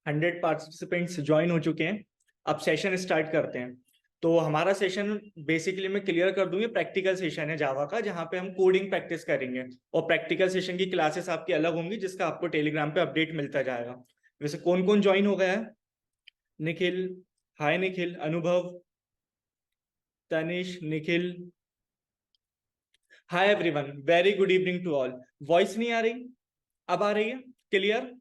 100 participants join हो चुके हैं। अब सेशन स्टार्ट करते हैं। तो हमारा सेशन बेसिकली मैं क्लियर कर दूंगी, प्रैक्टिकल सेशन है जावा का, जहाँ पे हम कोडिंग प्रैक्टिस करेंगे। और प्रैक्टिकल सेशन की क्लासेस आपकी अलग होंगी, जिसका आपको टेलीग्राम पे अपडेट मिलता जाएगा। वैसे कौन कौन ज्वाइन हो गया है? Nikhil, hi Nikhil. Anubhav, Tanish, Nikhil, hi everyone, very good evening to all. Voice नहीं आ रही? अब आ रही है क्लियर?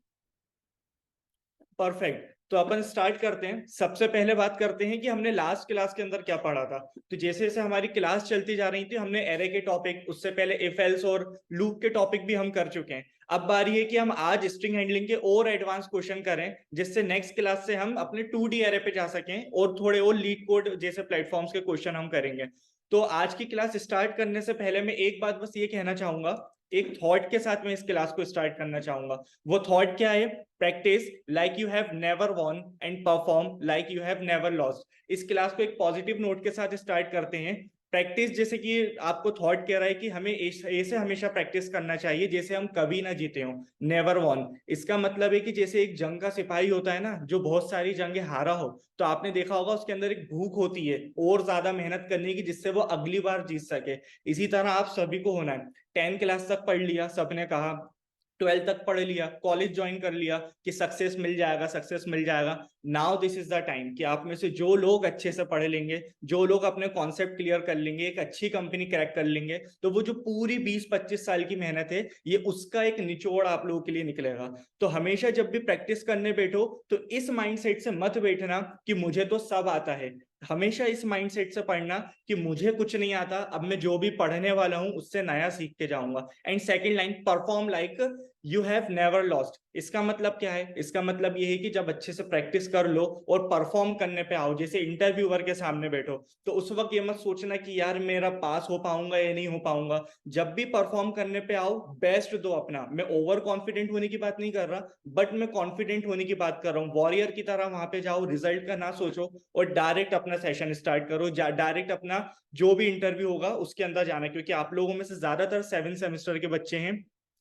परफेक्ट। तो अपन स्टार्ट करते हैं। सबसे पहले बात करते हैं कि हमने लास्ट क्लास के अंदर क्या पढ़ा था। तो जैसे जैसे हमारी क्लास चलती जा रही थी, हमने एरे के टॉपिक, उससे पहले इफ एल्स और लूप के टॉपिक भी हम कर चुके हैं। अब बारी है कि हम आज स्ट्रिंग हैंडलिंग के और एडवांस क्वेश्चन करें, जिससे नेक्स्ट क्लास से हम अपने 2D एरे पे जा सकें और थोड़े और लीड कोड जैसे प्लेटफॉर्म्स के क्वेश्चन हम करेंगे। तो आज की क्लास स्टार्ट करने से पहले मैं एक बात बस ये कहना चाहूंगा, एक थॉट के साथ मैं इस क्लास को स्टार्ट करना चाहूंगा। वो थॉट क्या है? Practice like you have never won and perform like you have never lost. इस क्लास को एक पॉजिटिव नोट के साथ स्टार्ट करते हैं। प्रैक्टिस, जैसे कि आपको थॉट कह रहा है कि हमें ऐसे हमेशा प्रैक्टिस करना चाहिए जैसे हम कभी ना जीते हो। नेवर वॉन, इसका मतलब है कि जैसे एक जंग का सिपाही होता है ना, जो बहुत सारी जंगें हारा हो, तो आपने देखा होगा उसके अंदर एक भूख होती है और ज्यादा मेहनत करने की, जिससे वो अगली बार जीत सके। इसी तरह आप सभी को होना है। 10 क्लास तक पढ़ लिया सबने कहा, 12 तक पढ़ लिया, कॉलेज ज्वाइन कर लिया कि सक्सेस मिल जाएगा, सक्सेस मिल जाएगा। Now this is the time कि आप में से जो लोग अच्छे से पढ़ लेंगे, जो लोग अपने कॉन्सेप्ट क्लियर कर लेंगे, एक अच्छी कंपनी क्रैक कर लेंगे, तो वो जो पूरी 20-25 साल की मेहनत है, ये उसका एक निचोड़ आप लोगों के लिए निकलेगा। तो हमेशा जब भी प्रैक्टिस करने बैठो, तो इस माइंडसेट से मत बैठना कि मुझे तो सब आता है। हमेशा इस माइंडसेट से पढ़ना कि मुझे कुछ नहीं आता, अब मैं जो भी पढ़ने वाला हूं उससे नया सीख के जाऊंगा। And second line, perform like you have never lost. इसका मतलब क्या है? इसका मतलब ये है कि जब अच्छे से प्रैक्टिस कर लो और परफॉर्म करने पे आओ, जैसे इंटरव्यूअर के सामने बैठो, तो उस वक्त ये मत सोचना कि यार मेरा पास हो पाऊंगा या नहीं हो पाऊंगा। जब भी परफॉर्म करने पे आओ, बेस्ट दो अपना। मैं ओवर कॉन्फिडेंट होने की बात नहीं कर रहा, बट मैं कॉन्फिडेंट होने की बात कर रहा हूँ। वॉरियर की तरह वहां पे जाओ, रिजल्ट का ना सोचो और डायरेक्ट अपना सेशन स्टार्ट करो। डायरेक्ट अपना जो भी इंटरव्यू होगा उसके अंदर जाना, क्योंकि आप लोगों में से ज्यादातर 7 सेमेस्टर के बच्चे हैं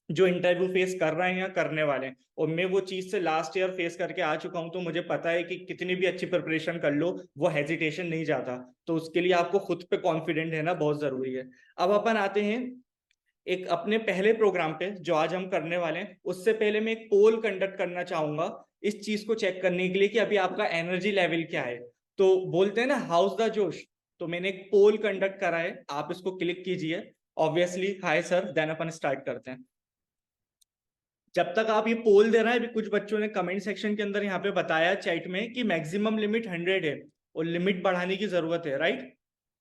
जो इंटरव्यू फेस कर रहे हैं या करने वाले हैं। और मैं वो चीज से लास्ट ईयर फेस करके आ चुका हूं, तो मुझे पता है कि कितनी भी अच्छी प्रिपरेशन कर लो, वो हेजिटेशन नहीं जाता। तो उसके लिए आपको खुद पे कॉन्फिडेंट रहना बहुत जरूरी है। अब अपन आते हैं एक अपने पहले प्रोग्राम पे जो आज हम करने वाले हैं। उससे पहले मैं एक पोल कंडक्ट करना चाहूंगा इस चीज को चेक करने के लिए कि अभी आपका एनर्जी लेवल क्या है। तो बोलते हैं ना, हाउस द जोश। तो मैंने एक पोल कंडक्ट करा है, आप इसको क्लिक कीजिए। ऑब्वियसली हाय सर, देन अपन स्टार्ट करते हैं। जब तक आप ये पोल दे रहे हैं, अभी कुछ बच्चों ने कमेंट सेक्शन के अंदर यहाँ पे बताया चैट में कि मैक्सिमम लिमिट 100 है और लिमिट बढ़ाने की जरूरत है, राइट?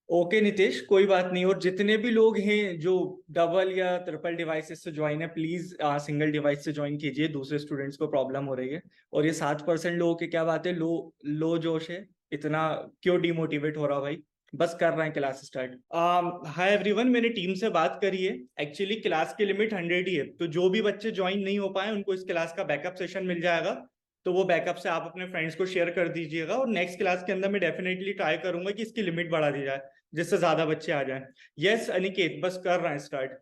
ओके नितेश, कोई बात नहीं। और जितने भी लोग हैं जो डबल या ट्रिपल डिवाइसेस से ज्वाइन है, प्लीज सिंगल डिवाइस से ज्वाइन कीजिए, दूसरे स्टूडेंट्स को प्रॉब्लम हो रही है। और ये 7% लोगों की क्या बात है, लो लो जोश है, इतना क्यों डिमोटिवेट हो रहा भाई? बस कर रहे हैं क्लास स्टार्ट। हाय एवरीवन, मैंने टीम से बात करी है। एक्चुअली क्लास की लिमिट 100 ही है, तो जो भी बच्चे ज्वाइन नहीं हो पाए उनको इस क्लास का बैकअप सेशन मिल जाएगा। तो वो बैकअप से आप अपने फ्रेंड्स को शेयर कर दीजिएगा, और नेक्स्ट क्लास के अंदर मैं डेफिनेटली ट्राई करूंगा कि इसकी लिमिट बढ़ा दी जाए, जिससे ज्यादा बच्चे आ जाएं। यस अनिकेत, बस कर रहे हैं start.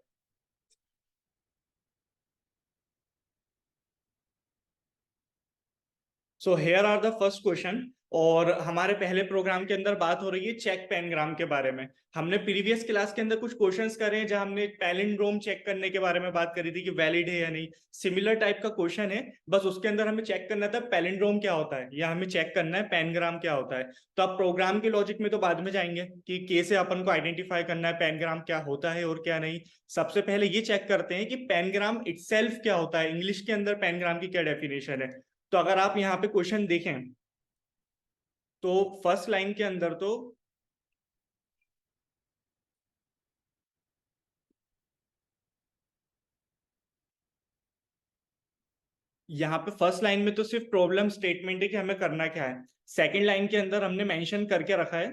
So here are the first question. और हमारे पहले प्रोग्राम के अंदर बात हो रही है चेक पेनग्राम के बारे में। हमने प्रीवियस क्लास के अंदर कुछ क्वेश्चंस करे हैं, जहां हमने पैलिंड्रोम चेक करने के बारे में बात करी थी कि वैलिड है या नहीं। सिमिलर टाइप का क्वेश्चन है, बस उसके अंदर हमें चेक करना था पैलिंड्रोम क्या होता है, या हमें चेक करना है पेनग्राम क्या होता है। तो आप प्रोग्राम के लॉजिक में तो बाद में जाएंगे कि कैसे अपन को आइडेंटिफाई करना है पेनग्राम क्या होता है और क्या नहीं। सबसे पहले ये चेक करते हैं कि पेनग्राम इटसेल्फ क्या होता है, इंग्लिश के अंदर पेनग्राम की क्या डेफिनेशन है। तो अगर आप यहाँ पे क्वेश्चन देखें, तो फर्स्ट लाइन के अंदर तो यहाँ पे फर्स्ट लाइन में तो सिर्फ प्रॉब्लम स्टेटमेंट है कि हमें करना क्या है। सेकंड लाइन के अंदर हमने मेंशन करके रखा है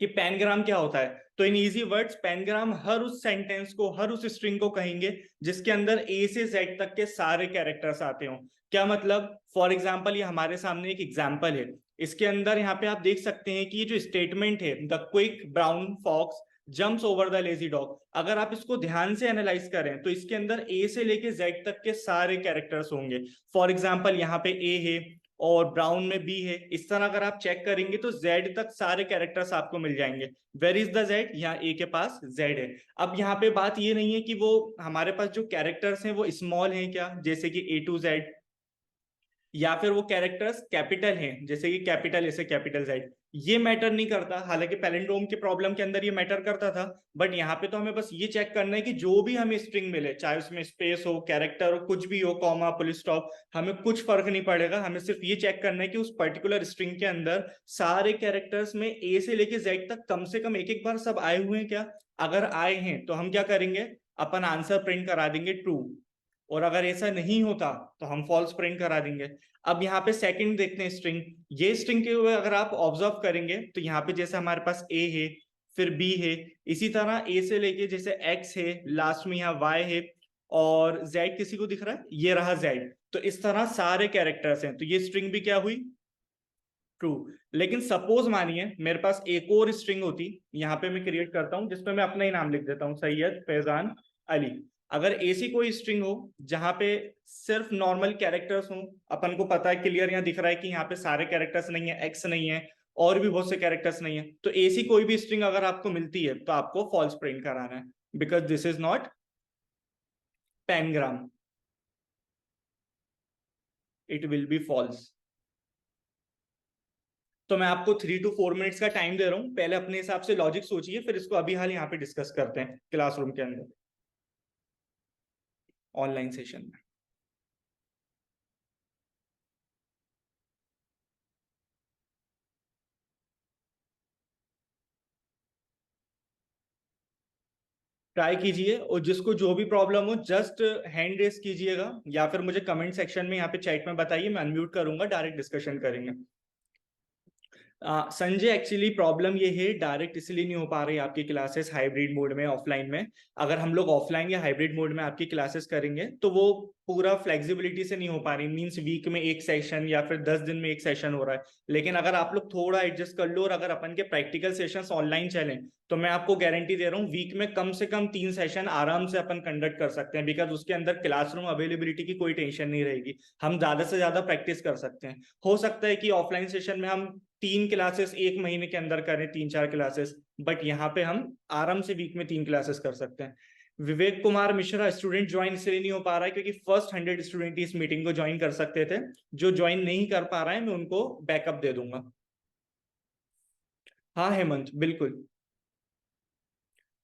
कि पेनग्राम क्या होता है। तो इन इजी वर्ड्स, पेनग्राम हर उस सेंटेंस को, हर उस स्ट्रिंग को कहेंगे जिसके अंदर ए से जेड तक के सारे कैरेक्टर्स आते हो। क्या मतलब? फॉर एग्जाम्पल, ये हमारे सामने एक एग्जाम्पल है। इसके अंदर यहाँ पे आप देख सकते हैं कि ये जो स्टेटमेंट है, the quick brown fox jumps over the lazy dog. अगर आप इसको ध्यान से एनालाइज करें तो इसके अंदर ए से लेके जेड तक के सारे कैरेक्टर्स होंगे। फॉर एग्जाम्पल यहाँ पे ए है और ब्राउन में बी है। इस तरह अगर आप चेक करेंगे तो जेड तक सारे कैरेक्टर्स आपको मिल जाएंगे। Where is the Z? यहाँ ए के पास जेड है। अब यहाँ पे बात ये नहीं है कि वो हमारे पास जो कैरेक्टर्स हैं वो स्मॉल हैं क्या, जैसे कि ए टू जेड, या फिर वो कैरेक्टर्स कैपिटल हैं जैसे कि कैपिटल ऐसे कैपिटल जेड। ये मैटर नहीं करता, हालांकि पैलिंड्रोम के प्रॉब्लम के अंदर ये मैटर करता था। बट यहाँ पे तो हमें बस ये चेक करना है कि जो भी हमें स्ट्रिंग मिले, चाहे उसमें स्पेस हो, कैरेक्टर हो, कुछ भी हो, कॉमा, फुल स्टॉप, हमें कुछ फर्क नहीं पड़ेगा। हमें सिर्फ ये चेक करना है कि उस पर्टिकुलर स्ट्रिंग के अंदर सारे कैरेक्टर्स में ए से लेके जेड तक कम से कम एक एक बार सब आए हुए हैं क्या। अगर आए हैं तो हम क्या करेंगे, अपन आंसर प्रिंट करा देंगे ट्रू। और अगर ऐसा नहीं होता तो हम फॉल्स प्रिंट करा देंगे। अब यहाँ पे सेकंड देखते हैं स्ट्रिंग। ये स्ट्रिंग के हुए अगर आप ऑब्जर्व करेंगे तो यहाँ पे जैसे हमारे पास ए है, फिर बी है, इसी तरह ए से लेके जैसे एक्स है, लास्ट में यहाँ वाई है, और जेड किसी को दिख रहा है, ये रहा जेड। तो इस तरह सारे कैरेक्टर्स हैं, तो ये स्ट्रिंग भी क्या हुई, ट्रू। लेकिन सपोज मानिए मेरे पास एक और स्ट्रिंग होती, यहाँ पे मैं क्रिएट करता हूँ जिसपे मैं अपना ही नाम लिख देता हूँ, सैयद फैजान अली। अगर ऐसी कोई स्ट्रिंग हो जहां पे सिर्फ नॉर्मल कैरेक्टर्स हो, अपन को पता है क्लियर यहाँ दिख रहा है कि यहाँ पे सारे कैरेक्टर्स नहीं है, एक्स नहीं है, और भी बहुत से कैरेक्टर्स नहीं है, तो ऐसी कोई भी स्ट्रिंग अगर आपको मिलती है तो आपको फॉल्स प्रिंट कराना है, because this is not pangram, it will be false. तो मैं आपको 3 to 4 मिनट्स का टाइम दे रहा हूं, पहले अपने हिसाब से लॉजिक सोचिए, फिर इसको अभी हाल यहाँ पे डिस्कस करते हैं क्लासरूम के अंदर, ऑनलाइन सेशन में। ट्राई कीजिए, और जिसको जो भी प्रॉब्लम हो जस्ट हैंड रेस कीजिएगा, या फिर मुझे कमेंट सेक्शन में यहाँ पे चैट में बताइए, मैं अनम्यूट करूंगा, डायरेक्ट डिस्कशन करेंगे। संजय, एक्चुअली प्रॉब्लम ये है, डायरेक्ट इसलिए नहीं हो पा रही आपकी क्लासेस हाइब्रिड मोड में, ऑफलाइन में। अगर हम लोग ऑफलाइन या हाइब्रिड मोड में आपकी क्लासेस करेंगे तो वो पूरा फ्लेक्सिबिलिटी से नहीं हो पा रही, मींस वीक में एक सेशन या फिर 10 दिन में एक सेशन हो रहा है। लेकिन अगर आप लोग थोड़ा एडजस्ट कर लो और अगर अपन के प्रैक्टिकल सेशंस ऑनलाइन चलें तो मैं आपको गारंटी दे रहा हूँ वीक में कम से कम 3 सेशन आराम से अपन कंडक्ट कर सकते हैं, बिकॉज उसके अंदर क्लासरूम अवेलेबिलिटी की कोई टेंशन नहीं रहेगी। हम ज्यादा से ज्यादा प्रैक्टिस कर सकते हैं। हो सकता है कि ऑफलाइन सेशन में हम 3 क्लासेस एक महीने के अंदर करें, 3-4 क्लासेस, बट यहाँ पे हम आराम से वीक में 3 क्लासेस कर सकते हैं। विवेक कुमार मिश्रा, स्टूडेंट ज्वाइन इसलिए नहीं हो पा रहा है क्योंकि फर्स्ट 100 स्टूडेंट इस मीटिंग को ज्वाइन कर सकते थे। जो ज्वाइन नहीं कर पा रहा है मैं उनको बैकअप दे दूंगा। हाँ हेमंत, बिल्कुल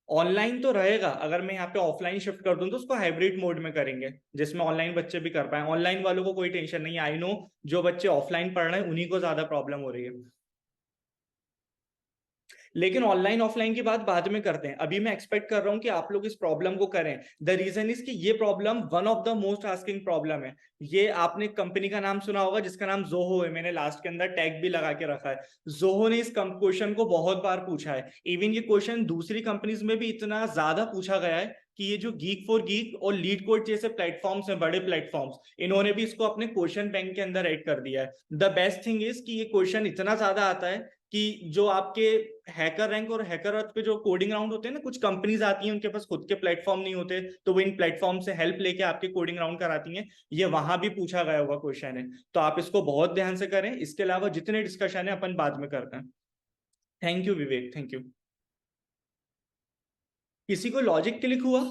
ऑनलाइन तो रहेगा। अगर मैं यहाँ पे ऑफलाइन शिफ्ट कर दूं तो उसको हाइब्रिड मोड में करेंगे जिसमें ऑनलाइन बच्चे भी कर पाए। ऑनलाइन वालों को कोई टेंशन नहीं है, आई नो जो बच्चे ऑफलाइन पढ़ रहे हैं उन्हीं को ज्यादा प्रॉब्लम हो रही है। लेकिन ऑनलाइन ऑफलाइन की बात बाद में करते हैं, अभी मैं एक्सपेक्ट कर रहा हूं कि आप लोग इस प्रॉब्लम को करें। द रीजन इज कि ये problem one of the most asking problem है। ये आपने कंपनी का नाम सुना होगा जिसका नाम जोहो है, मैंने लास्ट के अंदर टैग भी लगा के रखा है। जोहो ने इस क्वेश्चन को बहुत बार पूछा है। इवन ये क्वेश्चन दूसरी कंपनीज में भी इतना ज्यादा पूछा गया है कि ये जो गीक फॉर गीक और लीड कोड जैसे प्लेटफॉर्म्स हैं, बड़े प्लेटफॉर्म्स, इन्होंने भी इसको अपने क्वेश्चन बैंक के अंदर ऐड कर दिया है। द बेस्ट थिंग इज कि ये क्वेश्चन इतना ज्यादा आता है कि जो आपके हैकर रैंक और हैकर अर्थ पे जो कोडिंग राउंड होते हैं ना, कुछ कंपनीज आती हैं उनके पास खुद के प्लेटफॉर्म नहीं होते, तो वो इन प्लेटफॉर्म से हेल्प लेके आपके कोडिंग राउंड कराती हैं। ये वहां भी पूछा गया हुआ क्वेश्चन है, तो आप इसको बहुत ध्यान से करें। इसके अलावा जितने डिस्कशन है अपन बाद में करते हैं। Thank you Vivek, thank you. किसी को लॉजिक क्लिक हुआ?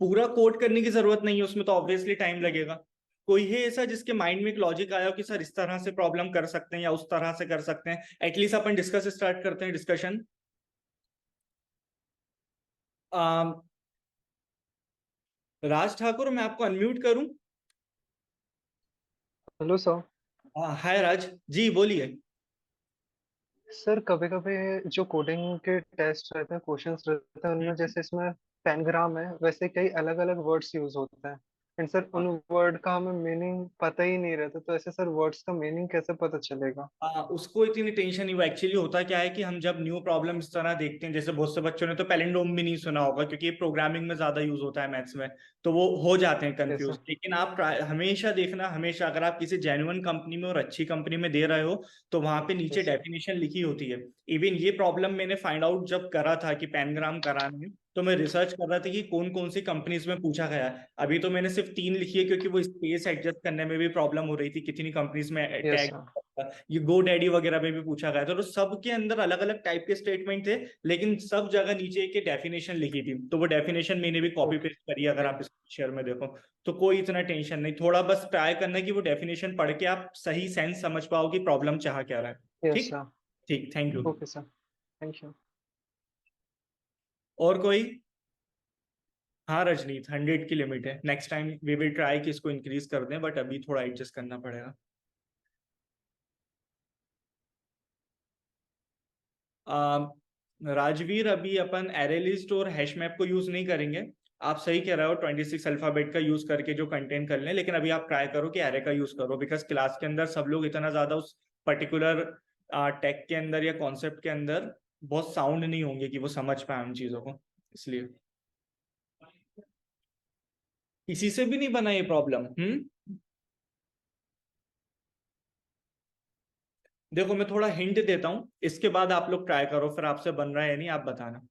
पूरा कोड करने की जरूरत नहीं है, उसमें तो ऑब्वियसली टाइम लगेगा। कोई है ऐसा जिसके माइंड में एक लॉजिक आया हो कि सर इस तरह से प्रॉब्लम कर सकते हैं या उस तरह से कर सकते हैं? एटलीस्ट अपन डिस्कस स्टार्ट करते हैं डिस्कशन। राज ठाकुर, मैं आपको अनम्यूट करूं? Hello sir. हाय राज जी, बोलिए। सर कभी कभी जो कोडिंग के टेस्ट रहते हैं, क्वेश्चंस रहते हैं, उनमें जैसे इसमें पेनग्राम है, वैसे कई अलग अलग वर्ड्स यूज होते हैं। एंड सर उन वर्ड का हमें मीनिंग पता ही नहीं रहता, तो ऐसे सर वर्ड्स का मीनिंग कैसे पता चलेगा? उसको इतनी टेंशन नहीं। वो एक्चुअली होता क्या है कि हम जब न्यू प्रॉब्लम इस तरह देखते हैं, जैसे बहुत से बच्चों ने तो पैलिंड्रोम भी नहीं सुना होगा क्योंकि ये प्रोग्रामिंग में ज्यादा यूज होता है मैथ्स में, तो वो हो जाते हैं कैसे? कंफ्यूज। लेकिन आप हमेशा देखना, हमेशा अगर आप किसी जेन्युइन कंपनी में और अच्छी कंपनी में दे रहे हो तो वहां पे नीचे यस सर। डेफिनेशन लिखी होती है। इवन ये प्रॉब्लम मैंने फाइंड आउट जब करा था कि पैनग्राम कराना है, तो मैं रिसर्च कर रहा था कि कौन कौन सी कंपनीज में पूछा गया है। अभी तो मैंने सिर्फ 3 लिखी है क्योंकि वो स्पेस एडजस्ट करने में भी प्रॉब्लम हो रही थी, कितनी कंपनीज में यस टैग। सर। ये गो डैडी वगैरह में भी पूछा गया था, तो सबके अंदर अलग अलग टाइप के स्टेटमेंट थे, लेकिन सब जगह नीचे के डेफिनेशन लिखी थी। तो वो डेफिनेशन मैंने भी कॉपी ओके। पेस्ट करी है, अगर आप इस शेयर में देखो। तो कोई इतना टेंशन नहीं, थोड़ा बस ट्राई करना है कि वो डेफिनेशन पढ़ के आप सही सेंस समझ पाओ कि प्रॉब्लम चाह क्या रहा है। यस ठीक। सर। ठीक, thank you. Okay sir. Thank you. और कोई? हाँ रजनीत, 100 की लिमिट है। Next time we will try कि इसको इंक्रीज कर दें, बट अभी थोड़ा एडजस्ट करना पड़ेगा। आ, राजवीर, अभी अपन एरे लिस्ट और हैश मैप को यूज नहीं करेंगे। आप सही कह रहे हो, 26 अल्फाबेट का यूज करके जो कंटेंट कर लें, लेकिन अभी आप ट्राई करो कि एरे का यूज करो, बिकॉज क्लास के अंदर सब लोग इतना ज्यादा उस पर्टिकुलर टेक के अंदर या कॉन्सेप्ट के अंदर बहुत साउंड नहीं होंगे कि वो समझ पाए उन चीजों को, इसलिए। किसी से भी नहीं बना ये प्रॉब्लम? देखो मैं थोड़ा हिंट देता हूँ, इसके बाद आप लोग ट्राई करो, फिर आपसे बन रहा है या नहीं आप बताना।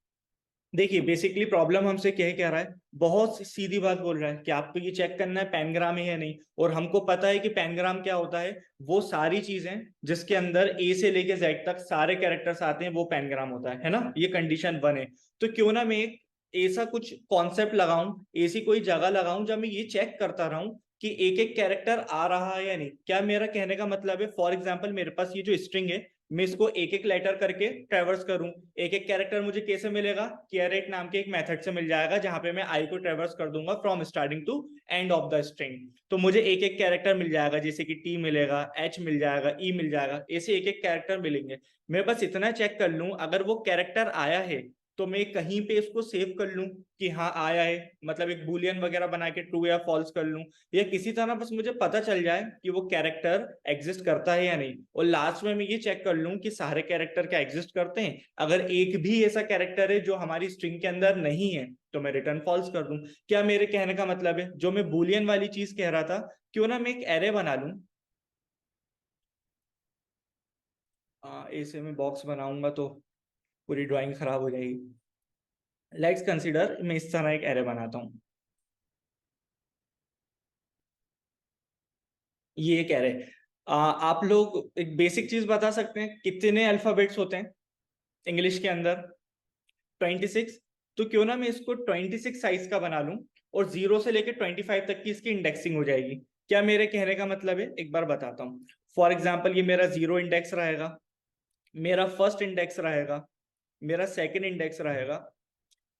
देखिए बेसिकली प्रॉब्लम हमसे कह रहा है, बहुत सीधी बात बोल रहा है कि आपको ये चेक करना है पैनग्राम है या नहीं। और हमको पता है कि पैनग्राम क्या होता है, वो सारी चीजें जिसके अंदर ए से लेके जेड तक सारे कैरेक्टर्स आते हैं वो पैनग्राम होता है ना। ये कंडीशन 1 है। तो क्यों ना मैं एक ऐसा कुछ कॉन्सेप्ट लगाऊं, ऐसी कोई जगह लगाऊं जब मैं ये चेक करता रहूं कि एक एक कैरेक्टर आ रहा है या नहीं। क्या मेरा कहने का मतलब है, फॉर एग्जाम्पल मेरे पास ये जो स्ट्रिंग है, मैं इसको एक एक लेटर करके ट्रेवर्स करूं। एक एक कैरेक्टर मुझे कैसे मिलेगा, कैरेट नाम के एक मेथड से मिल जाएगा, जहां पे मैं आई को ट्रेवर्स कर दूंगा from starting to end of the string. तो मुझे एक एक कैरेक्टर मिल जाएगा, जैसे कि टी मिलेगा, एच मिल जाएगा, ई मिल जाएगा, ऐसे एक एक कैरेक्टर मिलेंगे। मैं बस इतना चेक कर लूं, अगर वो कैरेक्टर आया है तो मैं कहीं पे इसको सेव कर लूं कि हाँ आया है, मतलब एक बुलियन वगैरह बना के ट्रू या फॉल्स कर लूं, या किसी तरह बस मुझे पता चल जाए कि वो कैरेक्टर एग्जिस्ट करता है या नहीं। और लास्ट में मैं ये चेक कर लूं कि सारे कैरेक्टर क्या एग्जिस्ट करते हैं। अगर एक भी ऐसा कैरेक्टर है जो हमारी स्ट्रिंग के अंदर नहीं है तो मैं रिटर्न फॉल्स कर दूं। क्या मेरे कहने का मतलब है, जो मैं बुलियन वाली चीज कह रहा था, क्यों ना मैं एक एरे बना लूं। ऐसे में बॉक्स बनाऊंगा तो पूरी ड्राइंग खराब हो जाएगी। लेट्स कंसिडर मैं इस तरह एक एरे बनाता हूँ। ये एक एरे। आप लोग एक बेसिक चीज बता सकते हैं, कितने अल्फाबेट्स होते हैं इंग्लिश के अंदर? 26। तो क्यों ना मैं इसको 26 साइज का बना लूं, और 0 से लेकर 25 तक की इसकी इंडेक्सिंग हो जाएगी। क्या मेरे कहने का मतलब है, एक बार बताता हूँ। फॉर एग्जाम्पल ये मेरा 0 इंडेक्स रहेगा, मेरा फर्स्ट इंडेक्स रहेगा, मेरा सेकंड इंडेक्स रहेगा,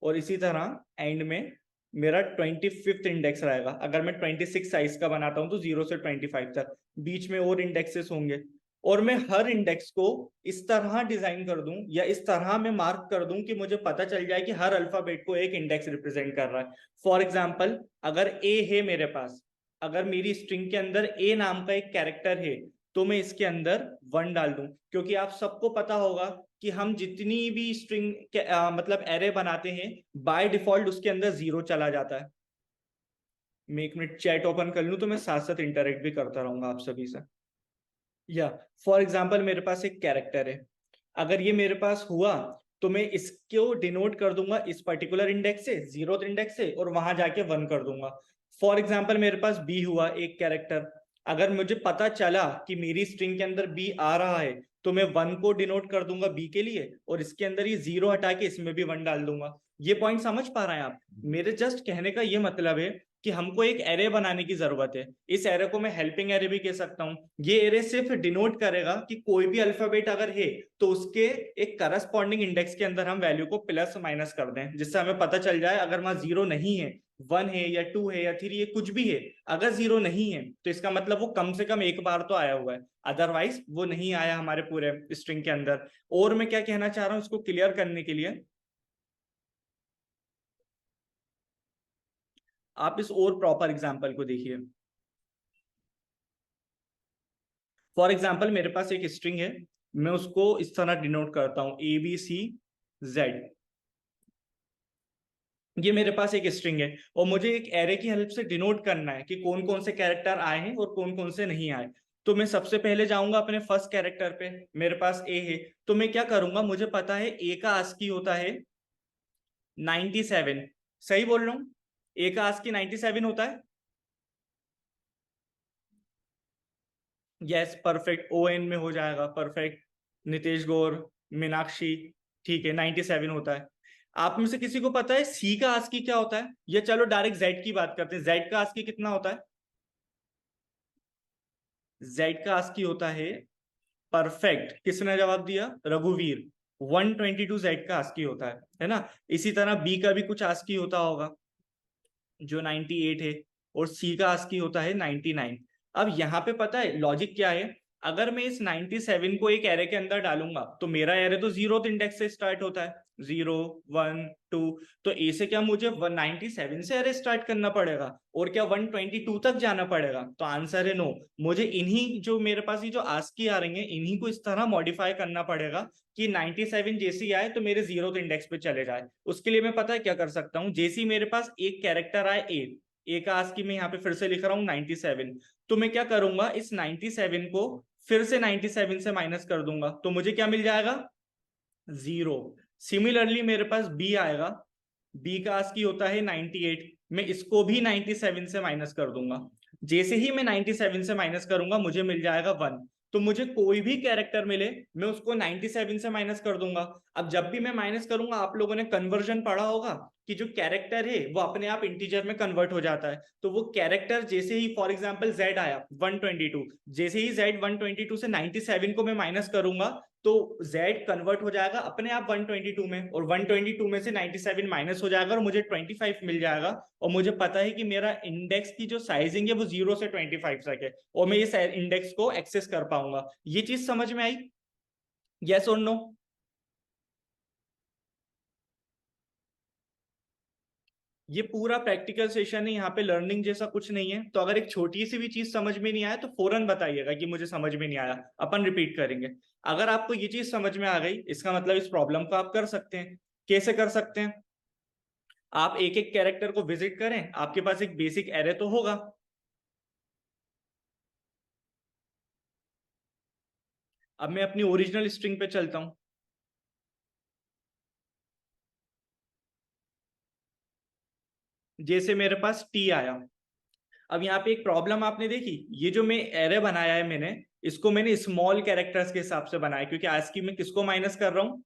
और इसी तरह एंड में मेरा 25th इंडेक्स रहेगा। अगर मैं 26 साइज का बनाता हूं तो 0 से 25 तक, बीच में और इंडेक्सेस होंगे। और मैं हर इंडेक्स को इस तरह डिजाइन कर दूं या इस तरह मैं मार्क कर दूं कि मुझे पता चल जाए कि हर अल्फाबेट को एक इंडेक्स रिप्रेजेंट कर रहा है। फॉर एग्जाम्पल अगर ए है मेरे पास, अगर मेरी स्ट्रिंग के अंदर ए नाम का एक कैरेक्टर है, तो मैं इसके अंदर 1 डाल दूं, क्योंकि आप सबको पता होगा कि हम जितनी भी स्ट्रिंग मतलब एरे बनाते हैं, बाय डिफॉल्ट उसके अंदर 0 चला जाता है। मैं 1 मिनट चैट ओपन कर लूं तो मैं साथ साथ इंटरेक्ट भी करता रहूंगा आप सभी से। या फॉर एग्जाम्पल मेरे पास एक कैरेक्टर है, अगर ये मेरे पास हुआ तो मैं इसको डिनोट कर दूंगा इस पर्टिकुलर इंडेक्स से, 0th इंडेक्स से, और वहां जाके 1 कर दूंगा। फॉर एग्जाम्पल मेरे पास बी हुआ एक कैरेक्टर, अगर मुझे पता चला कि मेरी स्ट्रिंग के अंदर बी आ रहा है तो मैं 1 को डिनोट कर दूंगा बी के लिए, और इसके अंदर ये 0 हटा के इसमें भी 1 डाल दूंगा। ये पॉइंट समझ पा रहे हैं आप? मेरे जस्ट कहने का ये मतलब है कि हमको एक एरे बनाने की जरूरत है। इस एरे को मैं हेल्पिंग एरे भी कह सकता हूँ। ये एरे सिर्फ डिनोट करेगा कि कोई भी अल्फाबेट अगर है तो उसके एक करस्पॉन्डिंग इंडेक्स के अंदर हम वैल्यू को प्लस माइनस कर दें, जिससे हमें पता चल जाए अगर वहां 0 नहीं है, 1 है या 2 है या 3 है, कुछ भी है, अगर 0 नहीं है तो इसका मतलब वो कम से कम एक बार तो आया हुआ है, अदरवाइज वो नहीं आया हमारे पूरे स्ट्रिंग के अंदर। और मैं क्या कहना चाह रहा हूँ इसको क्लियर करने के लिए, आप इस और प्रॉपर एग्जाम्पल को देखिए। फॉर एग्जाम्पल मेरे पास एक स्ट्रिंग है, मैं उसको इस तरह डिनोट करता हूं ABCZ। ये मेरे पास एक स्ट्रिंग है और मुझे एक एरे की हेल्प से डिनोट करना है कि कौन कौन से कैरेक्टर आए हैं और कौन कौन से नहीं आए। तो मैं सबसे पहले जाऊंगा अपने फर्स्ट कैरेक्टर पे, मेरे पास ए है, तो मैं क्या करूंगा, मुझे पता है ए का आस्की होता है 97। सही बोल रहा हूँ? ए का आस्की 97 होता है। यस परफेक्ट, ON में हो जाएगा, परफेक्ट। नितेश गौर, मीनाक्षी, ठीक है 97 होता है। आप में से किसी को पता है सी का आस्की क्या होता है? या चलो डायरेक्ट जेड की बात करते हैं, जेड का आस्की कितना होता है? जेड का आस्की होता है, परफेक्ट, किसने जवाब दिया? रघुवीर। 122 जेड का आस्की होता है ना? इसी तरह बी का भी कुछ आस्की होता होगा जो 98 है, और सी का आस्की होता है 99। अब यहाँ पे पता है लॉजिक क्या है? अगर मैं इस 97 को एक एरे के अंदर डालूंगा तो मेरा एरे तो 0th इंडेक्स से स्टार्ट होता है, 0 1 2। तो ए से क्या मुझे 197 से एरे स्टार्ट करना पड़ेगा और क्या 122 तक जाना पड़ेगा? तो आंसर है नो। मुझे इन्हीं जो मेरे पास ये जो आस्की आ रही है इन्हीं को इस तरह मॉडिफाई करना पड़ेगा कि 97 जैसे ही आए तो मेरे 0th इंडेक्स पे चले जाए। उसके लिए मैं पता है क्या कर सकता हूँ, जैसे ही मेरे पास एक कैरेक्टर आए ए का आस्की मैं यहाँ पे फिर से लिख रहा हूँ 97, तो मैं क्या करूंगा, इस 97 को फिर से 97 से माइनस कर दूंगा तो मुझे क्या मिल जाएगा? 0। सिमिलरली मेरे पास बी आएगा, बी का आस्की होता है 98, मैं इसको भी 97 से माइनस कर दूंगा। जैसे ही मैं 97 से माइनस करूंगा मुझे मिल जाएगा 1। तो मुझे कोई भी कैरेक्टर मिले मैं उसको 97 से माइनस कर दूंगा। अब जब भी मैं माइनस करूंगा, आप लोगों ने कन्वर्जन पढ़ा होगा कि जो कैरेक्टर है वो अपने आप इंटीजर में कन्वर्ट हो जाता है। तो वो कैरेक्टर जैसे ही फॉर एग्जांपल z आया 122, जैसे ही z 122 से 97 को मैं माइनस करूंगा तो z कन्वर्ट हो जाएगा अपने आप 122 में, और 122 में से 97 माइनस हो जाएगा और मुझे 25 मिल जाएगा। और मुझे पता है कि मेरा इंडेक्स की जो साइजिंग है वो 0 से 25 तक है और मैं ये इंडेक्स को एक्सेस कर पाऊंगा। ये चीज समझ में आई? यस और नो? ये पूरा प्रैक्टिकल सेशन है, यहाँ पे लर्निंग जैसा कुछ नहीं है। तो अगर एक छोटी सी भी चीज समझ में नहीं आया तो फौरन बताइएगा कि मुझे समझ में नहीं आया, अपन रिपीट करेंगे। अगर आपको ये चीज समझ में आ गई इसका मतलब इस प्रॉब्लम को आप कर सकते हैं। कैसे कर सकते हैं? आप एक एक कैरेक्टर को विजिट करें, आपके पास एक बेसिक एरे तो होगा। अब मैं अपनी ओरिजिनल स्ट्रिंग पे चलता हूं। जैसे मेरे पास टी आया, अब यहाँ पे एक प्रॉब्लम आपने देखी, ये जो मैं एरे बनाया है मैंने, इसको मैंने स्मॉल कैरेक्टर्स के हिसाब से बनाया क्योंकि आज की मैं किसको माइनस कर रहा हूँ?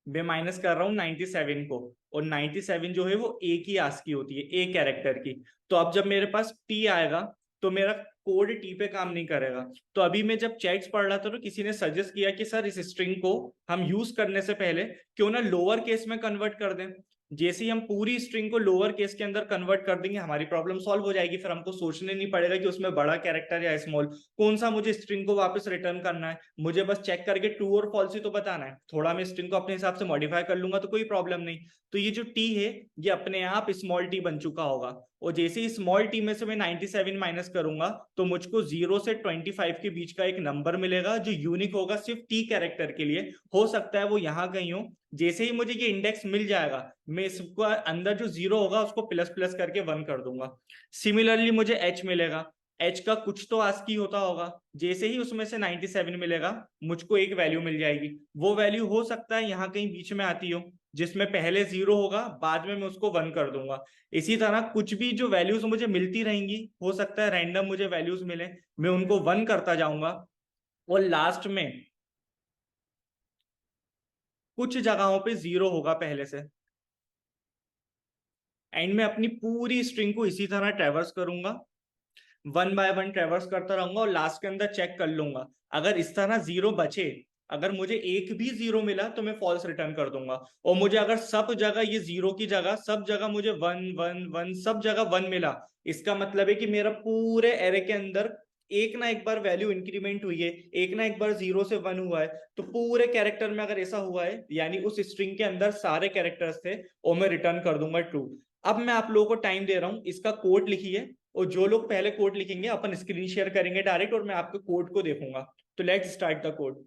मैं माइनस कर रहा हूँ 97 को, और 97 जो है वो ए की आस्की होती है, ए कैरेक्टर की। तो अब जब मेरे पास टी आएगा तो मेरा कोड टी पे काम नहीं करेगा। तो अभी मैं जब चैट्स पढ़ रहा था तो किसी ने सजेस्ट किया कि सर इस स्ट्रिंग को हम यूज करने से पहले क्यों ना लोअर केस में कन्वर्ट कर दें। जैसे ही हम पूरी स्ट्रिंग को लोअर केस के अंदर कन्वर्ट कर देंगे हमारी प्रॉब्लम सॉल्व हो जाएगी, फिर हमको सोचने नहीं पड़ेगा कि उसमें बड़ा कैरेक्टर या स्मॉल कौन सा मुझे स्ट्रिंग को वापस रिटर्न करना है। मुझे बस चेक करके ट्रू और फॉल्स ही तो बताना है, थोड़ा मैं स्ट्रिंग को अपने हिसाब से मॉडिफाई कर लूंगा तो कोई प्रॉब्लम नहीं। तो ये जो टी है ये अपने आप स्मॉल टी बन चुका होगा, और जैसे ही स्मॉल टी में से मैं 97 माइनस करूंगा तो मुझको 0 से 25 के बीच का एक नंबर मिलेगा जो यूनिक होगा सिर्फ टी कैरेक्टर के लिए। हो सकता है वो यहाँ कहीं हो। जैसे ही मुझे ये इंडेक्स मिल जाएगा मैं इसको अंदर जो 0 होगा उसको प्लस प्लस करके 1 कर दूंगा। सिमिलरली मुझे एच मिलेगा, एच का कुछ तो आस्की होता होगा, जैसे ही उसमें से 97 मिलेगा मुझको एक वैल्यू मिल जाएगी। वो वैल्यू हो सकता है यहाँ कहीं बीच में आती हो जिसमें पहले 0 होगा, बाद में मैं उसको 1 कर दूंगा। इसी तरह कुछ भी जो वैल्यूज मुझे मिलती रहेंगी, हो सकता है रैंडम मुझे वैल्यूज मिले, मैं उनको 1 करता जाऊंगा और लास्ट में कुछ जगहों पे 0 होगा पहले से। एंड में अपनी पूरी स्ट्रिंग को इसी तरह ट्रेवर्स करूंगा, 1 बाय 1 ट्रेवर्स करता रहूंगा और लास्ट के अंदर चेक कर लूंगा। अगर इस तरह 0 बचे, अगर मुझे एक भी 0 मिला तो मैं फॉल्स रिटर्न कर दूंगा। और मुझे अगर सब जगह ये 0 की जगह सब जगह मुझे 1 1 1 सब जगह 1 मिला, इसका मतलब है कि मेरा पूरे एरे के अंदर एक ना एक बार वैल्यू इंक्रीमेंट हुई है, एक ना एक बार 0 से 1 हुआ है। तो पूरे कैरेक्टर में अगर ऐसा हुआ है यानी उस स्ट्रिंग के अंदर सारे कैरेक्टर्स थे और मैं रिटर्न कर दूंगा ट्रू। अब मैं आप लोगों को टाइम दे रहा हूं, इसका कोड लिखिए, और जो लोग पहले कोड लिखेंगे अपन स्क्रीन शेयर करेंगे डायरेक्ट, और मैं आपके कोड को देखूंगा। तो लेट्स स्टार्ट द कोड।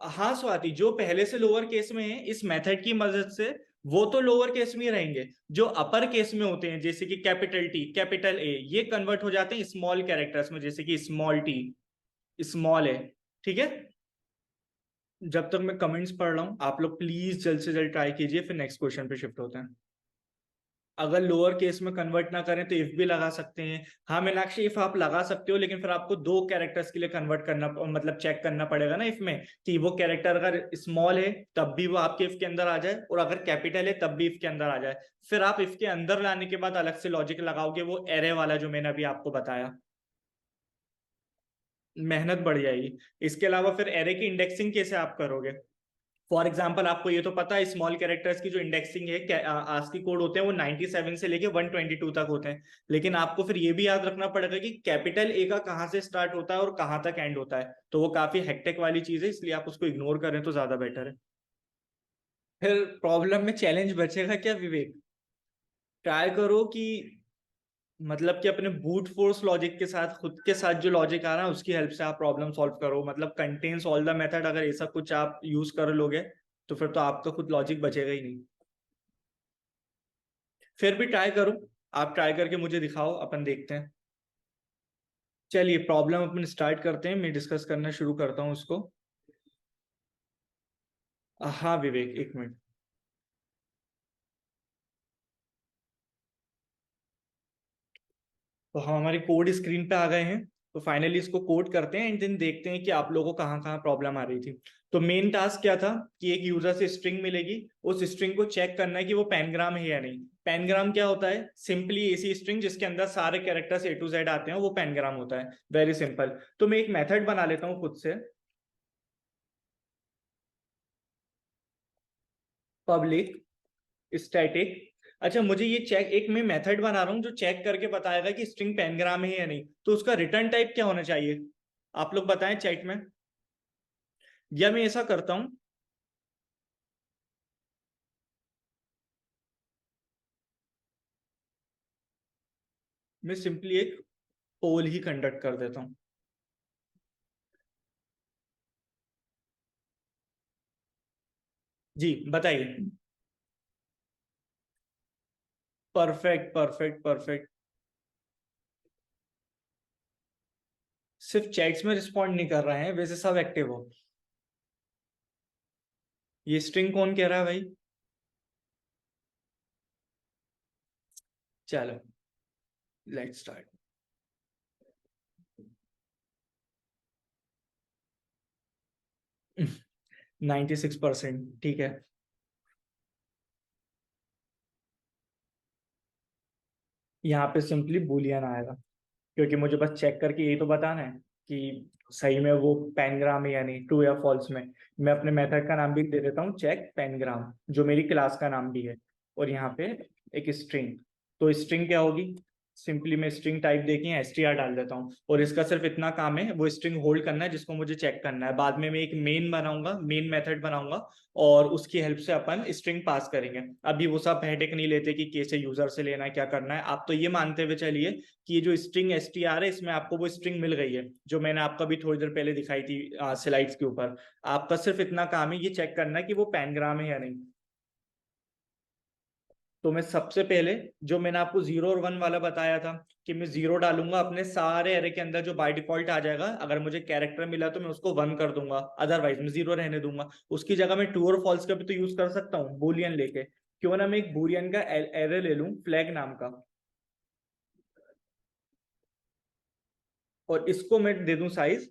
हाँ स्वाति, जो पहले से लोअर केस में है इस मेथड की मदद से वो तो लोअर केस में ही रहेंगे। जो अपर केस में होते हैं जैसे कि कैपिटल टी, कैपिटल ए, ये कन्वर्ट हो जाते हैं स्मॉल कैरेक्टर्स में, जैसे कि स्मॉल टी, स्मॉल है। ठीक है, जब तक मैं कमेंट्स पढ़ रहा हूँ आप लोग प्लीज जल्द से जल्द ट्राई कीजिए, फिर नेक्स्ट क्वेश्चन पे शिफ्ट होते हैं। अगर लोअर केस में कन्वर्ट ना करें तो इफ भी लगा सकते हैं। हाँ मीनाक्षी, इफ आप लगा सकते हो, लेकिन फिर आपको दो कैरेक्टर्स के लिए कन्वर्ट करना, मतलब चेक करना पड़ेगा ना इफ में, कि वो कैरेक्टर अगर स्मॉल है तब भी वो आपके इफ के अंदर आ जाए, और अगर कैपिटल है तब भी इफ के अंदर आ जाए। फिर आप इफ के अंदर लाने के बाद अलग से लॉजिक लगाओगे, वो एरे वाला जो मैंने अभी आपको बताया। मेहनत बढ़ जाएगी। इसके अलावा फिर एरे की इंडेक्सिंग कैसे आप करोगे? फॉर एग्जाम्पल आपको ये तो पता है स्मॉल कैरेक्टर्स की जो इंडेक्सिंग है, आस्की कोड होते हैं वो 97 से लेके 122 तक होते हैं। लेकिन आपको फिर ये भी याद रखना पड़ेगा कि कैपिटल ए का कहाँ से स्टार्ट होता है और कहाँ तक एंड होता है, तो वो काफी हेक्टिक वाली चीज है, इसलिए आप उसको इग्नोर करें तो ज्यादा बेटर है। फिर प्रॉब्लम में चैलेंज बचेगा क्या विवेक? ट्राई करो कि, मतलब कि अपने ब्रूट फोर्स लॉजिक के साथ, खुद के साथ जो लॉजिक आ रहा है उसकी हेल्प से आप प्रॉब्लम सॉल्व करो। मतलब कंटेन्स ऑल द मेथड, अगर ऐसा कुछ आप यूज कर लोगे तो फिर तो आपका खुद लॉजिक बचेगा ही नहीं। फिर भी ट्राई करो, आप ट्राई करके मुझे दिखाओ, अपन देखते हैं। चलिए प्रॉब्लम अपन स्टार्ट करते हैं, मैं डिस्कस करना शुरू करता हूँ उसको। हाँ विवेक, एक मिनट। तो हम हमारे कोड स्क्रीन पे आ गए हैं, तो फाइनली इसको कोड करते हैं एंड देन देखते हैं कि आप लोगों को कहाँ कहाँ प्रॉब्लम आ रही थी। तो मेन टास्क क्या था कि एक यूजर से स्ट्रिंग मिलेगी, उस स्ट्रिंग को चेक करना है कि वो पैनग्राम है या नहीं। पैनग्राम क्या होता है? सिंपली ऐसी स्ट्रिंग जिसके अंदर सारे कैरेक्टर्स ए टू जेड आते हैं, वो पैनग्राम होता है। Very simple. तो मैं एक मेथड बना लेता हूँ खुद से, पब्लिक स्टैटिक। अच्छा मुझे ये चेक, एक मैं मेथड बना रहा हूँ जो चेक करके बताएगा कि स्ट्रिंग पैनग्राम है या नहीं, तो उसका रिटर्न टाइप क्या होना चाहिए? आप लोग बताएं चैट में। या मैं ऐसा करता हूं, मैं सिंपली एक पोल ही कंडक्ट कर देता हूं। जी बताइए। Perfect perfect perfect. सिर्फ चैट्स में रिस्पॉन्ड नहीं कर रहे हैं, वैसे सब एक्टिव हो। ये स्ट्रिंग कौन कह रहा है भाई? चलो लेट्स स्टार्ट। 96%, ठीक है। यहाँ पे सिंपली बूलियन आएगा, क्योंकि मुझे बस चेक करके यही तो बताना है कि सही में वो पेनग्राम है या नहीं, ट्रू या फॉल्स में। मैं अपने मेथड का नाम भी दे देता हूँ चेक पेनग्राम, जो मेरी क्लास का नाम भी है। और यहाँ पे एक स्ट्रिंग, तो स्ट्रिंग क्या होगी? सिंपली मैं स्ट्रिंग टाइप देके एसटीआर डाल देता हूँ, और इसका सिर्फ इतना काम है, वो स्ट्रिंग होल्ड करना है जिसको मुझे चेक करना है। बाद में मैं एक मेन बनाऊंगा, मेन मेथड बनाऊंगा, और उसकी हेल्प से अपन स्ट्रिंग पास करेंगे। अभी वो सब हेडेक नहीं लेते कि कैसे यूजर से लेना है, क्या करना है। आप तो ये मानते हुए चलिए कि ये जो स्ट्रिंग एसटीआर है इसमें आपको वो स्ट्रिंग मिल गई है, जो मैंने आपको भी थोड़ी देर पहले दिखाई थी स्लाइड्स के ऊपर। आपका सिर्फ इतना काम है ये चेक करना है कि वो पैनग्राम है या नहीं। तो मैं सबसे पहले, जो मैंने आपको 0 और 1 वाला बताया था, कि मैं 0 डालूंगा अपने सारे एरे के अंदर, जो बाय डिफॉल्ट आ जाएगा। अगर मुझे कैरेक्टर मिला तो मैं उसको 1 कर दूंगा, अदरवाइज मैं 0 रहने दूंगा। उसकी जगह मैं ट्रू और फॉल्स का भी तो यूज कर सकता हूँ, बुलियन लेके। क्यों ना मैं एक बुलियन का एरे ले लूं, फ्लैग नाम का, और इसको मैं दे दूं साइज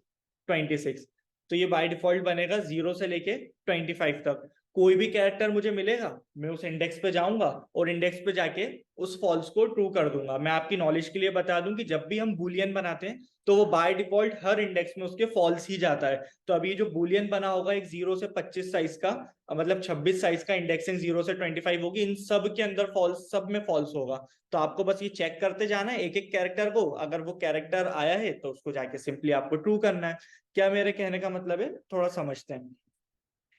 26। तो ये बाय डिफॉल्ट बनेगा 0 से लेके 25 तक। कोई भी कैरेक्टर मुझे मिलेगा, मैं उस इंडेक्स पे जाऊंगा, और इंडेक्स पे जाके उस फॉल्स को ट्रू कर दूंगा। मैं आपकी नॉलेज के लिए बता दूं कि जब भी हम बुलियन बनाते हैं तो वो बाय डिफॉल्ट हर इंडेक्स में उसके फॉल्स ही जाता है। तो अभी जो बुलियन बना होगा एक 0 से 25 साइज का, मतलब 26 साइज का, इंडेक्सिंग 0 से 25 होगी, इन सब के अंदर फॉल्स, सब में फॉल्स होगा। तो आपको बस ये चेक करते जाना है एक एक कैरेक्टर को, अगर वो कैरेक्टर आया है तो उसको जाके सिंपली आपको ट्रू करना है। क्या मेरे कहने का मतलब है? थोड़ा समझते हैं।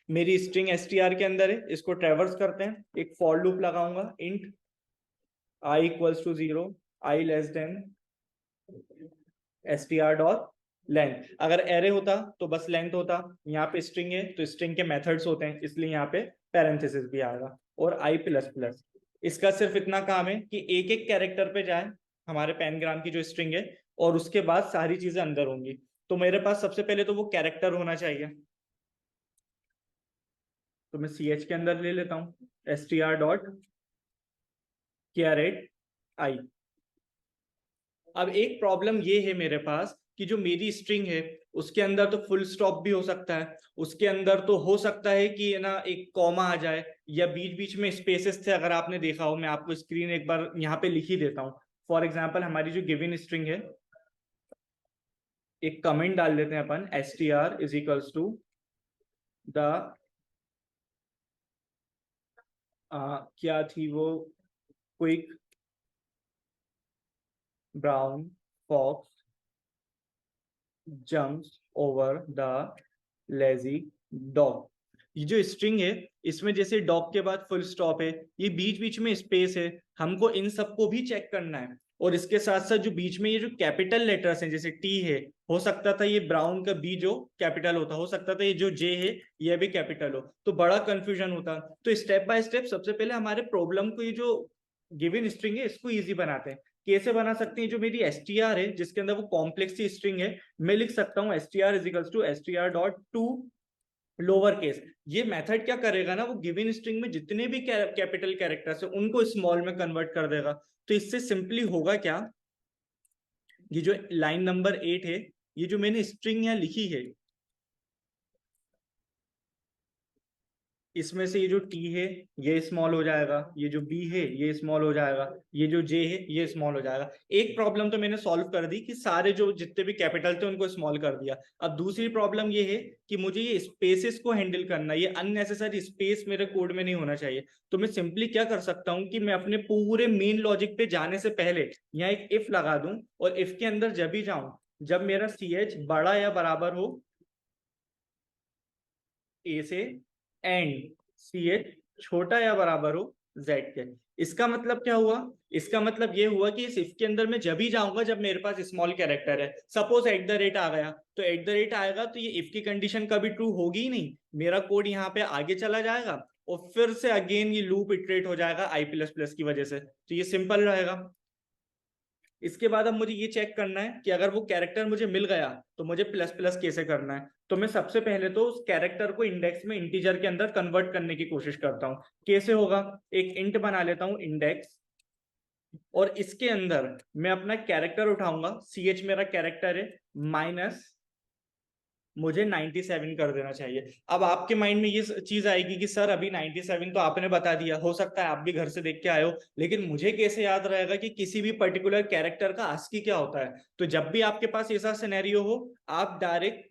मेरी स्ट्रिंग str के अंदर है, इसको ट्रेवर्स करते हैं, एक फॉर लूप लगाऊंगा, int i equals to 0, i less than str dot length. अगर एरे होता तो बस लेंथ होता, यहाँ पे स्ट्रिंग है तो स्ट्रिंग के मेथड्स होते हैं, इसलिए यहाँ पे पैरेंथेसिस भी आएगा, और i प्लस प्लस। इसका सिर्फ इतना काम है कि एक एक कैरेक्टर पे जाए हमारे पैनग्राम की जो स्ट्रिंग है, और उसके बाद सारी चीजें अंदर होंगी। तो मेरे पास सबसे पहले तो वो कैरेक्टर होना चाहिए, तो मैं ch के अंदर ले लेता हूँ str डॉट कैरेट i। अब एक प्रॉब्लम ये है मेरे पास कि जो मेरी स्ट्रिंग है उसके अंदर तो फुल स्टॉप भी हो सकता है, उसके अंदर तो हो सकता है कि ना एक कॉमा आ जाए, या बीच बीच में स्पेसेस थे, अगर आपने देखा हो, मैं आपको स्क्रीन एक बार यहाँ पे लिख ही देता हूँ। फॉर एग्जाम्पल हमारी जो गिवन स्ट्रिंग है, एक कमेंट डाल देते हैं अपन, str is equals to the क्या थी वो, quick brown fox jumps over the lazy dog. ये जो स्ट्रिंग है इसमें जैसे डॉग के बाद फुल स्टॉप है, ये बीच बीच में स्पेस है, हमको इन सबको भी चेक करना है। और इसके साथ साथ जो बीच में ये जो कैपिटल लेटर्स हैं, जैसे टी है, हो सकता था ये ब्राउन का बी जो कैपिटल होता, हो सकता था ये जो जे है ये भी कैपिटल हो, तो बड़ा कंफ्यूजन होता। तो स्टेप बाय स्टेप सबसे पहले हमारे प्रॉब्लम को, ये जो गिवन स्ट्रिंग है इसको इजी बनाते हैं। कैसे बना सकते हैं, जो मेरी str है जिसके अंदर वो कॉम्प्लेक्स सी स्ट्रिंग है, मैं लिख सकता हूँ str is equals to str dot to lower case. ये मेथड क्या करेगा ना, वो गिवन स्ट्रिंग में जितने भी कैपिटल कैरेक्टर्स है उनको स्मॉल में कन्वर्ट कर देगा। तो इससे सिंपली होगा क्या, ये जो लाइन नंबर 8 है, ये जो मैंने स्ट्रिंग यहाँ लिखी है, इसमें से ये जो टी है ये स्मॉल हो जाएगा, ये जो बी है ये स्मॉल हो जाएगा, ये जो जे है ये स्मॉल हो जाएगा। एक प्रॉब्लम तो मैंने सॉल्व कर दी कि सारे जो जितने भी कैपिटल थे उनको स्मॉल कर दिया। अब दूसरी प्रॉब्लम ये है कि मुझे ये स्पेसेस को हैंडल करना, ये अननेसेसरी स्पेस मेरे कोड में नहीं होना चाहिए। तो मैं सिंपली क्या कर सकता हूँ कि मैं अपने पूरे मेन लॉजिक पे जाने से पहले यहाँ एक इफ लगा दूं, और इफ के अंदर जब भी जाऊं जब मेरा ch बड़ा या बराबर हो ए से, एंड ch छोटा या बराबर हो z के। इसका मतलब क्या हुआ, इसका मतलब ये हुआ कि इस इफ के अंदर मैं जब ही जाऊंगा जब मेरे पास स्मॉल कैरेक्टर है। सपोज एट द रेट आ गया, तो एट द रेट आएगा तो ये इफ की कंडीशन कभी ट्रू होगी ही नहीं, मेरा कोड यहाँ पे आगे चला जाएगा और फिर से अगेन ये लूप इटरेट हो जाएगा आई प्लस प्लस की वजह से, तो ये सिंपल रहेगा। इसके बाद अब मुझे ये चेक करना है कि अगर वो कैरेक्टर मुझे मिल गया तो मुझे प्लस प्लस कैसे करना है। तो मैं सबसे पहले तो उस कैरेक्टर को इंडेक्स में इंटीजर के अंदर कन्वर्ट करने की कोशिश करता हूँ। कैसे होगा, एक इंट बना लेता हूँ इंडेक्स, और इसके अंदर मैं अपना कैरेक्टर उठाऊंगा, ch मेरा कैरेक्टर है, माइनस मुझे 97 कर देना चाहिए। अब आपके माइंड में ये चीज आएगी कि सर अभी 97 तो आपने बता दिया, हो सकता है आप भी घर से देख के आए हो, लेकिन मुझे कैसे याद रहेगा कि किसी भी पर्टिकुलर कैरेक्टर का आस्की क्या होता है। तो जब भी आपके पास ऐसा सिनेरियो हो, आप डायरेक्ट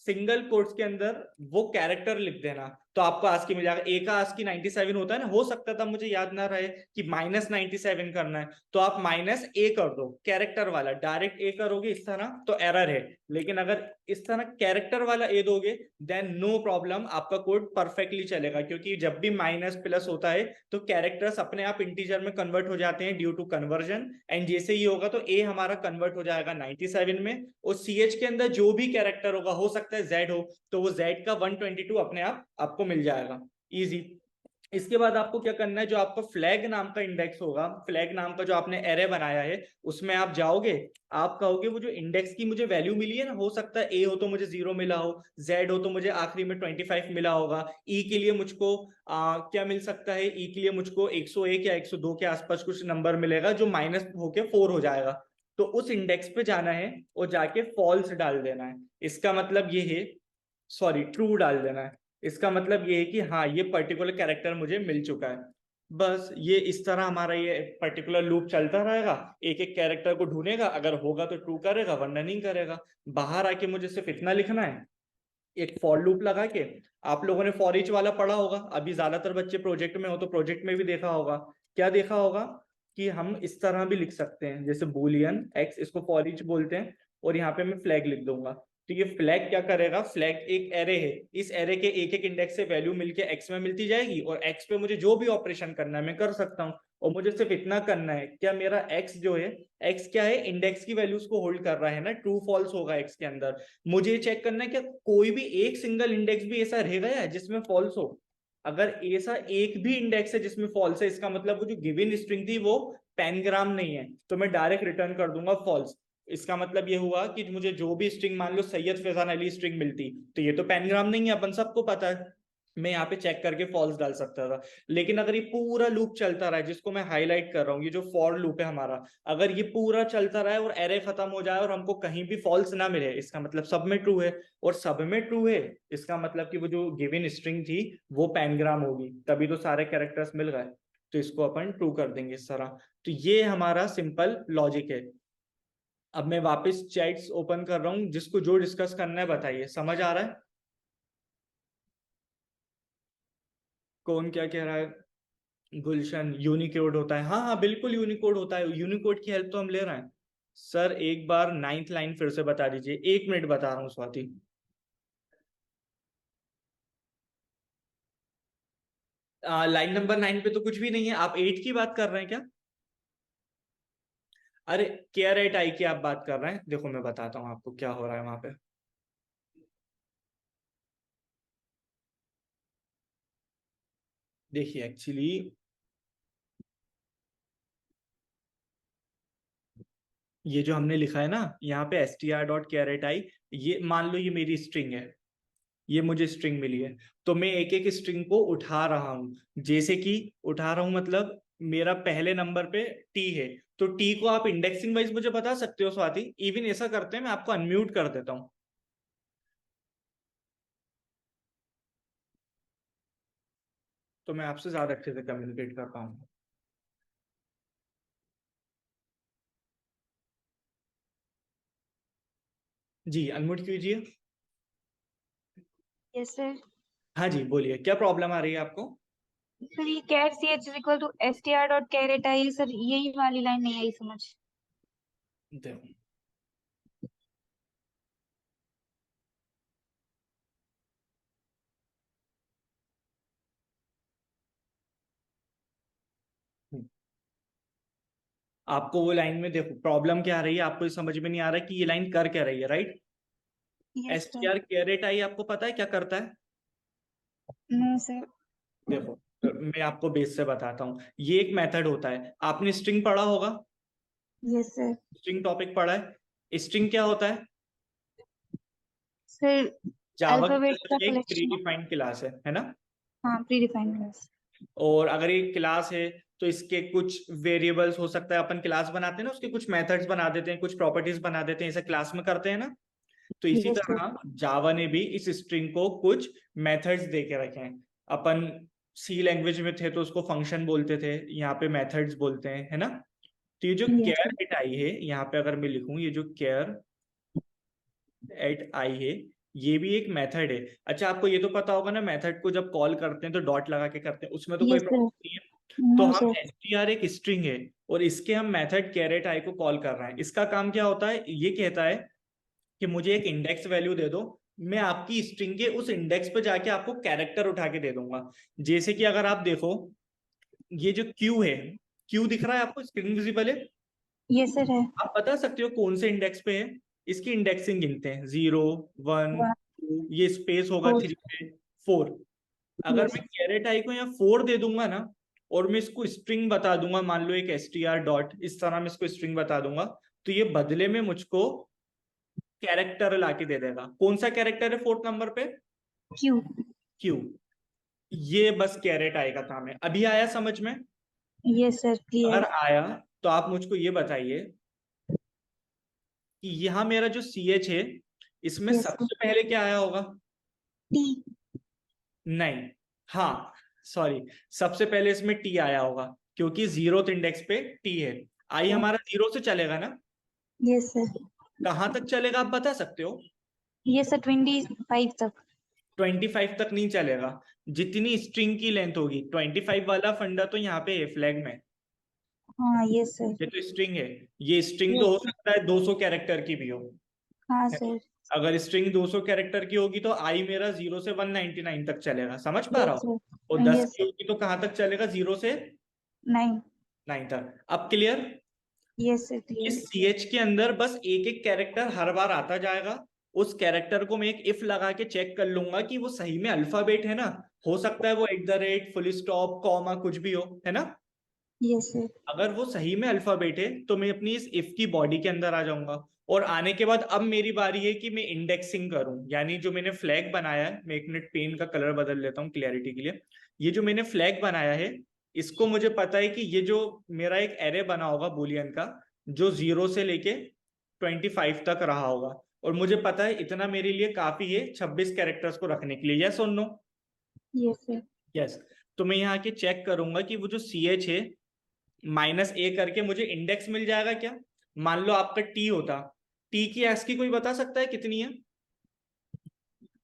सिंगल कोट्स के अंदर वो कैरेक्टर लिख देना, तो आपको आस्की मिल जाएगा। ए का आस्की 97 होता है ना, हो सकता था मुझे याद ना रहे कि माइनस 97 करना है, तो आप माइनस ए कर दो, कैरेक्टर वाला। डायरेक्ट ए करोगे इस तरह तो एरर है, लेकिन अगर इस तरह कैरेक्टर वाला ए दोगे देन नो प्रॉब्लम, आपका कोड परफेक्टली चलेगा। क्योंकि जब भी माइनस प्लस होता है तो कैरेक्टर्स अपने आप इंटीजर में कन्वर्ट हो जाते हैं ड्यू टू कन्वर्जन, एंड जैसे ही होगा तो ए हमारा कन्वर्ट हो जाएगा 97 में, और ch के अंदर जो भी कैरेक्टर होगा, हो सकता है z हो, तो वो z का 122 अपने आप आपको मिल जाएगा, इजी। इसके बाद आपको क्या करना है, जो आपका फ्लैग नाम का इंडेक्स होगा, फ्लैग नाम का जो आपने एरे बनाया है, उसमें आप जाओगे, आप कहोगे वो जो इंडेक्स की मुझे वैल्यू मिली है ना, हो सकता है ए हो तो मुझे 0 मिला हो, जेड हो तो मुझे आखिरी में 25 मिला होगा, ई के लिए मुझको क्या मिल सकता है, ई के लिए मुझको 101 या 102 के आसपास कुछ नंबर मिलेगा, जो माइनस होके 4 हो जाएगा। तो उस इंडेक्स पे जाना है और जाके फॉल्स डाल देना है। इसका मतलब ये है, सॉरी ट्रू डाल देना है। इसका मतलब ये है कि हाँ ये पर्टिकुलर कैरेक्टर मुझे मिल चुका है। बस ये इस तरह हमारा ये पर्टिकुलर लूप चलता रहेगा, एक एक कैरेक्टर को ढूंढेगा, अगर होगा तो ट्रू करेगा वरना नहीं करेगा। बाहर आके मुझे सिर्फ इतना लिखना है, एक फॉर लूप लगा के। आप लोगों ने फॉर ईच वाला पढ़ा होगा, अभी ज्यादातर बच्चे प्रोजेक्ट में हो तो प्रोजेक्ट में भी देखा होगा। क्या देखा होगा कि हम इस तरह भी लिख सकते हैं, जैसे बूलियन एक्स, इसको फॉर ईच बोलते हैं, और यहाँ पे मैं फ्लैग लिख दूंगा। तो ये फ्लैग क्या करेगा, फ्लैग एक एरे है, इस एरे के एक एक इंडेक्स से वैल्यू मिलके एक्स में मिलती जाएगी, और एक्स पे मुझे जो भी ऑपरेशन करना है मैं कर सकता हूँ। और मुझे सिर्फ इतना करना है, क्या मेरा एक्स जो है, एक्स क्या है, इंडेक्स की वैल्यूज को होल्ड कर रहा है ना, ट्रू फॉल्स होगा एक्स के अंदर। मुझे ये चेक करना है कि कोई भी एक सिंगल इंडेक्स भी ऐसा रह गया है जिसमें फॉल्स हो। अगर ऐसा एक भी इंडेक्स है जिसमें फॉल्स है, इसका मतलब वो जो गिवन स्ट्रिंग थी वो पैनग्राम नहीं है, तो मैं डायरेक्ट रिटर्न कर दूंगा फॉल्स। इसका मतलब ये हुआ कि मुझे जो भी स्ट्रिंग, मान लो सैयद फैजान अली स्ट्रिंग मिलती, तो ये तो पैनग्राम नहीं है, अपन सबको पता है, मैं यहाँ पे चेक करके फॉल्स डाल सकता था। लेकिन अगर ये पूरा लूप चलता रहा है, जिसको मैं हाईलाइट कर रहा हूँ, ये जो फॉर लूप है हमारा, अगर ये पूरा चलता रहा है और एरे खत्म हो जाए और हमको कहीं भी फॉल्स ना मिले, इसका मतलब सब में ट्रू है। और सब में ट्रू है, इसका मतलब कि वो जो गिवन स्ट्रिंग थी वो पैनग्राम होगी, तभी तो सारे कैरेक्टर्स मिल गए, तो इसको अपन ट्रू कर देंगे इस तरह। तो ये हमारा सिंपल लॉजिक है। अब मैं वापस चैट्स ओपन कर रहा हूँ, जिसको जो डिस्कस करना है बताइए, समझ आ रहा है? कौन क्या कह रहा है? गुलशन, यूनिकोड होता है, हाँ हाँ बिल्कुल यूनिकोड होता है, यूनिकोड की हेल्प तो हम ले रहे हैं। सर एक बार 9th लाइन फिर से बता दीजिए, 1 मिनट बता रहा हूँ स्वाति। लाइन नंबर 9 पे तो कुछ भी नहीं है, आप 8 की बात कर रहे हैं क्या? अरे केयर एट आई की आप बात कर रहे हैं, देखो मैं बताता हूँ आपको क्या हो रहा है वहां पे। देखिए एक्चुअली ये जो हमने लिखा है ना यहाँ पे str.char@i, ये मान लो ये मेरी स्ट्रिंग है, ये मुझे स्ट्रिंग मिली है, तो मैं एक एक स्ट्रिंग को उठा रहा हूं। जैसे कि उठा रहा हूं मतलब मेरा पहले नंबर पे टी है, तो टी को आप इंडेक्सिंग वाइज मुझे बता सकते हो स्वाति? इवन ऐसा करते हैं, मैं आपको अनम्यूट कर देता हूँ, तो मैं आपसे ज्यादा अच्छे से कम्युनिकेट कर पाऊंगा। जी अनम्यूट कीजिए। Yes sir. हाँ जी बोलिए, क्या प्रॉब्लम आ रही है आपको? सर ये cat C H is equal to str.char@i है सर, यही वाली लाइन नहीं आई समझ। देखो आपको वो लाइन में देखो प्रॉब्लम क्या आ रही है, आपको ये समझ में नहीं आ रहा है कि ये लाइन कर क्या रही है, राइट? Yes sir. str.char@i आपको पता है क्या करता है? No sir. देखो तो मैं आपको बेस से बताता हूँ, ये एक मेथड होता है, आपने स्ट्रिंग पढ़ा होगा, यस सर। स्ट्रिंग टॉपिक पढ़ा है। स्ट्रिंग क्या होता है? सर जावा के अल्फाबेट्स का अंदर एक प्री कलेक्शन। डिफाइंड क्लास है ना? हाँ प्री डिफाइंड क्लास। और अगर एक क्लास है तो इसके कुछ वेरिएबल्स हो सकता है, अपन क्लास बनाते हैं ना, उसके कुछ मेथड्स बना देते हैं, कुछ प्रॉपर्टीज बना देते हैं, ऐसे क्लास में करते हैं ना। तो इसी यस सर। तरह जावा ने भी इस स्ट्रिंग को कुछ मेथड्स दे के रखे हैं। अपन सी लैंग्वेज में थे तो उसको फंक्शन बोलते थे, यहाँ पे मेथड्स बोलते हैं, है ना? तो ये जो यस केयर सर। एट आई है, यहाँ पे अगर मैं लिखूं, ये जो केयर एट आई है, ये भी एक मेथड है। अच्छा आपको ये तो पता होगा ना, मेथड को जब कॉल करते हैं तो डॉट लगा के करते हैं, उसमें तो कोई यस सर। प्रॉब्लम नहीं है। तो नो हम सर। str एक स्ट्रिंग है, और इसके हम मेथड कैरेट आई को कॉल कर रहे हैं। इसका काम क्या होता है, ये कहता है कि मुझे एक इंडेक्स वैल्यू दे दो, मैं आपकी स्ट्रिंग के उस इंडेक्स पे जाके आपको कैरेक्टर उठा के दे दूंगा। जैसे कि अगर आप देखो, ये जो क्यू है, क्यू दिख रहा है आपको, स्क्रीन विजिबल है? यस सर है। आप बता सकते हो कौन से इंडेक्स पे है? इसकी इंडेक्सिंग गिनते हैं, 0 1 वन 2, ये स्पेस होगा फोर। 3 पे 4। अगर यस। मैं कैरेट आई को यहाँ 4 दे दूंगा ना, और मैं इसको स्ट्रिंग बता दूंगा, मान लो एक str डॉट, इस तरह मैं इसको स्ट्रिंग बता दूंगा, तो ये बदले में मुझको कैरेक्टर ला के दे देगा। कौन सा कैरेक्टर है 4th नंबर पे? क्यू। क्यू। ये बस कैरेट आई का काम है। अभी आया समझ में? यस सर अगर क्लियर। आया तो आप मुझको ये बताइए कि यहाँ मेरा जो सी एच है, इसमें यस सर। सबसे पहले क्या आया होगा? टी। नहीं, हाँ सॉरी, सबसे पहले इसमें टी आया होगा, क्योंकि 0th इंडेक्स पे टी है। आई हमारा 0 से चलेगा ना? Yes sir. कहाँ तक चलेगा आप बता सकते हो? यस सर 25 तक। 25 तक नहीं चलेगा, जितनी स्ट्रिंग की लेंथ होगी। 25 वाला फंडा तो यहाँ पे है फ्लैग में, हाँ यस सर। ये तो स्ट्रिंग है, ये स्ट्रिंग तो यस हो सर। सकता है 200 कैरेक्टर की भी हो, हाँ है? सर। अगर स्ट्रिंग 200 कैरेक्टर की होगी तो आई मेरा 0 से 199 तक चलेगा, समझ पा रहा यस हूँ। सर, और 10 यस की होगी तो कहाँ तक चलेगा, 0 से 9, 9 तक। अब क्लियर। यस सर, इस क्लियर। CH के अंदर बस एक एक कैरेक्टर हर बार आता जाएगा। उस कैरेक्टर को मैं एक इफ लगा के चेक कर लूंगा कि वो सही में अल्फाबेट है ना। हो सकता है वो @ फुल स्टॉप कॉमा कुछ भी हो, है ना। यस सर, अगर वो सही में अल्फाबेट है तो मैं अपनी इस इफ की बॉडी के अंदर आ जाऊंगा। और आने के बाद अब मेरी बारी है कि मैं इंडेक्सिंग करूं, यानी जो मैंने फ्लैग बनाया है, मैं 1 मिनट पेन का कलर बदल लेता हूं क्लियरिटी के लिए। ये जो मैंने फ्लैग बनाया है, इसको मुझे पता है कि ये जो मेरा एक एरे बना होगा बुलियन का, जो 0 से लेके 25 तक रहा होगा। और मुझे पता है इतना मेरे लिए काफी है 26 कैरेक्टर्स को रखने के लिए। यस और नो? Yes sir, yes. तो मैं यहाँ के चेक करूंगा कि वो जो CH है -A करके मुझे इंडेक्स मिल जाएगा क्या। मान लो आपका T होता, T की ASCII कोई बता सकता है कितनी है?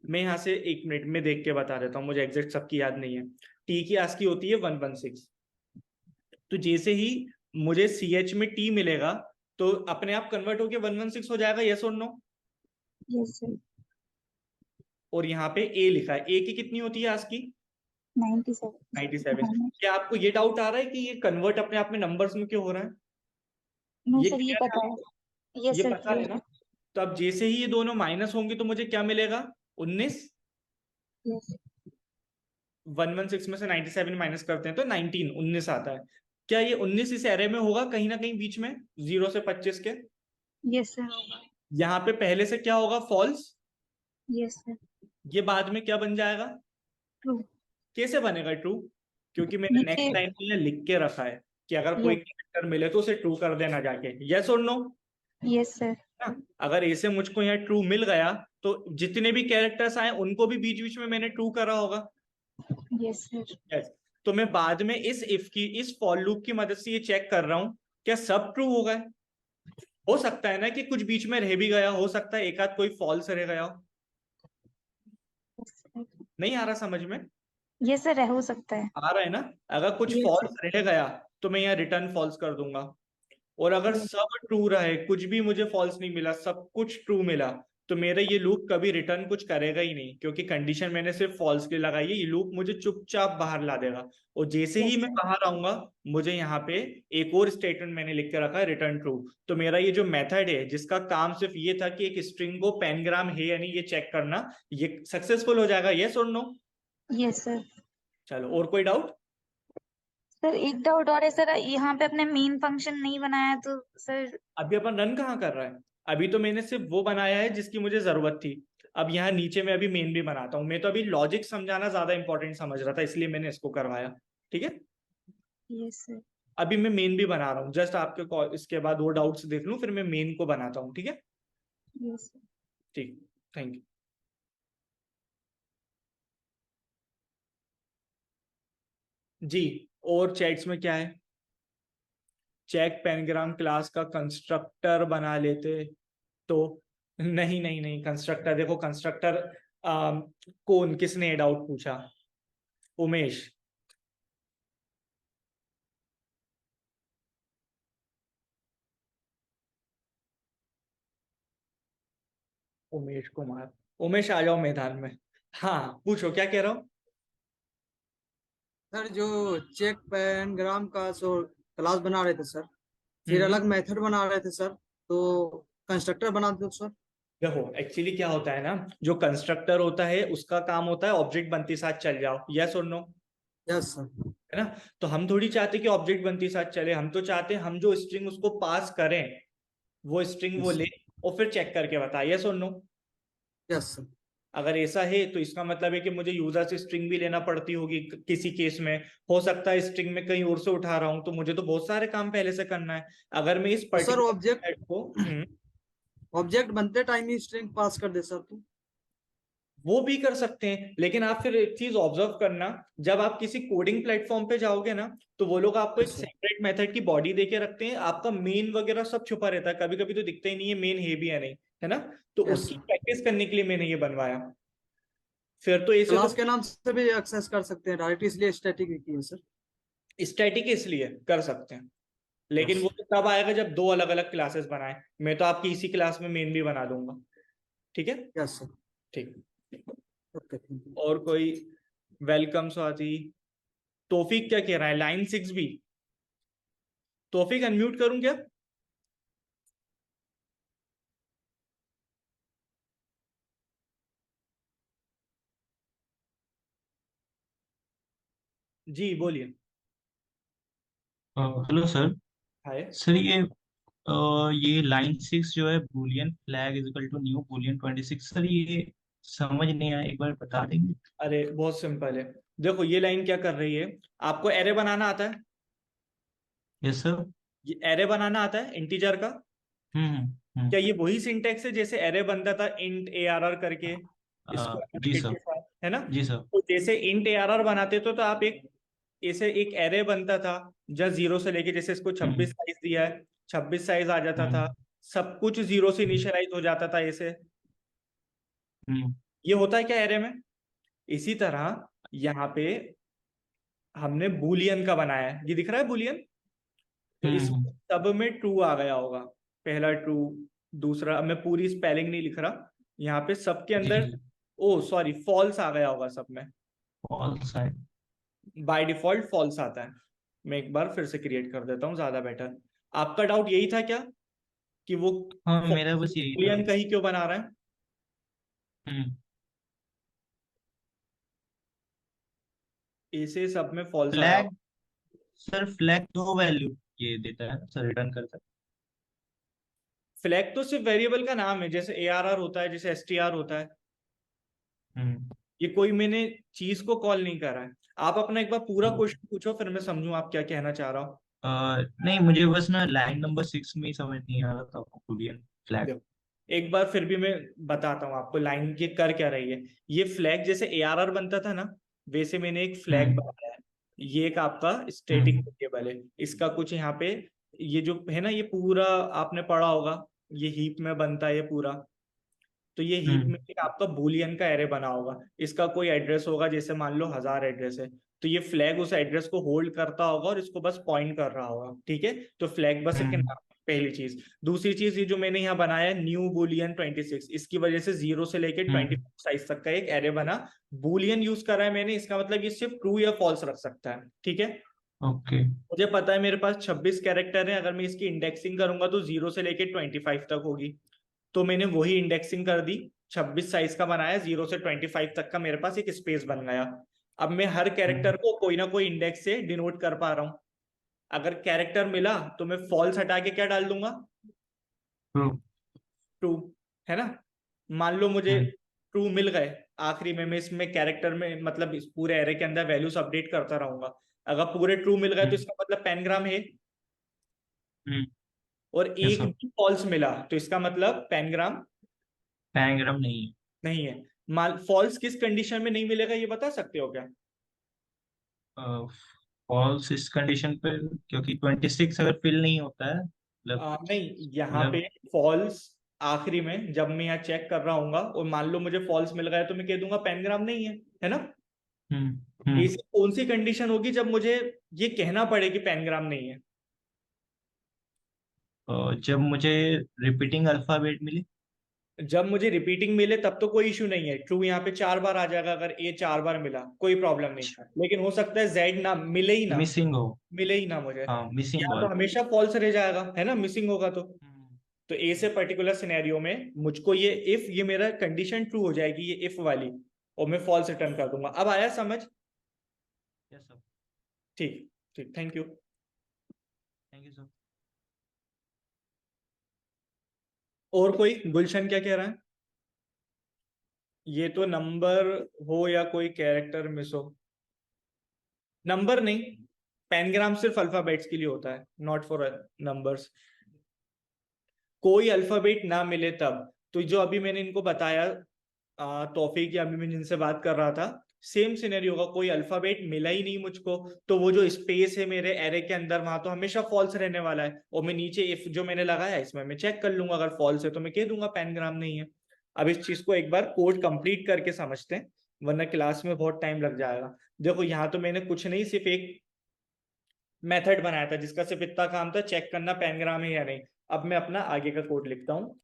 मैं यहाँ से 1 मिनट में देख के बता देता हूँ, मुझे एग्जैक्ट सबकी याद नहीं है। T की ASCII होती है 116। तो जैसे ही मुझे CH में T मिलेगा तो अपने आप कन्वर्ट होके 116 हो जाएगा। यस और नो? यस सर, और यहाँ पे A लिखा है, A की कितनी होती है ASCII? 97। 97। क्या आपको ये डाउट आ रहा है कि ये कन्वर्ट अपने आप में नंबर्स में क्यों हो रहा है? नो ये सर, ये क्लियर है पता आपको? है। यस ये सर, पता है क्लियर ना? है। तो अब जैसे ही ये दोनों माइनस होंगे तो मुझे क्या मिलेगा, 19। यस 116 में से 97 माइनस करते हैं तो 19 आता है। क्या ये 19 इस एरे में होगा कहीं ना कहीं बीच में 0 से 25 के? यस सर, होगा। यहाँ पे पहले से क्या होगा, फॉल्स। यस सर, ये बाद में क्या बन जाएगा? ट्रू। कैसे बनेगा ट्रू? क्योंकि मैंने नीचे। नेक्स्ट लाइन में लिख के रखा है कि अगर कोई यस। कैरेक्टर मिले तो उसे ट्रू कर देना जाके। यस और नो? Yes sir. अगर ऐसे मुझको यहाँ ट्रू मिल गया तो जितने भी कैरेक्टर्स आए उनको भी बीच बीच में मैंने ट्रू करा होगा। Yes sir. Yes. तो मैं बाद में इस इफ की, इस फॉर लूप की मदद से ये चेक कर रहा हूं क्या सब ट्रू हो गए। हो सकता है ना कि कुछ बीच में रह भी गया, हो सकता है एक आध कोई फॉल्स रह गया हो। नहीं आ रहा समझ में? यस सर, हो सकता है। आ रहा है ना? अगर कुछ यस फॉल्स सर। रह गया तो मैं यहाँ रिटर्न फॉल्स कर दूंगा। और अगर यस। सब ट्रू रहे, कुछ भी मुझे फॉल्स नहीं मिला, सब कुछ ट्रू मिला, तो मेरा ये लूप कभी रिटर्न कुछ करेगा ही नहीं, क्योंकि कंडीशन मैंने सिर्फ फॉल्स के लिए लगाई है। ये लूप मुझे चुपचाप बाहर ला देगा। और जैसे ही यस मैं सर। बाहर आऊंगा, मुझे यहाँ पे एक और स्टेटमेंट मैंने लिख के रखा है, रिटर्न ट्रू। तो मेरा ये जो मेथड है जिसका काम सिर्फ ये था कि एक स्ट्रिंग को पेनग्राम है यानी ये चेक करना, ये सक्सेसफुल हो जाएगा। यस और नो? Yes sir. चलो, और कोई डाउट? सर एक डाउट और है सर, यहाँ पे अपने मेन फंक्शन नहीं बनाया तो सर। अभी अपन रन कहाँ कर रहा है? अभी तो मैंने सिर्फ वो बनाया है जिसकी मुझे जरूरत थी। अब यहाँ नीचे में अभी मेन भी बनाता हूँ। मैं तो अभी लॉजिक समझाना ज्यादा इंपॉर्टेंट समझ रहा था, इसलिए मैंने इसको करवाया। ठीक है। Yes sir. अभी मैं मेन भी बना रहा हूँ, जस्ट आपके इसके बाद वो डाउट्स देख लूँ, फिर मैं मेन को बनाता हूँ। ठीक है। Yes sir. ठीक। Thank you. जी। और चैट्स में क्या है? चेक पेनग्राम क्लास का कंस्ट्रक्टर बना लेते तो। नहीं नहीं नहीं, कंस्ट्रक्टर देखो, कंस्ट्रक्टर कौन, किसने डाउट पूछा? उमेश। उमेश कुमार। उमेश आ जाओ मैदान में। हाँ पूछो, क्या कह रहा हूँ? सर जो चेक पैनग्राम का सो क्लास बना रहे थे सर, फिर हम्म। अलग मेथड बना रहे थे सर, तो कंस्ट्रक्टर बना दो सर। देखो एक्चुअली क्या होता है ना, जो कंस्ट्रक्टर होता है उसका काम होता है ऑब्जेक्ट बनते साथ चल जाओ। यस और नो? Yes sir. है ना। तो हम थोड़ी चाहते कि ऑब्जेक्ट बनते साथ चले, हम तो चाहते हैं हम जो स्ट्रिंग उसको पास करें वो स्ट्रिंग वो यस ले और फिर चेक करके बताए। यस और नो? Yes sir. अगर ऐसा है तो इसका मतलब है कि मुझे यूजर से स्ट्रिंग भी लेना पड़ती होगी किसी केस में। हो सकता है स्ट्रिंग में कहीं और से उठा रहा हूं, तो मुझे तो बहुत सारे काम पहले से करना है। अगर मैं इस तो सर पर्टिकुलर को ऑब्जेक्ट बनते टाइम ही स्ट्रिंग पास कर दे सर तो। वो भी कर सकते हैं, लेकिन आप फिर एक चीज ऑब्जर्व करना, जब आप किसी कोडिंग प्लेटफॉर्म पे जाओगे ना, तो वो लोग आपको एक यस सर। सेपरेट मेथड की बॉडी देके रखते हैं, आपका मेन वगैरह सब छुपा रहता है, कभी कभी तो दिखता ही नहीं है मेन है भी या नहीं, है ना। तो यस उसकी सर। प्रैक्टिस करने के लिए मैंने ये बनवाया। फिर तो ऐसे तो क्लास के नाम से भी एक्सेस कर सकते हैं डायरेक्ट, इसलिए स्टैटिक की है सर। स्टैटिक इसलिए कर सकते हैं, लेकिन यस। वो तो तब आएगा जब दो अलग अलग क्लासेस बनाए। मैं तो आपकी इसी क्लास में मेन भी बना दूंगा। ठीक है, यस सर। ठीक। Okay, thank you. और कोई? वेलकम स्वाति। तौफीक क्या कह रहा है, लाइन 6B? तौफीक अनम्यूट करूं क्या? जी बोलिए। Hello sir. हाय। सर ये लाइन 6 जो है, boolean flag is equal to new boolean 26, sir ये समझ नहीं आया, एक बार बता देंगे? अरे बहुत सिंपल है। देखो ये लाइन क्या कर रही है, आपको एरे बनाना आता है? Yes sir. ये एरे बनाना आता है इंटीजर का? क्या ये वही सिंटेक्स है जैसे एरे बनता था इंट ARR करके, इसको जी bracket सर। के साथ, है ना? जी सर। तो जैसे इंट ARR बनाते तो आप एक ऐसे एक एरे बनता था जस्ट 0 से लेके, जैसे इसको 26 हम्म। साइज दिया है, 26 साइज आ जाता था, हम्म। सब कुछ 0 से इनिशियलाइज हो जाता था ऐसे। हम्म। ये होता है क्या एरे में? इसी तरह यहाँ पे हमने बूलियन का बनाया है, ये दिख रहा है बूलियन? तो इस हम्म। सब में ट्रू आ गया होगा, पहला ट्रू, दूसरा, अब मैं पूरी स्पेलिंग नहीं लिख रहा, यहाँ पे सबके जी अंदर, जी। ओ सॉरी, फॉल्स आ गया होगा सब में, फॉल्स है। बाय डिफॉल्ट फॉल्स आता है। मैं एक बार फिर से क्रिएट कर देता हूँ, ज्यादा बेटर। आपका डाउट यही था क्या कि वो हाँ, मेरा बस यही था। बूलियन कहीं क्यों बना रहा है? हम्म। ऐसे सब में फॉल्स आया फ्लैग, होगा। सर फ्लैग दो वैल्यू ये देता है सर, रिटर्न करता फ्लैग तो सिर्फ वेरिएबल का नाम है, जैसे ARR होता है, जैसे STR होता है। है। ये कोई मैंने चीज को कॉल नहीं करा है। आप अपना एक बार पूरा तो क्वेश्चन पूछो, फिर मैं समझूं आप क्या कहना चाह रहा हो। नहीं, मुझे बस ना लाइन नंबर 6 में ही समझ नहीं आ रहा था, बूलियन फ्लैग। देखो एक बार फिर भी मैं बताता हूँ आपको लाइन की कर क्या रही है। ये फ्लैग जैसे ARR बनता था ना, वैसे मैंने एक फ्लैग हम्म। बनाया है। ये एक आपका स्टैटिक हम्म। वेरिएबल है, इसका कुछ यहाँ पे, ये जो है ना, ये पूरा आपने पढ़ा होगा, ये हीप में बनता है ये पूरा। तो ये हीप हम्म। में एक आपका बूलियन का एरे बना होगा, इसका कोई एड्रेस होगा, जैसे मान लो 1000 एड्रेस है, तो ये फ्लैग उस एड्रेस को होल्ड करता होगा और इसको बस पॉइंट कर रहा होगा, ठीक है? तो फ्लैग बस एक हम्म। नाम, पहली चीज। दूसरी चीज, ये जो मैंने यहाँ बनाया है न्यू बूलियन 26, इसकी वजह से 0 से लेके 20 हम्म। साइज तक का एक एरे बना। बूलियन यूज करा है मैंने, इसका मतलब ये सिर्फ ट्रू या फॉल्स रख सकता है, ठीक है? ओके। मुझे पता है मेरे पास 26 कैरेक्टर है, अगर मैं इसकी इंडेक्सिंग करूंगा तो 0 से लेके 25 तक होगी। तो मैंने वही इंडेक्सिंग कर दी, 26 साइज का बनाया, 0 से 25 तक का मेरे पास एक स्पेस बन गया। अब मैं हर कैरेक्टर को कोई ना कोई इंडेक्स से डिनोट कर पा रहा हूँ। अगर कैरेक्टर मिला तो मैं फॉल्स हटा के क्या डाल दूंगा? ट्रू। ट्रू, है ना? मान लो मुझे हम्म। ट्रू मिल गए, आखिरी में मैं इसमें कैरेक्टर में, मतलब इस पूरे एरे के अंदर वैल्यूज अपडेट करता रहूंगा। अगर पूरे ट्रू मिल गए तो हम्म। इसका मतलब पेनग्राम है, हम्म। और यस एक सर। भी फॉल्स मिला तो इसका मतलब पेनग्राम पैंग्राम नहीं है। नहीं है। मान फॉल्स किस कंडीशन में नहीं मिलेगा, ये बता सकते हो क्या? फॉल्स इस कंडीशन पे, क्योंकि 26 अगर फिल नहीं होता है, मतलब नहीं, यहाँ पे मतलब फॉल्स आखिरी में जब मैं यहाँ चेक कर रहा हूँ और मान लो मुझे फॉल्स मिल गया तो मैं कह दूंगा पेनग्राम नहीं है ना? हम्म। हम्म। ऐसी कौन सी कंडीशन होगी जब मुझे ये कहना पड़े कि पेनग्राम नहीं है? जब मुझे रिपीटिंग अल्फाबेट मिले। जब मुझे रिपीटिंग मिले तब तो कोई इशू नहीं है, ट्रू यहाँ पे 4 बार आ जाएगा, अगर ए 4 बार मिला कोई प्रॉब्लम नहीं। लेकिन हो सकता है जेड ना मिले ही ना, मिसिंग हो। मिले ही ना मुझे, हाँ, मिसिंग या तो वाला। हमेशा फॉल्स रह जाएगा, है ना, मिसिंग होगा तो। हम्म। तो ए से पर्टिकुलर सिनेरियो में मुझको ये इफ, ये मेरा कंडीशन ट्रू हो जाएगी ये इफ वाली, और मैं फॉल्स रिटर्न कर दूंगा। अब आया समझ? Yes sir. ठीक, ठीक, thank you. Thank you sir. और कोई? गुलशन क्या कह रहा है? ये तो नंबर हो या कोई कैरेक्टर मिस हो, नंबर नहीं, पेनग्राम सिर्फ अल्फाबेट्स के लिए होता है, नॉट फॉर नंबर्स। कोई अल्फाबेट ना मिले तब, तो जो अभी मैंने इनको बताया, तौफीक या अभी मैं जिनसे बात कर रहा था, सेम सिनेरियो होगा, कोई अल्फाबेट मिला ही नहीं मुझको, तो वो जो स्पेस है मेरे एरे के अंदर वहां तो हमेशा फॉल्स रहने वाला है, और मैं नीचे इफ जो मैंने लगाया इसमें मैं चेक कर लूंगा, अगर फॉल्स है तो मैं कह दूंगा पेनग्राम नहीं है। अब इस चीज को एक बार कोड कंप्लीट करके समझते हैं, वरना क्लास में बहुत टाइम लग जाएगा। देखो यहाँ तो मैंने कुछ नहीं, सिर्फ एक मेथड बनाया था जिसका सिर्फ इतना काम था चेक करना पेनग्राम है या नहीं। अब मैं अपना आगे का कोड लिखता हूँ।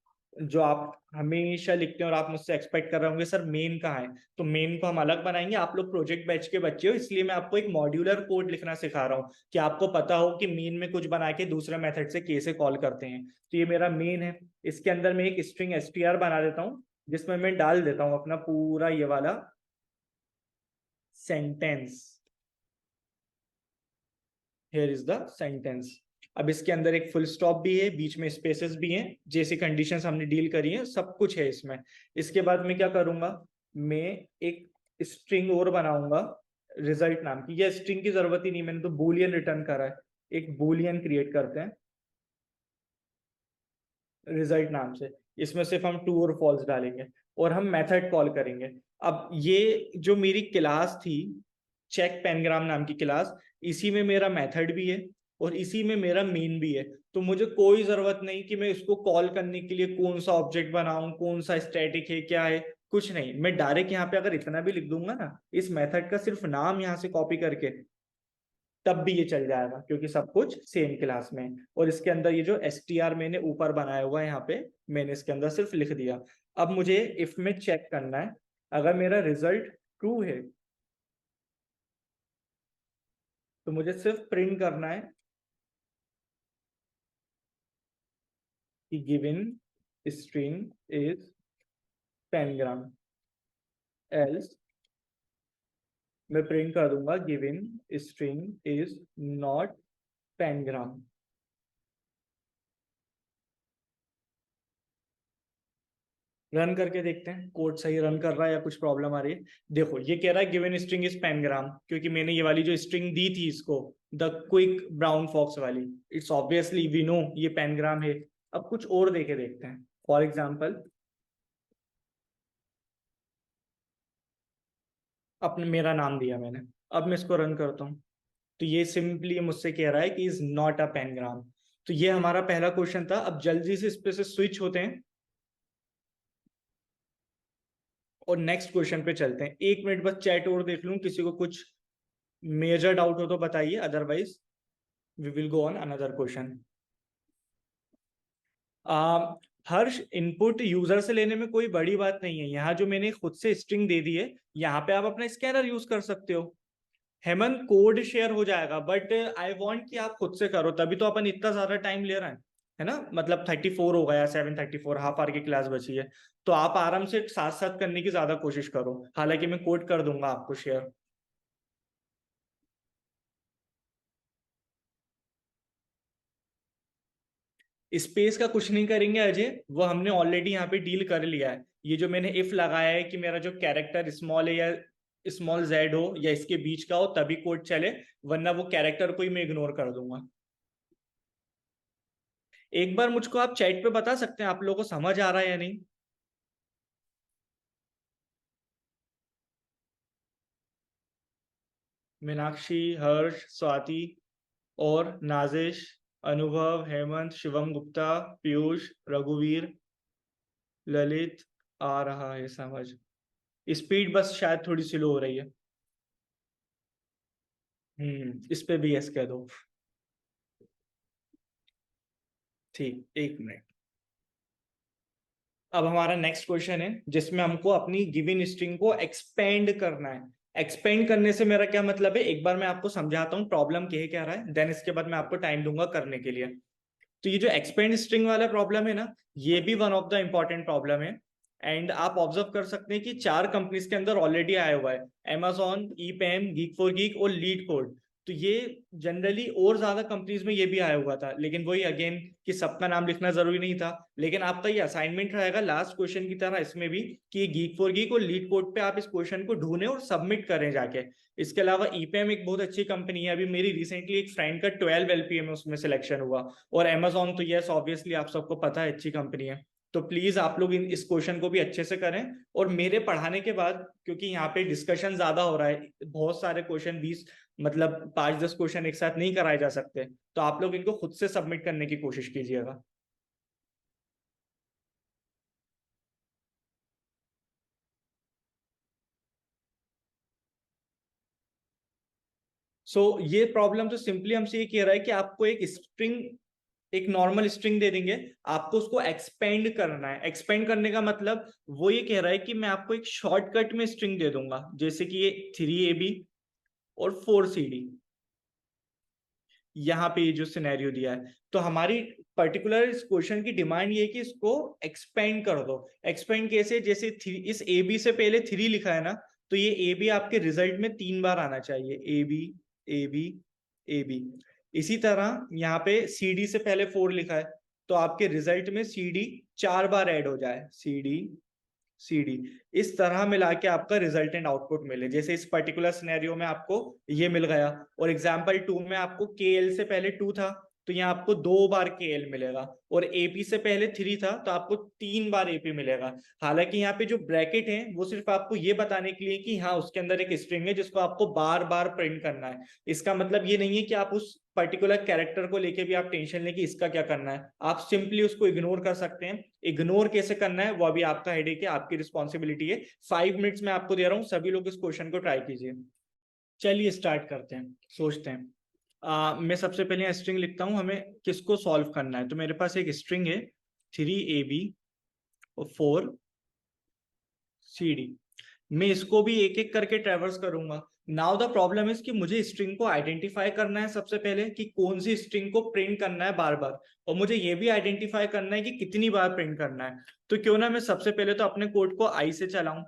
जो आप हमेशा लिखते हैं और आप मुझसे एक्सपेक्ट कर रहे होंगे सर मेन कहाँ है, तो मेन को हम अलग बनाएंगे। आप लोग प्रोजेक्ट बैच के बच्चे हो, इसलिए मैं आपको एक मॉड्यूलर कोड लिखना सिखा रहा हूँ कि आपको पता हो कि मेन में कुछ बना के दूसरे मेथड से कैसे कॉल करते हैं। तो ये मेरा मेन है, इसके अंदर मैं एक स्ट्रिंग str बना देता हूँ जिसमें मैं डाल देता हूँ अपना पूरा ये वाला sentence. Here is the sentence. अब इसके अंदर एक फुल स्टॉप भी है, बीच में स्पेसेस भी हैं, जैसी कंडीशंस हमने डील करी है सब कुछ है इसमें। इसके बाद मैं क्या करूंगा, मैं एक स्ट्रिंग और बनाऊंगा रिजल्ट नाम की। यह स्ट्रिंग की जरूरत ही नहीं, मैंने तो बूलियन रिटर्न करा है। एक बूलियन क्रिएट करते हैं रिजल्ट नाम से, इसमें सिर्फ हम ट्रू और फॉल्स डालेंगे और हम मेथड कॉल करेंगे। अब ये जो मेरी क्लास थी चेक पेनग्राम नाम की क्लास, इसी में मेरा मेथड भी है और इसी में मेरा मेन भी है। तो मुझे कोई जरूरत नहीं कि मैं इसको कॉल करने के लिए कौन सा ऑब्जेक्ट बनाऊं, कौन सा स्टैटिक है क्या है, कुछ नहीं। मैं डायरेक्ट यहाँ पे अगर इतना भी लिख दूंगा ना, इस मेथड का सिर्फ नाम यहाँ से कॉपी करके, तब भी ये चल जाएगा क्योंकि सब कुछ सेम क्लास में है। और इसके अंदर ये जो str मैंने ऊपर बनाया हुआ है यहाँ पे, मैंने इसके अंदर सिर्फ लिख दिया। अब मुझे इफ में चेक करना है, अगर मेरा रिजल्ट ट्रू है तो मुझे सिर्फ प्रिंट करना है कि given string is pangram, else मैं प्रिंट कर दूंगा given string is not pangram. Run करके देखते हैं कोड सही रन कर रहा है या कुछ प्रॉब्लम आ रही है। देखो ये कह रहा है गिवन स्ट्रिंग इज पेनग्राम, क्योंकि मैंने ये वाली जो स्ट्रिंग दी थी इसको, द क्विक ब्राउन फॉक्स वाली, इट्स ऑब्वियसली वी नो ये पेनग्राम है। अब कुछ और देके देखते हैं। फॉर एग्जाम्पल अपने मेरा नाम दिया मैंने, अब मैं इसको रन करता हूँ तो ये सिंपली मुझसे कह रहा है कि इज नॉट अ पेनग्राम। तो ये हमारा पहला क्वेश्चन था। अब जल्दी से इस पे से स्विच होते हैं और नेक्स्ट क्वेश्चन पे चलते हैं। एक मिनट बस चैट और देख लूं, किसी को कुछ मेजर डाउट हो तो बताइए, otherwise we will go on another question. Harsh, input user से लेने में कोई बड़ी बात नहीं है। यहाँ जो मैंने खुद से स्ट्रिंग दे दी है, यहाँ पे आप अपना स्कैनर यूज कर सकते हो। हेमंत कोड शेयर हो जाएगा, बट आई वांट कि आप खुद से करो, तभी तो अपन इतना ज्यादा टाइम ले रहे हैं, है ना। मतलब 34 हो गया, 7:34, हाफ आवर की क्लास बची है, तो आप आराम से साथ साथ करने की ज्यादा कोशिश करो। हालांकि मैं कोड कर दूंगा आपको शेयर। स्पेस का कुछ नहीं करेंगे अजय, वो हमने ऑलरेडी यहाँ पे डील कर लिया है। ये जो मैंने इफ लगाया है कि मेरा जो कैरेक्टर स्मॉल है या स्मॉल जेड हो या इसके बीच का हो तभी कोड चले, वरना वो कैरेक्टर को ही मैं इग्नोर कर दूंगा। एक बार मुझको आप चैट पे बता सकते हैं आप लोगों को समझ आ रहा है या नहीं। मीनाक्षी, हर्ष, स्वाति और नाजिश, अनुभव, हेमंत, शिवम गुप्ता, पीयूष, रघुवीर, ललित, आ रहा है समझ। स्पीड बस शायद थोड़ी स्लो हो रही है। इस पे भी यस कह दो। ठीक, एक मिनट। अब हमारा नेक्स्ट क्वेश्चन है जिसमें हमको अपनी गिवन स्ट्रिंग को एक्सपेंड करना है। एक्सपेंड करने से मेरा क्या मतलब है, एक बार मैं आपको समझाता हूँ प्रॉब्लम क्या रहा है, देन इसके बाद मैं आपको टाइम दूंगा करने के लिए। तो ये जो एक्सपेंड स्ट्रिंग वाला प्रॉब्लम है ना, ये भी one of the important problem है। एंड आप ऑब्जर्व कर सकते हैं कि 4 कंपनीज के अंदर ऑलरेडी आया हुआ है, Amazon, ईपैम, गीक फॉर गीक और लीड कोड। तो ये जनरली और ज्यादा कंपनीज में ये भी आया हुआ था, लेकिन वही अगेन कि सबका नाम लिखना जरूरी नहीं था। लेकिन आपका ये असाइनमेंट रहेगा लास्ट क्वेश्चन की तरह इसमें भी, कि गीक फॉर गीक और लीड कोड पे आप इस क्वेश्चन को ढूंढें और सबमिट करें जाके। इसके अलावा ईपैम एक बहुत अच्छी कंपनी है, अभी मेरी रिसेंटली एक फ्रेंड का 12 LPA में उसमें सिलेक्शन हुआ। और Amazon तो यस ऑब्वियसली आप सबको पता है अच्छी कंपनी है। तो प्लीज आप लोग इस क्वेश्चन को भी अच्छे से करें। और मेरे पढ़ाने के बाद, क्योंकि यहाँ पे डिस्कशन ज्यादा हो रहा है, बहुत सारे क्वेश्चन 20 मतलब 5-10 क्वेश्चन एक साथ नहीं कराए जा सकते, तो आप लोग इनको खुद से सबमिट करने की कोशिश कीजिएगा। सो ये प्रॉब्लम तो सिंपली हमसे ये कह रहा है कि आपको एक स्ट्रिंग एक नॉर्मल स्ट्रिंग दे देंगे, आपको उसको एक्सपेंड करना है। एक्सपेंड करने का मतलब वो ये कह रहा है कि मैं आपको एक शॉर्टकट में स्ट्रिंग दे दूंगा, जैसे कि ये 3ab और 4cd, यहाँ पे ये जो सिनेरियो दिया है। तो हमारी पर्टिकुलर इस क्वेश्चन की डिमांड ये है कि इसको एक्सपेंड कर दो। एक्सपेंड कैसे, जैसे इस ए बी से पहले 3 लिखा है ना, तो ये ए बी आपके रिजल्ट में 3 बार आना चाहिए, A B A B A B. इसी तरह यहाँ पे सी डी से पहले 4 लिखा है, तो आपके रिजल्ट में सी डी 4 बार ऐड हो जाए, सी डी सी डी। इस तरह मिला के आपका रिजल्टेंट आउटपुट मिले। जैसे इस पर्टिकुलर सिनेरियो में आपको ये मिल गया, और एग्जांपल 2 में आपको के एल से पहले 2 था, तो यहाँ आपको 2 बार के एल मिलेगा, और एपी से पहले 3 था तो आपको 3 बार एपी मिलेगा। हालांकि यहाँ पे जो ब्रैकेट है वो सिर्फ आपको ये बताने के लिए कि हाँ उसके अंदर एक स्ट्रिंग है जिसको आपको बार बार प्रिंट करना है। इसका मतलब ये नहीं है कि आप उस पर्टिकुलर कैरेक्टर को लेके भी आप टेंशन लें कि इसका क्या करना है, आप सिंपली उसको इग्नोर कर सकते हैं। इग्नोर कैसे करना है वो अभी आपका हेडेक है, आपकी रिस्पॉन्सिबिलिटी है। 5 मिनट्स में आपको दे रहा हूँ, सभी लोग इस क्वेश्चन को ट्राई कीजिए। चलिए स्टार्ट करते हैं, सोचते हैं। मैं सबसे पहले स्ट्रिंग लिखता हूं, हमें किसको सॉल्व करना है। तो मेरे पास एक स्ट्रिंग है 3ab और 4cd। मैं इसको भी एक एक करके ट्रेवर्स करूंगा। नाउ द प्रॉब्लम इज कि मुझे स्ट्रिंग को आइडेंटिफाई करना है सबसे पहले कि कौन सी स्ट्रिंग को प्रिंट करना है बार बार, और मुझे ये भी आइडेंटिफाई करना है कि कितनी बार प्रिंट करना है। तो क्यों ना मैं सबसे पहले तो अपने कोड को आई से चलाऊं,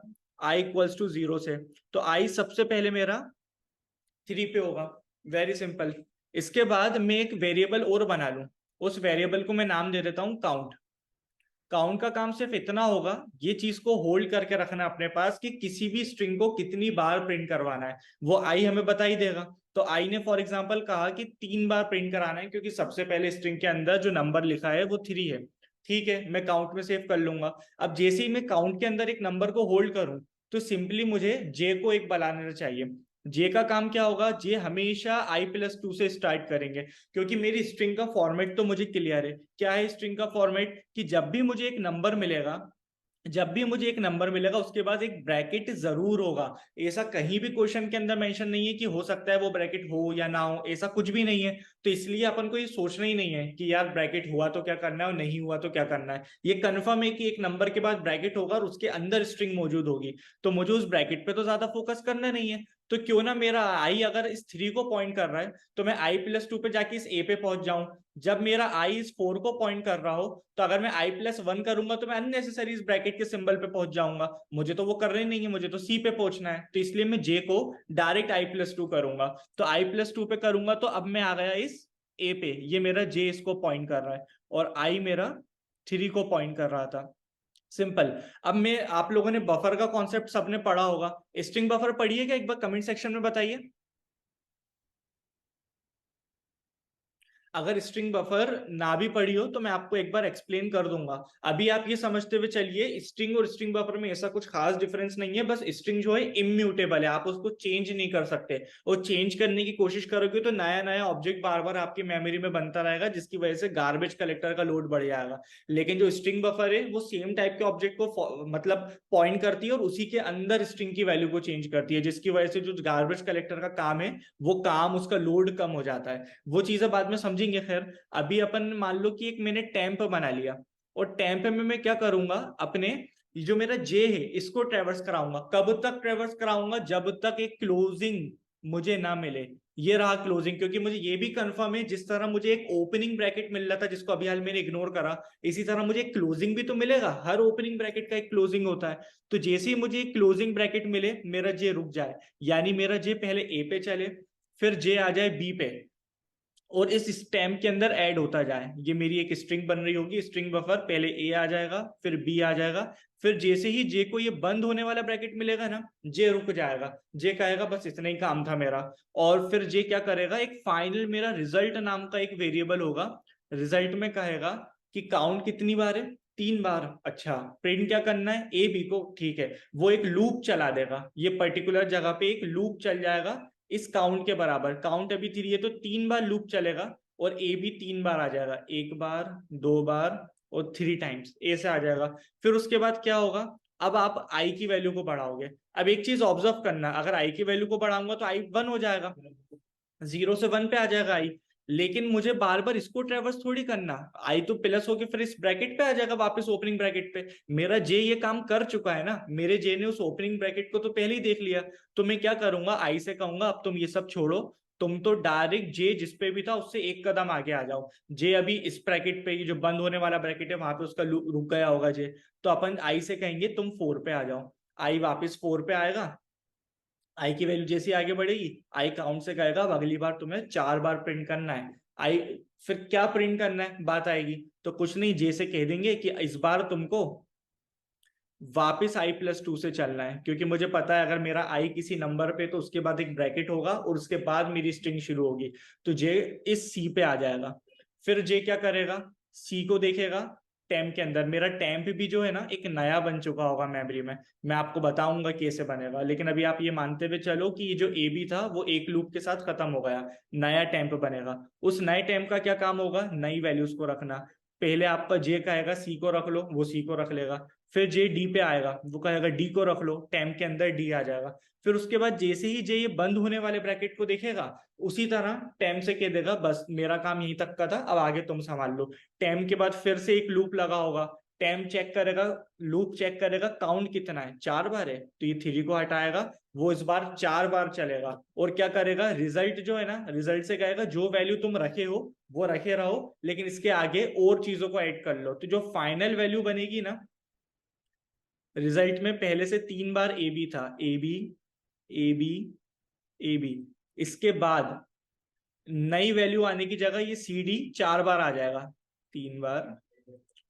i इक्वल्स टू 0 से। तो i सबसे पहले मेरा 3 पे होगा, वेरी सिंपल। इसके बाद मैं एक वेरिएबल और बना लूं, उस वेरिएबल को मैं नाम दे देता हूं काउंट। काउंट का काम सिर्फ इतना होगा, ये चीज को होल्ड करके रखना अपने पास कि किसी भी स्ट्रिंग को कितनी बार प्रिंट करवाना है, वो आई हमें बता ही देगा। तो आई ने फॉर एग्जांपल कहा कि 3 बार प्रिंट कराना है, क्योंकि सबसे पहले स्ट्रिंग के अंदर जो नंबर लिखा है वो 3 है। ठीक है, मैं काउंट में सेव कर लूंगा। अब जैसे ही मैं काउंट के अंदर एक नंबर को होल्ड करूं, तो सिंपली मुझे जे को एक बनाना चाहिए। जे का काम क्या होगा, जे हमेशा i+2 से स्टार्ट करेंगे, क्योंकि मेरी स्ट्रिंग का फॉर्मेट तो मुझे क्लियर है। क्या है स्ट्रिंग का फॉर्मेट, कि जब भी मुझे एक नंबर मिलेगा उसके बाद एक ब्रैकेट जरूर होगा। ऐसा कहीं भी क्वेश्चन के अंदर मेंशन नहीं है कि हो सकता है वो ब्रैकेट हो या ना हो, ऐसा कुछ भी नहीं है। तो इसलिए अपन को ये सोचना ही नहीं है कि यार ब्रैकेट हुआ तो क्या करना है और नहीं हुआ तो क्या करना है। ये कंफर्म है कि एक नंबर के बाद ब्रैकेट होगा और उसके अंदर स्ट्रिंग मौजूद होगी, तो मुझे उस ब्रैकेट पे तो ज्यादा फोकस करना नहीं है। तो क्यों ना मेरा आई अगर इस 3 को पॉइंट कर रहा है, तो मैं i+2 पे जाके इस a पे पहुंच जाऊं। जब मेरा i इस 4 को पॉइंट कर रहा हो, तो अगर मैं i+1 करूंगा तो मैं अननेसेसरी इस ब्रैकेट के सिंबल पे पहुंच जाऊंगा। मुझे तो वो करना ही नहीं है, मुझे तो c पे पहुंचना है। तो इसलिए मैं j को डायरेक्ट i+2 करूंगा। तो i+2 पे करूंगा तो अब मैं आ गया इस a पे, ये मेरा j इसको पॉइंट कर रहा है और i मेरा 3 को पॉइंट कर रहा था। सिंपल। अब मैं, आप लोगों ने बफर का कॉन्सेप्ट सबने पढ़ा होगा, स्ट्रिंग बफर पढ़ी है क्या, एक बार कमेंट सेक्शन में बताइए। अगर स्ट्रिंग बफर ना भी पढ़ी हो तो मैं आपको एक बार एक्सप्लेन कर दूंगा। अभी आप ये समझते हुए चलिए, स्ट्रिंग और स्ट्रिंग बफर में ऐसा कुछ खास डिफरेंस नहीं है, बस स्ट्रिंग जो है इम्यूटेबल है, आप उसको चेंज नहीं कर सकते, और चेंज करने की कोशिश करोगे तो नया नया ऑब्जेक्ट बार बार आपकी मेमोरी में बनता रहेगा, जिसकी वजह से गार्बेज कलेक्टर का लोड बढ़ जाएगा। लेकिन जो स्ट्रिंग बफर है वो सेम टाइप के ऑब्जेक्ट को मतलब पॉइंट करती है और उसी के अंदर स्ट्रिंग की वैल्यू को चेंज करती है, जिसकी वजह से जो गार्बेज कलेक्टर का काम है वो काम, उसका लोड कम हो जाता है। वो चीजें बाद में समझेंगे। खैर, अभी अपन मान लो कि एक मैंने टेम्प बना लिया, और टेम्प में मैं क्या करूंगा, अपने जो मेरा जे है इसको ट्रेवर्स कराऊंगा। कब तक ट्रेवर्स कराऊंगा, जब तक एक क्लोजिंग मुझे ना मिले। ये रहा क्लोजिंग, क्योंकि मुझे ये भी कंफर्म है जिस तरह मुझे एक ओपनिंग ब्रैकेट मिल रहा था जिसको अभी हाल मैंने इग्नोर करा, इसी तरह मुझे एक क्लोजिंग भी तो मिलेगा। हर ओपनिंग ब्रैकेट का एक क्लोजिंग होता है। तो जैसे ही मुझे एक क्लोजिंग ब्रैकेट मिले, मेरा जे रुक जाए, यानी मेरा जे पहले ए पे चले, फिर जे आ जाए बी पे, और इस स्टैम्प के अंदर ऐड होता जाए। ये मेरी एक स्ट्रिंग बन रही होगी, स्ट्रिंग बफर, पहले ए आ जाएगा, फिर बी आ जाएगा, फिर जैसे ही जे को ये बंद होने वाला ब्रैकेट मिलेगा ना, जे रुक जाएगा, जे कहेगा बस इतना ही काम था मेरा। और फिर जे क्या करेगा, एक फाइनल मेरा रिजल्ट नाम का एक वेरिएबल होगा, रिजल्ट में कहेगा कि काउंट कितनी बार है, 3 बार। अच्छा, प्रिंट क्या करना है, ए बी को, ठीक है। वो एक लूप चला देगा, ये पर्टिकुलर जगह पे एक लूप चल जाएगा इस काउंट के बराबर। काउंट अभी 3 है तो 3 बार लूप चलेगा, और ए भी 3 बार आ जाएगा, 1 बार 2 बार और 3 टाइम्स ए से आ जाएगा। फिर उसके बाद क्या होगा, अब आप आई की वैल्यू को बढ़ाओगे। अब एक चीज ऑब्जर्व करना, अगर आई की वैल्यू को बढ़ाऊंगा तो आई 1 हो जाएगा, 0 से 1 पे आ जाएगा आई। लेकिन मुझे बार बार इसको ट्रेवर्स थोड़ी करना। आई तो प्लस होके फिर इस ब्रैकेट पे आ जाएगा वापस, ओपनिंग ब्रैकेट पे। मेरा जे ये काम कर चुका है ना, मेरे जे ने उस ओपनिंग ब्रैकेट को तो पहले ही देख लिया। तो मैं क्या करूंगा, आई से कहूंगा अब तुम ये सब छोड़ो, तुम तो डायरेक्ट जे जिस पे भी था उससे एक कदम आगे आ जाओ। जे अभी इस ब्रैकेट पे, ये जो बंद होने वाला ब्रैकेट है वहां पे उसका रुक गया होगा जे, तो अपन आई से कहेंगे तुम 4 पे आ जाओ। आई वापस 4 पे आएगा, आई की वैल्यू जैसी आगे बढ़ेगी, आई काउंट से कहेगा अब अगली बार तुम्हें 4 बार प्रिंट करना है। आई फिर क्या प्रिंट करना है बात आएगी, तो कुछ नहीं, जे से कह देंगे कि इस बार तुमको वापस i+2 से चलना है, क्योंकि मुझे पता है अगर मेरा आई किसी नंबर पे तो उसके बाद एक ब्रैकेट होगा और उसके बाद मेरी स्ट्रिंग शुरू होगी। तो जे इस सी पे आ जाएगा। फिर जे क्या करेगा, सी को देखेगा टेम्प के अंदर। मेरा टेम्प भी जो है ना एक नया बन चुका होगा मेमोरी में, मैं आपको बताऊंगा कैसे बनेगा, लेकिन अभी आप ये मानते हुए चलो कि ये जो ए बी था वो एक लूप के साथ खत्म हो गया, नया टेम्प बनेगा। उस नए टेम्प का क्या काम होगा, नई वैल्यूज को रखना। पहले आपका जे कहेगा सी को रख लो, वो सी को रख लेगा। फिर जे डी पे आएगा, वो कहेगा डी को रख लो, टेम्प के अंदर डी आ जाएगा। फिर उसके बाद जैसे ही जे ये बंद होने वाले ब्रैकेट को देखेगा, उसी तरह टेम्प से कह देगा बस मेरा काम यहीं तक का था, अब आगे तुम संभाल लो। टेम्प के बाद फिर से एक लूप लगा होगा, टेम्प चेक करेगा, लूप चेक करेगा काउंट कितना है, 4 बार है, तो ये 3 को हटाएगा, वो इस बार 4 बार चलेगा। और क्या करेगा, रिजल्ट जो है ना, रिजल्ट से कहेगा जो वैल्यू तुम रखे हो वो रखे रहो, लेकिन इसके आगे और चीजों को ऐड कर लो। तो जो फाइनल वैल्यू बनेगी ना, रिजल्ट में पहले से 3 बार ए बी था, A B A B A B, इसके बाद नई वैल्यू आने की जगह ये सी डी 4 बार आ जाएगा, 3 बार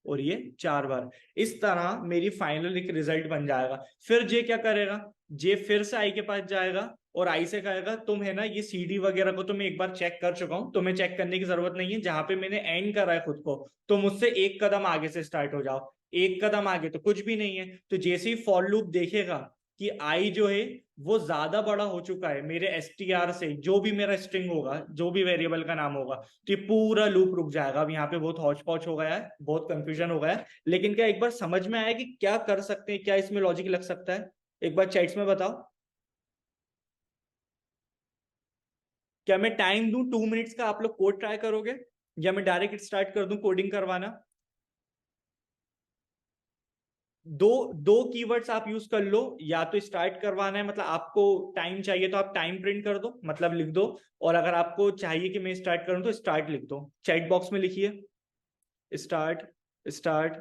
और ये 4 बार। इस तरह मेरी फाइनल एक रिजल्ट बन जाएगा। फिर जे क्या करेगा, जे फिर से आई के पास जाएगा और आई से कहेगा तुम है ना ये सी डी वगैरह को तो मैं एक बार चेक कर चुका हूं, तुम्हें चेक करने की जरूरत नहीं है, जहां पे मैंने एंड करा है खुद को, तो मुझसे एक कदम आगे से स्टार्ट हो जाओ। एक कदम आगे तो कुछ भी नहीं है। तो जैसे ही फॉर लूप देखेगा कि आई जो है वो ज्यादा बड़ा हो चुका है मेरे एसटीआर से, जो भी मेरा स्ट्रिंग होगा, जो भी वेरिएबल का नाम होगा, तो ये पूरा लूप रुक जाएगा। अब यहाँ पे बहुत हौच पौच हो गया है, बहुत कंफ्यूजन हो गया है, लेकिन क्या एक बार समझ में आया कि क्या कर सकते हैं, क्या इसमें लॉजिक लग सकता है? एक बार चैट्स में बताओ। क्या मैं टाइम दूं 2 मिनट्स का, आप लोग कोड ट्राई करोगे, या मैं डायरेक्ट स्टार्ट कर दूं कोडिंग करवाना? दो दो कीवर्ड्स आप यूज कर लो, या तो स्टार्ट करवाना है, मतलब आपको टाइम चाहिए तो आप टाइम प्रिंट कर दो, मतलब लिख दो, और अगर आपको चाहिए कि मैं स्टार्ट करूं तो स्टार्ट लिख दो। चैट बॉक्स में लिखिए स्टार्ट स्टार्ट।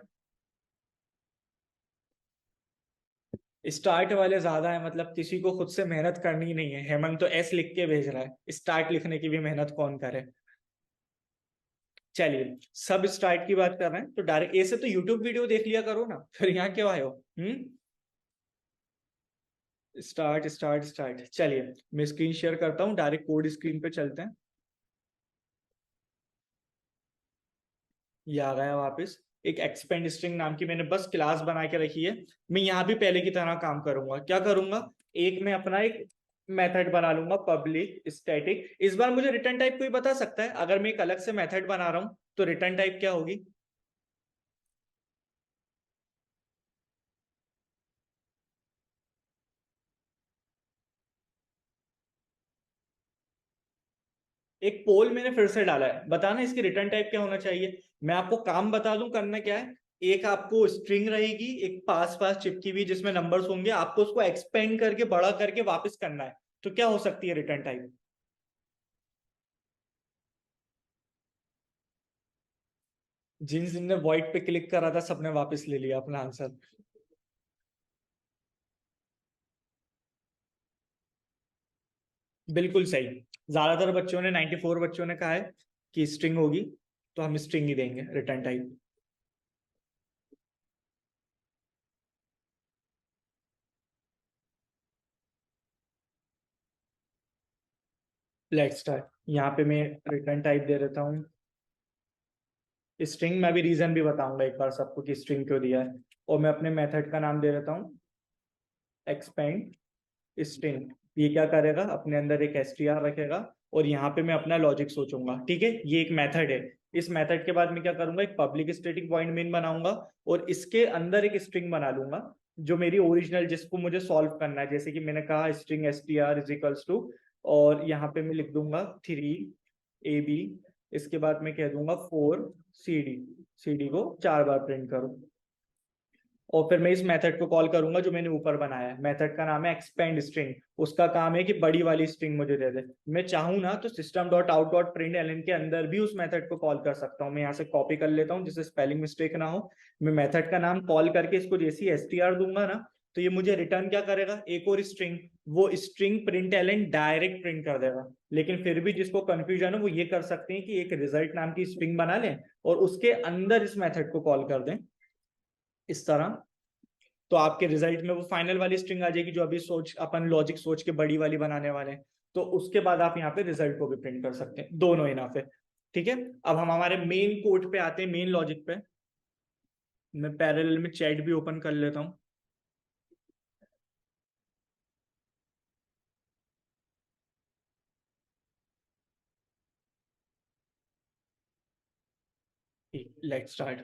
स्टार्ट वाले ज्यादा है, मतलब किसी को खुद से मेहनत करनी नहीं है। हेमंत तो एस लिख के भेज रहा है, स्टार्ट लिखने की भी मेहनत कौन करे। चलिए, सब स्टार्ट की बात कर रहे हैं तो डायरेक्ट ए से तो यूट्यूब वीडियो देख लिया करो ना, फिर यहाँ क्यों आए हो? Start start start. चलिए मैं स्क्रीन शेयर करता हूँ, डायरेक्ट कोड स्क्रीन पे चलते हैं। ये आ गया वापस। एक एक्सपेंड स्ट्रिंग नाम की मैंने बस क्लास बना के रखी है। मैं यहाँ भी पहले की तरह काम करूंगा। क्या करूंगा, एक मैं अपना एक मेथड बना लूंगा पब्लिक स्टैटिक। इस बार मुझे रिटर्न टाइप कोई बता सकता है, अगर मैं एक अलग से मेथड बना रहा हूँ तो रिटर्न टाइप क्या होगी? एक पोल मैंने फिर से डाला है, बताना इसकी रिटर्न टाइप क्या होना चाहिए। मैं आपको काम बता दूं करना क्या है। एक आपको स्ट्रिंग रहेगी, एक पास पास चिपकी हुई जिसमें नंबर्स होंगे, आपको उसको एक्सपेंड करके बड़ा करके वापस करना है। तो क्या हो सकती है रिटर्न टाइप? जिन जिनने वॉइड पे क्लिक करा था सबने वापस ले लिया अपना आंसर। बिल्कुल सही, ज्यादातर बच्चों ने 94 बच्चों ने कहा है कि स्ट्रिंग होगी, तो हम स्ट्रिंग ही देंगे रिटर्न टाइप। Let's start. यहाँ पे मैं रिटर्न टाइप दे देता हूँ स्ट्रिंग। मैं भी रीजन भी बताऊंगा एक बार सबको कि स्ट्रिंग क्यों दिया है। और मैं अपने मेथड का नाम दे देता हूँ एक्सपेंड स्ट्रिंग। ये क्या करेगा, अपने अंदर एक str रखेगा और यहाँ पे मैं अपना लॉजिक सोचूंगा। ठीक है, ये एक मेथड है। इस मेथड के बाद मैं क्या करूंगा, एक पब्लिक स्टैटिक वॉइड मेन बनाऊंगा और इसके अंदर एक स्ट्रिंग बना लूंगा जो मेरी ओरिजिनल, जिसको मुझे सॉल्व करना है। जैसे कि मैंने कहा string str is equals to, और यहाँ पे मैं लिख दूंगा 3 AB इसके बाद मैं कह दूंगा 4 CD को 4 बार प्रिंट करो, और फिर मैं इस मेथड को कॉल करूंगा जो मैंने ऊपर बनाया है। मेथड का नाम है एक्सपेंड स्ट्रिंग। उसका काम है कि बड़ी वाली स्ट्रिंग मुझे दे दे। मैं चाहूँ ना तो system.out.println के अंदर भी उस मेथड को कॉल कर सकता हूँ। मैं यहाँ से कॉपी कर लेता हूँ जिससे स्पेलिंग मिस्टेक ना हो। मैं मेथड का नाम कॉल करके इसको जैसी str दूंगा ना, तो ये मुझे रिटर्न क्या करेगा, एक और स्ट्रिंग। वो स्ट्रिंग println डायरेक्ट प्रिंट कर देगा। लेकिन फिर भी जिसको कंफ्यूजन है वो ये कर सकते हैं कि एक रिजल्ट नाम की स्ट्रिंग बना लें और उसके अंदर इस मेथड को कॉल कर दें इस तरह। तो आपके रिजल्ट में वो फाइनल वाली स्ट्रिंग आ जाएगी जो अभी अपन लॉजिक सोच के बड़ी वाली बनाने वाले हैं। तो उसके बाद आप यहाँ पे रिजल्ट को भी प्रिंट कर सकते हैं, दोनों इनफ है। ठीक है, अब हम हमारे मेन कोड पे आते हैं, मेन लॉजिक पे। मैं पैरेलल में चैट भी ओपन कर लेता हूँ। Let's start.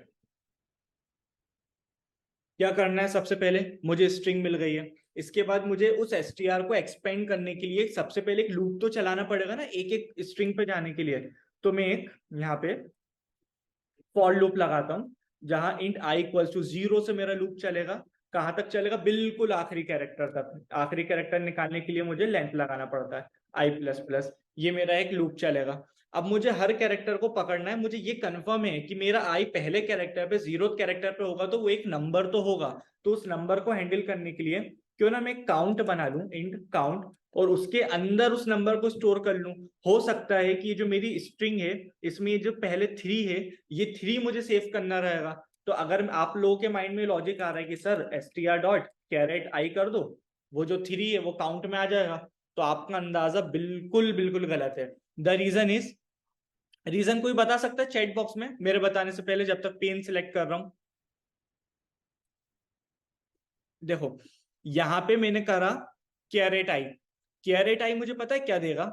क्या करना है, सबसे पहले मुझे स्ट्रिंग मिल गई है। इसके बाद मुझे उस str को एक्सपेंड करने के लिए सबसे पहले एक लूप तो चलाना पड़ेगा ना, एक एक स्ट्रिंग पे जाने के लिए। तो मैं एक यहाँ पे फॉर लूप लगाता हूँ जहां int i इक्वल्स टू 0 से मेरा लूप चलेगा। कहां तक चलेगा, बिल्कुल आखिरी कैरेक्टर तक। आखिरी कैरेक्टर निकालने के लिए मुझे लेंथ लगाना पड़ता है i++। ये मेरा एक लूप चलेगा। अब मुझे हर कैरेक्टर को पकड़ना है। मुझे ये कंफर्म है कि मेरा i पहले कैरेक्टर पे 0th कैरेक्टर पे होगा तो वो एक नंबर तो होगा। तो उस नंबर को हैंडल करने के लिए क्यों ना मैं काउंट बना लूं, int काउंट, और उसके अंदर उस नंबर को स्टोर कर लूं। हो सकता है कि ये जो मेरी स्ट्रिंग है इसमें ये जो पहले 3 है, ये 3 मुझे सेव करना रहेगा। तो अगर आप लोगों के माइंड में लॉजिक आ रहा है कि सर str.caret i कर दो, वो जो 3 है वो काउंट में आ जाएगा, तो आपका अंदाजा बिल्कुल बिल्कुल गलत है। द रीजन कोई बता सकता है चैट बॉक्स में, मेरे बताने से पहले, जब तक पेन सिलेक्ट कर रहा हूं। देखो यहां पे मैंने करा caret i मुझे पता है क्या देगा।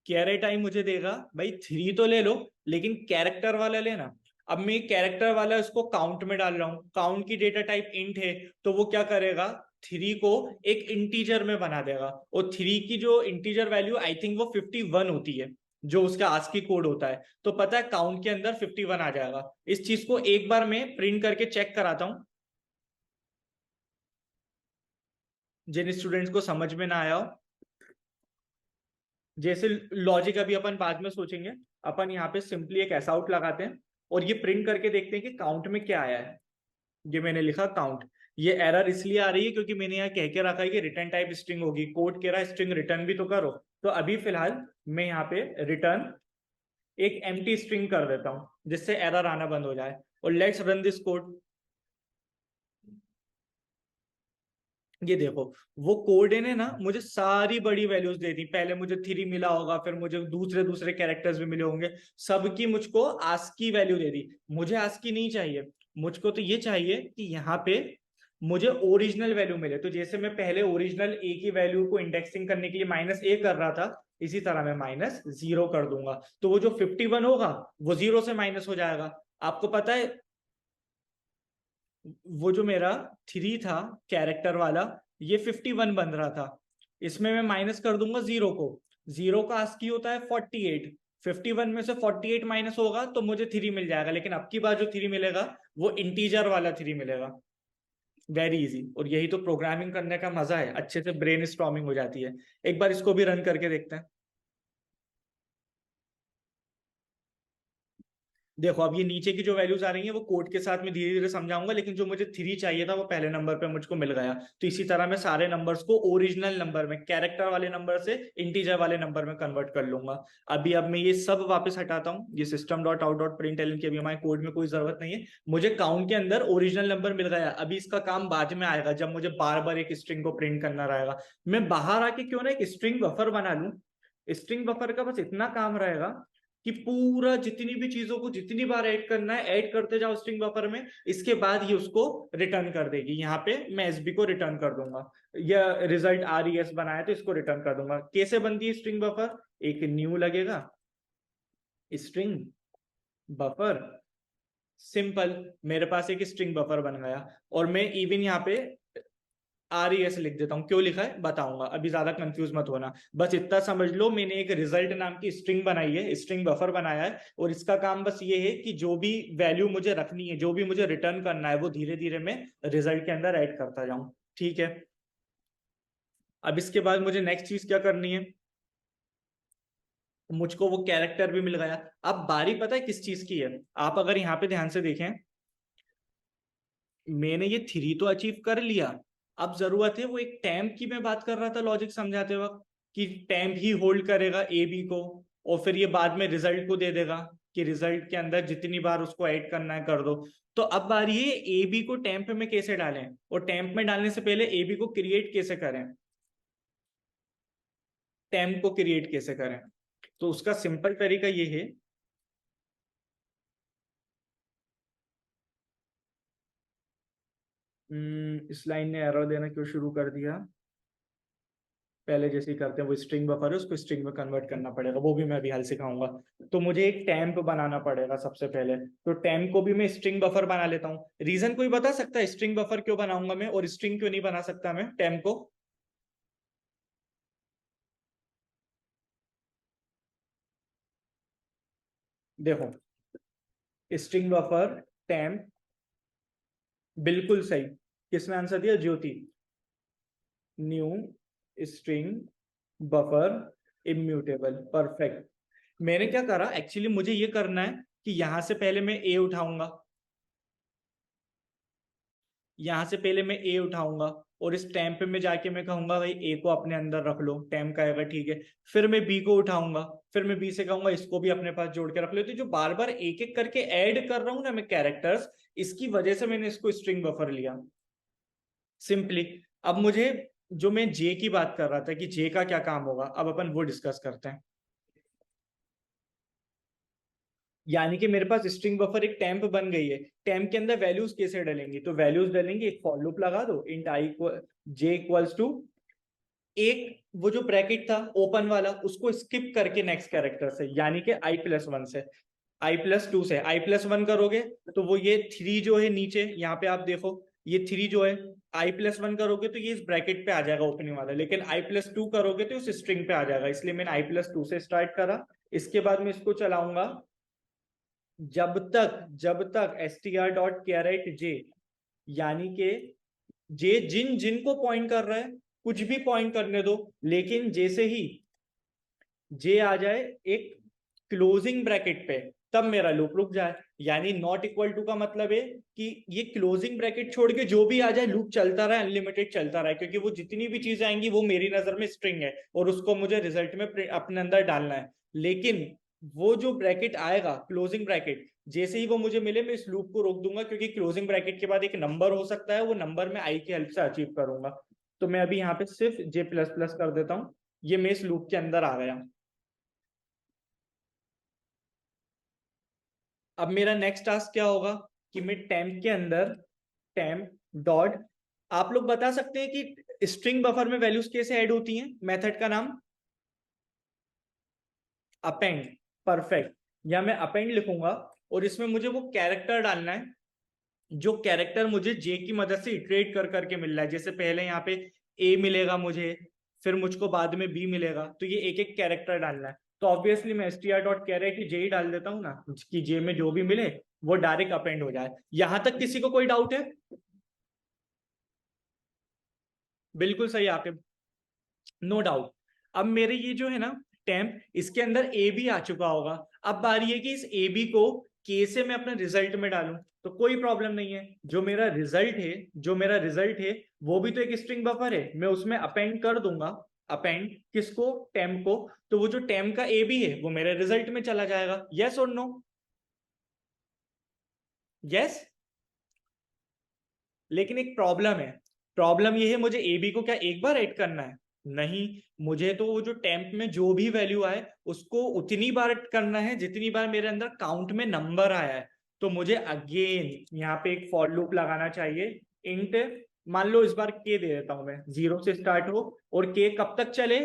caret i मुझे देगा भाई 3 तो ले लो लेकिन कैरेक्टर वाला लेना। अब मैं कैरेक्टर वाला इसको काउंट में डाल रहा हूं, काउंट की डेटा टाइप इंट है, तो वो क्या करेगा, 3 को एक इंटीजर में बना देगा। और 3 की जो इंटीजर वैल्यू आई थिंक वो 51 होती है, जो उसका आस्की कोड होता है। तो पता है काउंट के अंदर 51 आ जाएगा। इस चीज को एक बार मैं प्रिंट करके चेक कराता हूं, जिन स्टूडेंट्स को समझ में ना आया हो। जैसे लॉजिक अभी अपन बाद में सोचेंगे, अपन यहाँ पे सिंपली एक ऐसा आउट लगाते हैं और ये प्रिंट करके देखते हैं कि काउंट में क्या आया है। ये मैंने लिखा काउंट। ये एरर इसलिए आ रही है क्योंकि मैंने यहाँ कह के रखा है कि रिटर्न टाइप स्ट्रिंग होगी। कोड कह रहा है स्ट्रिंग रिटर्न भी तो करो। तो अभी फिलहाल मैं यहाँ पे रिटर्न एक एम्प्टी स्ट्रिंग कर देता हूँ जिससे एरर आना बंद हो जाए। और लेट्स रन दिस कोड। ये देखो वो कोड ने ना मुझे सारी बड़ी वैल्यूज दे दी। पहले मुझे 3 मिला होगा, फिर मुझे दूसरे दूसरे कैरेक्टर्स भी मिले होंगे, सबकी मुझको आस्की वैल्यू दे दी। मुझे आस्की नहीं चाहिए, मुझको तो ये चाहिए कि यहाँ पे मुझे ओरिजिनल वैल्यू मिले। तो जैसे मैं पहले ओरिजिनल ए की वैल्यू को इंडेक्सिंग करने के लिए -a कर रहा था, इसी तरह मैं -0 कर दूंगा। तो वो जो 51 होगा वो 0 से माइनस हो जाएगा। आपको पता है वो जो मेरा 3 था कैरेक्टर वाला, ये 51 बन रहा था। इसमें मैं माइनस कर दूंगा 0 को। 0 का आस्की होता है 48। 51 में से 48 माइनस होगा तो मुझे 3 मिल जाएगा। लेकिन अब की बार जो 3 मिलेगा वो इंटीजर वाला 3 मिलेगा। Very easy. और यही तो प्रोग्रामिंग करने का मजा है, अच्छे से ब्रेन स्टॉर्मिंग हो जाती है। एक बार इसको भी रन करके देखते हैं। देखो अब ये नीचे की जो वैल्यूज आ रही हैं वो कोड के साथ में धीरे धीरे समझाऊंगा, लेकिन जो मुझे 3 चाहिए था वो पहले नंबर पे मुझको मिल गया। तो इसी तरह मैं सारे नंबर्स को ओरिजिनल नंबर में, कैरेक्टर वाले नंबर से इंटीजर वाले नंबर में कन्वर्ट कर लूंगा। अब मैं ये सब वापस हटाता हूँ। ये system.out.println की अभी हमारे कोड में कोई जरूरत नहीं है। मुझे काउंट के अंदर ओरिजिनल नंबर मिल गया। अभी इसका काम बाद में आएगा जब मुझे बार बार एक स्ट्रिंग को प्रिंट करना रहेगा। मैं बाहर आके क्यों ना एक स्ट्रिंग बफर बना लूं। स्ट्रिंग बफर का बस इतना काम रहेगा कि पूरा जितनी भी चीजों को जितनी बार ऐड करना है ऐड करते जाओ स्ट्रिंग बफर में। इसके बाद ये उसको रिटर्न कर देगी। यहाँ पे मैं एसबी को रिटर्न कर दूंगा, या रिजल्ट RES बनाया तो इसको रिटर्न कर दूंगा। कैसे बनती है स्ट्रिंग बफर, एक न्यू लगेगा स्ट्रिंग बफर, सिंपल, मेरे पास एक स्ट्रिंग बफर बन गया। और मैं इवन यहाँ पे RES लिख देता हूँ। क्यों लिखा है बताऊंगा, अभी ज्यादा कंफ्यूज मत होना। बस इतना समझ लो, मैंने एक रिजल्ट नाम की स्ट्रिंग बनाई है, स्ट्रिंग बफर बनाया है, और इसका काम बस ये है कि जो भी वैल्यू मुझे रखनी है, जो भी मुझे रिटर्न करना है, वो धीरे धीरे मैं रिजल्ट के अंदर ऐड करता जाऊं। ठीक है, अब इसके बाद मुझे नेक्स्ट चीज क्या करनी है, मुझको वो कैरेक्टर भी मिल गया। अब बारी पता है किस चीज की है, आप अगर यहाँ पे ध्यान से देखें, मैंने ये 3 तो अचीव कर लिया। अब जरूरत है वो एक टैम्प की, मैं बात कर रहा था लॉजिक समझाते वक्त, कि टैम्प ही होल्ड करेगा ए बी को, और फिर ये बाद में रिजल्ट को दे देगा कि रिजल्ट के अंदर जितनी बार उसको ऐड करना है कर दो। तो अब बारी है ए बी को टैम्प में कैसे डालें, और टैम्प में डालने से पहले ए बी को क्रिएट कैसे करें, टैम्प को क्रिएट कैसे करें। तो उसका सिंपल तरीका ये है, इस लाइन ने एरर देना क्यों शुरू कर दिया, पहले जैसे ही करते हैं वो स्ट्रिंग बफर है, उसको स्ट्रिंग में कन्वर्ट करना पड़ेगा, वो भी मैं अभी हाल सिखाऊंगा। तो मुझे एक टैम्प बनाना पड़ेगा सबसे पहले, तो टैम्प को भी मैं स्ट्रिंग बफर बना लेता हूँ। रीजन कोई बता सकता है स्ट्रिंग बफर क्यों बनाऊंगा मैं, और स्ट्रिंग क्यों नहीं बना सकता मैं टैम्प को? देखो, स्ट्रिंग बफर टैम्प, बिल्कुल सही, किसने आंसर दिया? Jyoti. New string buffer immutable, perfect. मैंने क्या करा, एक्चुअली मुझे ये करना है कि यहां से पहले मैं ए उठाऊंगा, यहां से पहले मैं ए उठाऊंगा, और इस टैम्प में जाके मैं कहूंगा भाई ए को अपने अंदर रख लो, टैम्प कहेगा ठीक है। फिर मैं बी को उठाऊंगा, फिर मैं बी से कहूंगा इसको भी अपने पास जोड़ के रख लो। तो जो बार बार एक एक करके ऐड कर रहा हूं ना मैं कैरेक्टर्स, इसकी वजह से मैंने इसको स्ट्रिंग बफर लिया सिंपली। अब मुझे, जो मैं जे की बात कर रहा था कि जे का क्या काम होगा, अब अपन वो डिस्कस करते हैं। यानी कि मेरे पास स्ट्रिंग बफर एक टैम्प बन गई है, टैम्प के अंदर वैल्यूज कैसे डलेंगी, तो वैल्यूज डलेंगी, एक फॉर लूप लगा दो, int I J equals to, एक वो जो ब्रैकेट था ओपन वाला उसको स्किप करके नेक्स्ट कैरेक्टर से, यानी कि i+1 से, i+2 से i+1 करोगे तो वो ये 3 जो है नीचे यहाँ पे आप देखो, ये 3 जो है i+1 करोगे तो ये इस ब्रैकेट पे आ जाएगा ओपनिंग वाला, लेकिन i+2 करोगे तो उस स्ट्रिंग पे आ जाएगा, इसलिए मैंने i+2 से स्टार्ट करा। इसके बाद मैं इसको चलाऊंगा जब तक str.charact यानी कि जे जिन जिन को पॉइंट कर रहा है कुछ भी पॉइंट करने दो, लेकिन जैसे ही जे आ जाए एक क्लोजिंग ब्रैकेट पे तब मेरा लूप रुक जाए। यानी नॉट इक्वल टू का मतलब है कि ये क्लोजिंग ब्रैकेट छोड़ के जो भी आ जाए लूप चलता रहे, अनलिमिटेड चलता रहे, क्योंकि वो जितनी भी चीजें आएंगी वो मेरी नजर में स्ट्रिंग है और उसको मुझे रिजल्ट में अपने अंदर डालना है। लेकिन वो जो ब्रैकेट आएगा क्लोजिंग ब्रैकेट, जैसे ही वो मुझे मिले मैं इस लूप को रोक दूंगा, क्योंकि क्लोजिंग ब्रैकेट के बाद एक नंबर हो सकता है, वो नंबर मैं आई की हेल्प से अचीव करूंगा। तो मैं अभी यहाँ पे सिर्फ J++ कर देता हूँ, ये मैं इस लूप के अंदर आ गया। अब मेरा नेक्स्ट टास्क क्या होगा कि मैं टैम्प के अंदर टैम्प डॉट, आप लोग बता सकते हैं कि स्ट्रिंग बफर में वैल्यूज कैसे ऐड होती हैं, मेथड का नाम अपेंड, परफेक्ट। या मैं अपेंड लिखूंगा और इसमें मुझे वो कैरेक्टर डालना है जो कैरेक्टर मुझे जे की मदद से इटरेट कर करके मिल रहा है। जैसे पहले यहाँ पे ए मिलेगा मुझे, फिर मुझको बाद में बी मिलेगा, तो ये एक एक कैरेक्टर डालना है। तो ऑब्वियसली मैं str.charact जे ही डाल देता हूँ ना, कि जे में जो भी मिले वो डायरेक्ट अपेंड हो जाए। यहां तक किसी को कोई डाउट है? बिल्कुल सही आपके, नो डाउट। अब मेरे ये जो है ना टैम्प, इसके अंदर ए बी आ चुका होगा। अब बारी है कि इस ए बी को के से मैं अपने रिजल्ट में डालूं, तो कोई प्रॉब्लम नहीं है। जो मेरा रिजल्ट है वो भी तो एक स्ट्रिंग बफर है, मैं उसमें अपेंड कर दूंगा। अपेंड किसको? टैम्प को। तो वो जो टैम्प का ए बी है वो मेरे रिजल्ट में चला जाएगा। यस और नो? यस। लेकिन एक प्रॉब्लम है, प्रॉब्लम ये है मुझे ए बी को क्या एक बार ऐड करना है? नहीं, मुझे तो वो जो टैम्प में जो भी वैल्यू आए उसको उतनी बार करना है जितनी बार मेरे अंदर काउंट में नंबर आया है। तो मुझे अगेन यहाँ पे एक फॉर लूप लगाना चाहिए। इंट, मान लो इस बार के दे देता हूं मैं, 0 से स्टार्ट हो और के कब तक चले?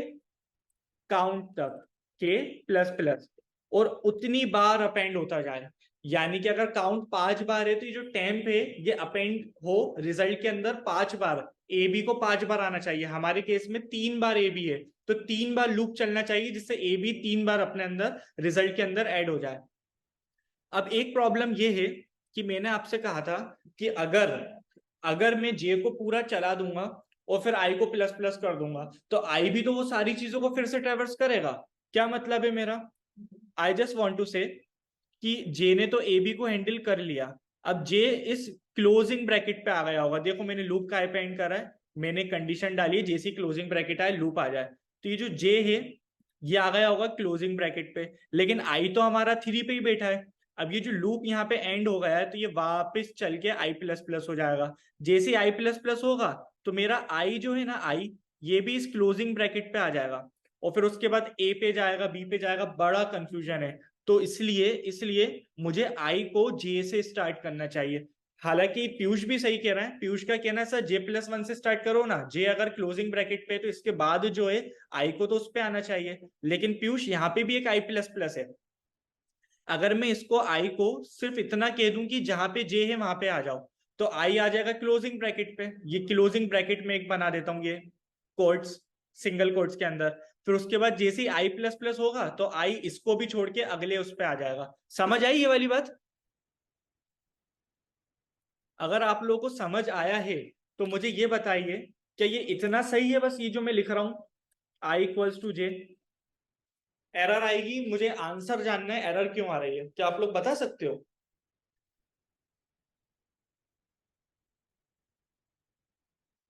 काउंट तक, k++, और उतनी बार अपेंड होता जाए। यानी कि अगर काउंट 5 बार है तो ये जो टैम्प है ये अपेंड हो रिजल्ट के अंदर 5 बार, ए बी को 5 बार आना चाहिए, हमारे केस में 3 बार ए बी है, तो 3 बार लूप चलना चाहिए जिससे ए बी 3 बार अपने अंदर रिजल्ट के अंदर ऐड हो जाए। अब एक प्रॉब्लम ये है कि मैंने आपसे कहा था कि अगर मैं जे को पूरा चला दूंगा और फिर आई को प्लस प्लस कर दूंगा तो आई भी तो वो सारी चीजों को फिर से ट्रेवर्स करेगा। क्या मतलब है मेरा? आई जस्ट वॉन्ट टू से कि जे ने तो ए बी को हैंडल कर लिया, अब जे इस क्लोजिंग ब्रैकेट पे आ गया होगा। देखो मैंने लूप का पे एंड करा है, मैंने कंडीशन डाली है जैसी क्लोजिंग ब्रैकेट आए लूप आ जाए, तो ये जो जे है ये आ गया होगा क्लोजिंग ब्रैकेट पे, लेकिन आई तो हमारा 3 पे ही बैठा है। अब ये जो लूप यहाँ पे एंड हो गया है तो ये वापस चल के आई प्लस प्लस हो जाएगा। जैसे आई प्लस प्लस होगा तो मेरा आई जो है ना आई ये भी इस क्लोजिंग ब्रैकेट पे आ जाएगा और फिर उसके बाद ए पे जाएगा बी पे जाएगा, बड़ा कंफ्यूजन है। तो इसलिए मुझे आई को जे से स्टार्ट करना चाहिए। हालांकि पीयूष भी सही कह रहा है, पीयूष का कहना है सर जे प्लस 1 से स्टार्ट करो ना, जे अगर क्लोजिंग ब्रैकेट पे है तो इसके बाद जो है आई को तो उस पे आना चाहिए, लेकिन पीयूष यहाँ पे भी एक आई प्लस प्लस है। अगर मैं इसको आई को सिर्फ इतना कह दूं कि जहां पे जे है वहां पे आ जाओ तो आई आ जाएगा क्लोजिंग ब्रैकेट पे। ये क्लोजिंग ब्रैकेट में एक बना देता हूँ ये कोट्स, सिंगल कोट्स के अंदर, फिर उसके बाद जैसे ही आई प्लस प्लस होगा तो आई इसको भी छोड़ के अगले उस पे आ जाएगा। समझ आई ये वाली बात? अगर आप लोगों को समझ आया है तो मुझे ये बताइए क्या ये इतना सही है? बस ये जो मैं लिख रहा हूं I equals to J, error आएगी, मुझे आंसर जानना है एरर क्यों आ रही है, क्या आप लोग बता सकते हो?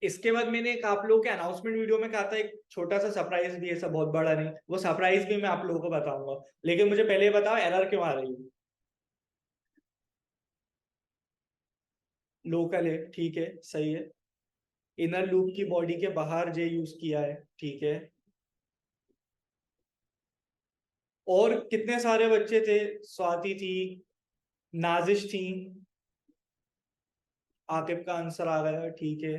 इसके बाद मैंने एक आप लोगों के अनाउंसमेंट वीडियो में कहा था एक छोटा सा सरप्राइज भी, ऐसा बहुत बड़ा नहीं, वो सरप्राइज भी मैं आप लोगों को बताऊंगा, लेकिन मुझे पहले बताओ एरर क्यों आ रही है। लोकल है, ठीक है, सही है। इनर लूप की बॉडी के बाहर जे यूज किया है, ठीक है। और कितने सारे बच्चे थे? स्वाति थी, नाजिश थी, आकिब का आंसर आ गया, ठीक है।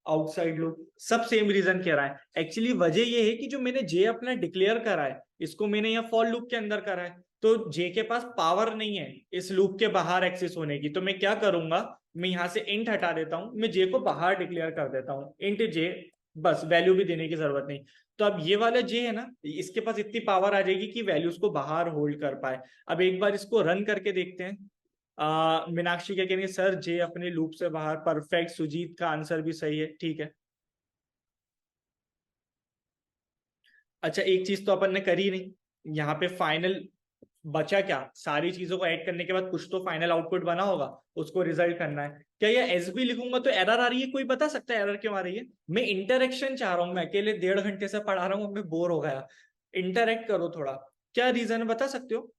आउटसाइड लूप, सब सेम रीजन कह रहा है। एक्चुअली वजह ये है कि जो मैंने जे अपना डिक्लेयर करा है इसको मैंने यहाँ फॉर लूप के अंदर करा है, तो जे के पास पावर नहीं है इस लूप के बाहर एक्सेस होने की, तो मैं क्या करूंगा, मैं यहाँ से इंट हटा देता हूँ, मैं जे को बाहर डिक्लेयर कर देता हूँ, इंट जे, बस वैल्यू भी देने की जरूरत नहीं। तो अब ये वाला जे है ना, इसके पास इतनी पावर आ जाएगी कि वैल्यूज को बाहर होल्ड कर पाए। अब एक बार इसको रन करके देखते हैं। मीनाक्षी क्या कहेंगे, सर जे अपने लूप से बाहर, परफेक्ट। सुजीत का आंसर भी सही है, ठीक है। अच्छा एक चीज तो अपन ने करी नहीं, यहाँ पे फाइनल बचा क्या, सारी चीजों को ऐड करने के बाद कुछ तो फाइनल आउटपुट बना होगा, उसको रिजल्ट करना है। क्या ये एस बी लिखूंगा तो एरर आ रही है? कोई बता सकता है एरर क्यों आ रही है? मैं इंटरेक्शन चाह रहा हूँ, मैं अकेले 1.5 घंटे से पढ़ा रहा हूँ, मैं बोर हो गया, इंटरेक्ट करो थोड़ा। क्या रीजन है बता सकते हो?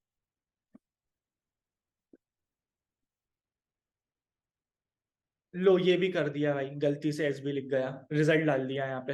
लो ये भी कर दिया भाई, गलती से एस बी लिख गया, रिजल्ट डाल दिया यहाँ पे।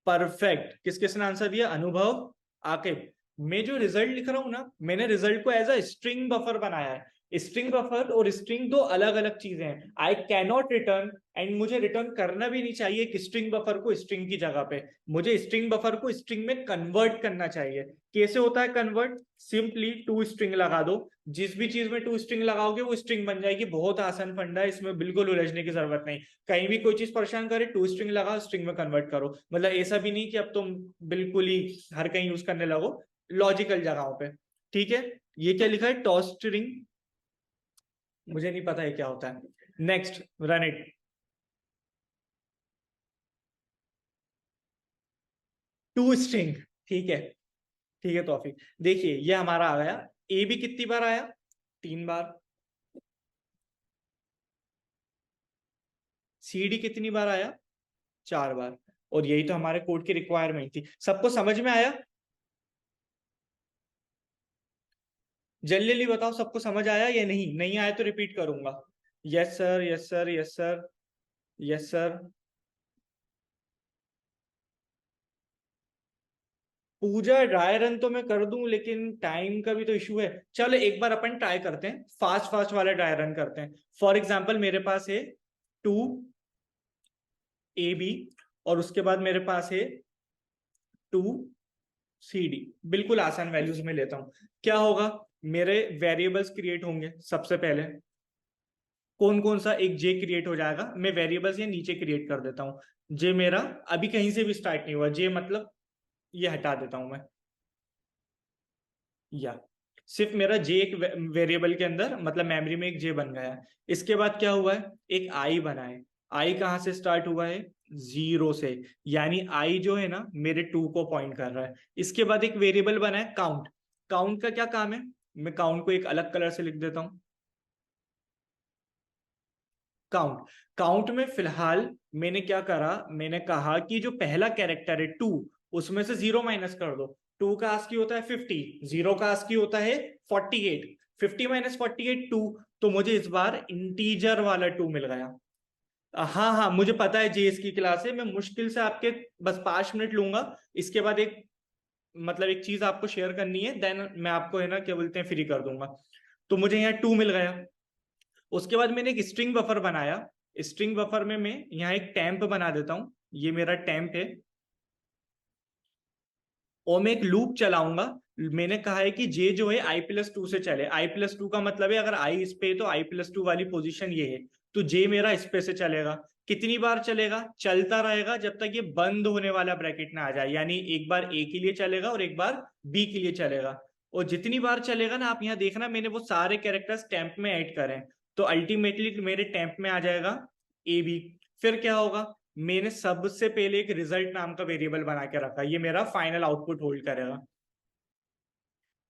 परफेक्ट, किस किसने आंसर दिया? अनुभव, आकिब। मैं जो रिजल्ट लिख रहा हूं ना, मैंने रिजल्ट को एज अ स्ट्रिंग बफर बनाया है। स्ट्रिंग बफर और स्ट्रिंग दो अलग अलग चीजें हैं। आई कैनॉट रिटर्न, एंड मुझे रिटर्न करना भी नहीं चाहिए एक स्ट्रिंग बफर को स्ट्रिंग की जगह पे, मुझे स्ट्रिंग बफर को स्ट्रिंग में कन्वर्ट करना चाहिए। कैसे होता है कन्वर्ट? सिंपली टू स्ट्रिंग लगा दो, जिस भी चीज में टू स्ट्रिंग लगाओगे वो स्ट्रिंग बन जाएगी। बहुत आसान फंडा है, इसमें बिल्कुल उलझने की जरूरत नहीं। कहीं भी कोई चीज परेशान करे, टू स्ट्रिंग लगाओ, स्ट्रिंग में कन्वर्ट करो। मतलब ऐसा भी नहीं कि अब तुम बिल्कुल ही हर कहीं यूज करने लगो, लॉजिकल जगहों पे, ठीक है। ये क्या लिखा है? टॉस स्ट्रिंग, मुझे नहीं पता है क्या होता है। Next, run it. To string, ठीक है, ठीक है तौफीक। देखिए ये हमारा आ गया, ए भी कितनी बार आया? 3 बार। सी डी कितनी बार आया? 4 बार। और यही तो हमारे कोड की रिक्वायरमेंट थी। सबको समझ में आया? जल्दी जल्दी बताओ सबको समझ आया या नहीं? नहीं आया तो रिपीट करूंगा। Yes sir, yes sir, yes sir, yes sir. Pooja dry run तो मैं कर दूं, लेकिन टाइम का भी तो इशू है। चलो एक बार अपन ट्राई करते हैं, फास्ट फास्ट वाला ड्राई रन करते हैं। फॉर एग्जाम्पल मेरे पास है 2 ए बी और उसके बाद मेरे पास है 2 सी डी। बिल्कुल आसान वैल्यूज में लेता हूं। क्या होगा? मेरे वेरिएबल्स क्रिएट होंगे सबसे पहले, कौन कौन सा एक जे क्रिएट हो जाएगा। मैं वेरिएबल्स ये नीचे क्रिएट कर देता हूँ। जे मेरा अभी कहीं से भी स्टार्ट नहीं हुआ, जे मतलब ये हटा देता हूं मैं, या सिर्फ मेरा जे एक वेरिएबल के अंदर मतलब मेमोरी में एक जे बन गया है। इसके बाद क्या हुआ है, एक आई बना है। आई कहाँ से स्टार्ट हुआ है, 0 से, यानी आई जो है ना मेरे 2 को पॉइंट कर रहा है। इसके बाद एक वेरिएबल बना है काउंट। काउंट का क्या काम है, मैं काउंट को एक अलग कलर से लिख देता हूं। काउंट, काउंट में फिलहाल मैंने क्या करा, मैंने कहा कि जो पहला कैरेक्टर है 2, उसमें से 0 माइनस कर दो। 2 का आस्की होता है 50, 0 का आस्की होता है 48, 50 माइनस 48 2, तो मुझे इस बार इंटीजर वाला 2 मिल गया। हाँ हाँ मुझे पता है जेएस की क्लास है, मैं मुश्किल से आपके बस 5 मिनट लूंगा। इसके बाद एक मतलब एक चीज आपको शेयर करनी है, देन मैं आपको है ना क्या बोलते हैं फ्री कर दूंगा। तो मुझे यहाँ 2 मिल गया। उसके बाद मैंने एक स्ट्रिंग बफर बनाया। स्ट्रिंग बफर में मैं यहाँ एक टेम्प बना देता हूं, ये मेरा टेम्प है, और मैं एक लूप चलाऊंगा। मैंने कहा है कि जे जो है i+2 से चले। i+2 का मतलब है अगर i इस पे तो i+2 वाली पोजीशन ये है, तो जे मेरा इस पे से चलेगा। कितनी बार चलेगा, चलता रहेगा जब तक ये बंद होने वाला ब्रैकेट ना आ जाए, यानी एक बार ए के लिए चलेगा और एक बार बी के लिए चलेगा। और जितनी बार चलेगा ना, आप यहाँ देखना मैंने वो सारे कैरेक्टर्स टेम्प में ऐड करें, तो अल्टीमेटली मेरे टेम्प में आ जाएगा ए बी। फिर क्या होगा, मैंने सबसे पहले एक रिजल्ट नाम का वेरिएबल बना के रखा, ये मेरा फाइनल आउटपुट होल्ड करेगा।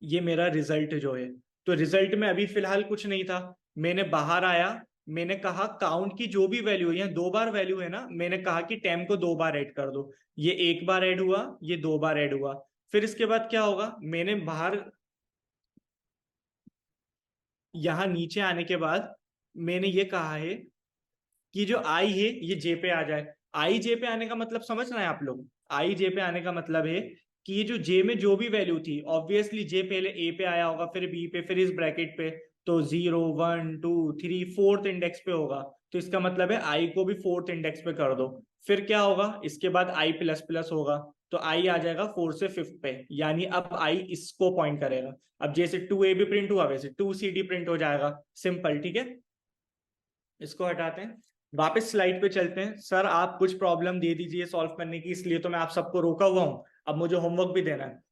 ये मेरा रिजल्ट जो है, तो रिजल्ट में अभी फिलहाल कुछ नहीं था। मैंने बाहर आया, मैंने कहा काउंट की जो भी वैल्यू है, यहाँ 2 बार वैल्यू है ना, मैंने कहा कि टेम को 2 बार ऐड कर दो। ये 1 बार ऐड हुआ, ये 2 बार ऐड हुआ। फिर इसके बाद क्या होगा, मैंने बाहर यहाँ नीचे आने के बाद मैंने ये कहा है कि जो आई है ये जे पे आ जाए। आई जे पे आने का मतलब समझ रहे हैं आप लोग, आई जे पे आने का मतलब है कि ये जो जे में जो भी वैल्यू थी, ऑब्वियसली जे पहले ए पे आया होगा, फिर बी पे, फिर इस ब्रैकेट पे, तो 0 1 2 3 4th इंडेक्स पे होगा। तो इसका मतलब है आई को भी 4th इंडेक्स पे कर दो। फिर क्या होगा, इसके बाद आई प्लस प्लस होगा, तो आई आ जाएगा 4 से 5th पे, यानी अब आई इसको पॉइंट करेगा। अब जैसे 2a भी प्रिंट हुआ वैसे 2cd प्रिंट हो जाएगा, सिंपल। ठीक है, इसको हटाते हैं, वापस स्लाइड पे चलते हैं। सर आप कुछ प्रॉब्लम दे दीजिए सॉल्व करने की, इसलिए तो मैं आप सबको रोका हुआ हूं, अब मुझे होमवर्क भी देना है।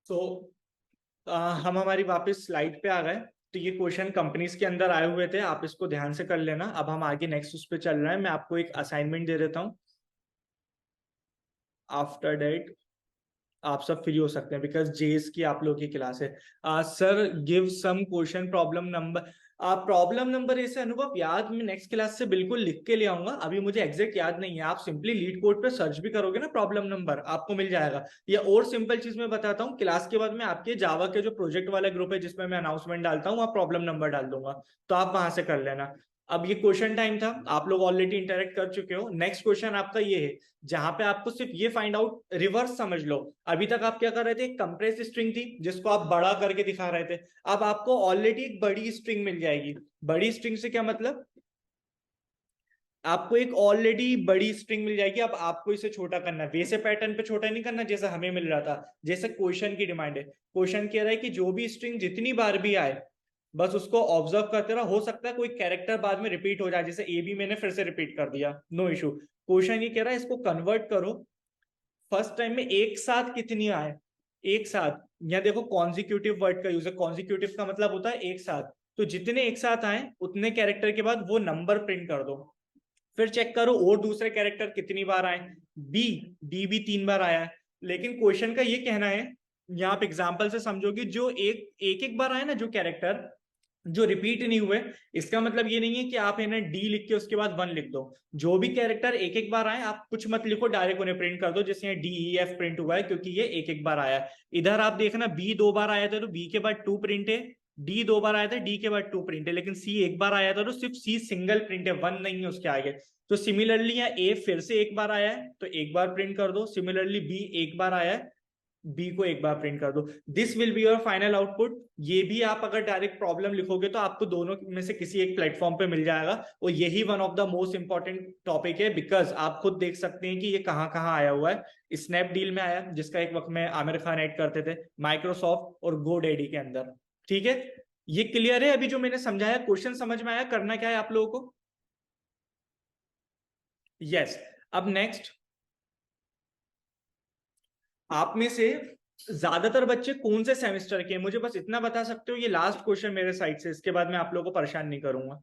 तो हम हमारी वापस स्लाइड पे आ गए। तो ये क्वेश्चन कंपनीज के अंदर आए हुए थे, आप इसको ध्यान से कर लेना। अब हम आगे नेक्स्ट उस पे चल रहे हैं, मैं आपको एक असाइनमेंट दे देता हूँ। आफ्टर दैट आप सब फ्री हो सकते हैं, बिकॉज जेएस की आप लोगों की क्लास है। Sir give some question problem number. Problem number ऐसे अनुभव याद मैं नेक्स्ट क्लास से बिल्कुल लिख के ले आऊंगा, अभी मुझे एग्जैक्ट याद नहीं है। आप सिंपली लीड कोड पे सर्च भी करोगे ना प्रॉब्लम नंबर, आपको मिल जाएगा। या और सिंपल चीज मैं बताता हूँ, क्लास के बाद में आपके जावा के जो प्रोजेक्ट वाला ग्रुप है जिसमें मैं अनाउंसमेंट डालता हूँ, वहाँ प्रॉब्लम नंबर डाल दूंगा, तो आप वहां से कर लेना। अब ये क्वेश्चन टाइम था, आप लोग ऑलरेडी इंटरेक्ट कर चुके हो। नेक्स्ट क्वेश्चन आपका ये है, जहां पे आपको सिर्फ ये फाइंड आउट, रिवर्स समझ लो। अभी तक आप क्या कर रहे थे, कंप्रेस स्ट्रिंग थी जिसको आप बड़ा करके दिखा रहे थे, अब आपको ऑलरेडी एक बड़ी स्ट्रिंग मिल जाएगी। बड़ी स्ट्रिंग से क्या मतलब, आपको एक ऑलरेडी बड़ी स्ट्रिंग मिल जाएगी। अब आपको इसे छोटा करना है, वैसे पैटर्न पे छोटा नहीं करना जैसा हमें मिल रहा था। जैसे क्वेश्चन की डिमांड है, क्वेश्चन कह रहा है कि जो भी स्ट्रिंग जितनी बार भी आए बस उसको ऑब्जर्व करते रहो। हो सकता है कोई कैरेक्टर बाद में रिपीट हो जाए, जैसे ए बी मैंने फिर से रिपीट कर दिया, नो इशू। क्वेश्चन ये कह रहा है इसको कन्वर्ट करो, फर्स्ट टाइम में एक साथ कितनी आए, एक साथ। यहाँ देखो कॉन्जिक्यूटिव वर्ड का यूज है, कॉन्जिक्यूटिव का मतलब होता है एक साथ, तो जितने एक साथ आए उतने कैरेक्टर के बाद वो नंबर प्रिंट कर दो। फिर चेक करो और दूसरे कैरेक्टर कितनी बार आए, बी डी भी 3 बार आया है। लेकिन क्वेश्चन का ये कहना है, यहाँ आप एग्जाम्पल से समझोगे, जो एक बार आए ना जो कैरेक्टर, जो रिपीट नहीं हुए, इसका मतलब ये नहीं है कि आप है ना डी लिख के उसके बाद 1 लिख दो। जो भी कैरेक्टर एक एक बार आए आप कुछ मत लिखो, डायरेक्ट उन्हें प्रिंट कर दो। जैसे यहाँ डी ई एफ प्रिंट हुआ है क्योंकि ये एक एक बार आया है। इधर आप देखना बी 2 बार आया था तो बी के बाद 2 प्रिंट है, डी 2 बार आया था डी के बाद 2 प्रिंट है, लेकिन सी एक बार आया था तो सिर्फ सी सिंगल प्रिंट है, 1 नहीं है उसके आगे। तो सिमिलरली यहाँ ए फिर से एक बार आया है तो एक बार प्रिंट कर दो। सिमिलरली बी एक बार आया है बी को एक बार प्रिंट कर दो। This will be your final output. ये भी आप अगर डायरेक्ट प्रॉब्लम लिखोगे तो आपको दोनों में से किसी एक प्लेटफॉर्म पे मिल जाएगा, और यही one of the most important topic है, बिकॉज आप खुद देख सकते हैं कि ये कहाँ कहाँ आया हुआ है। स्नैपडील में आया, जिसका एक वक्त में आमिर खान ऐड करते थे, माइक्रोसॉफ्ट और गोडैडी के अंदर। ठीक है, ये क्लियर है अभी जो मैंने समझाया? क्वेश्चन समझ में आया? करना क्या है आप लोगों को? यस। अब नेक्स्ट, आप में से ज्यादातर बच्चे कौन से सेमेस्टर के हैं? मुझे बस इतना बता सकते हो, ये लास्ट क्वेश्चन मेरे साइड से, इसके बाद मैं आप लोगों को परेशान नहीं करूंगा।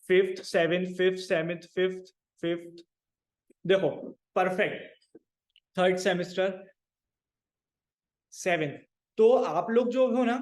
Fifth, seventh, fifth, seventh, fifth, fifth, देखो परफेक्ट। Third semester, seventh. तो आप लोग जो हो ना,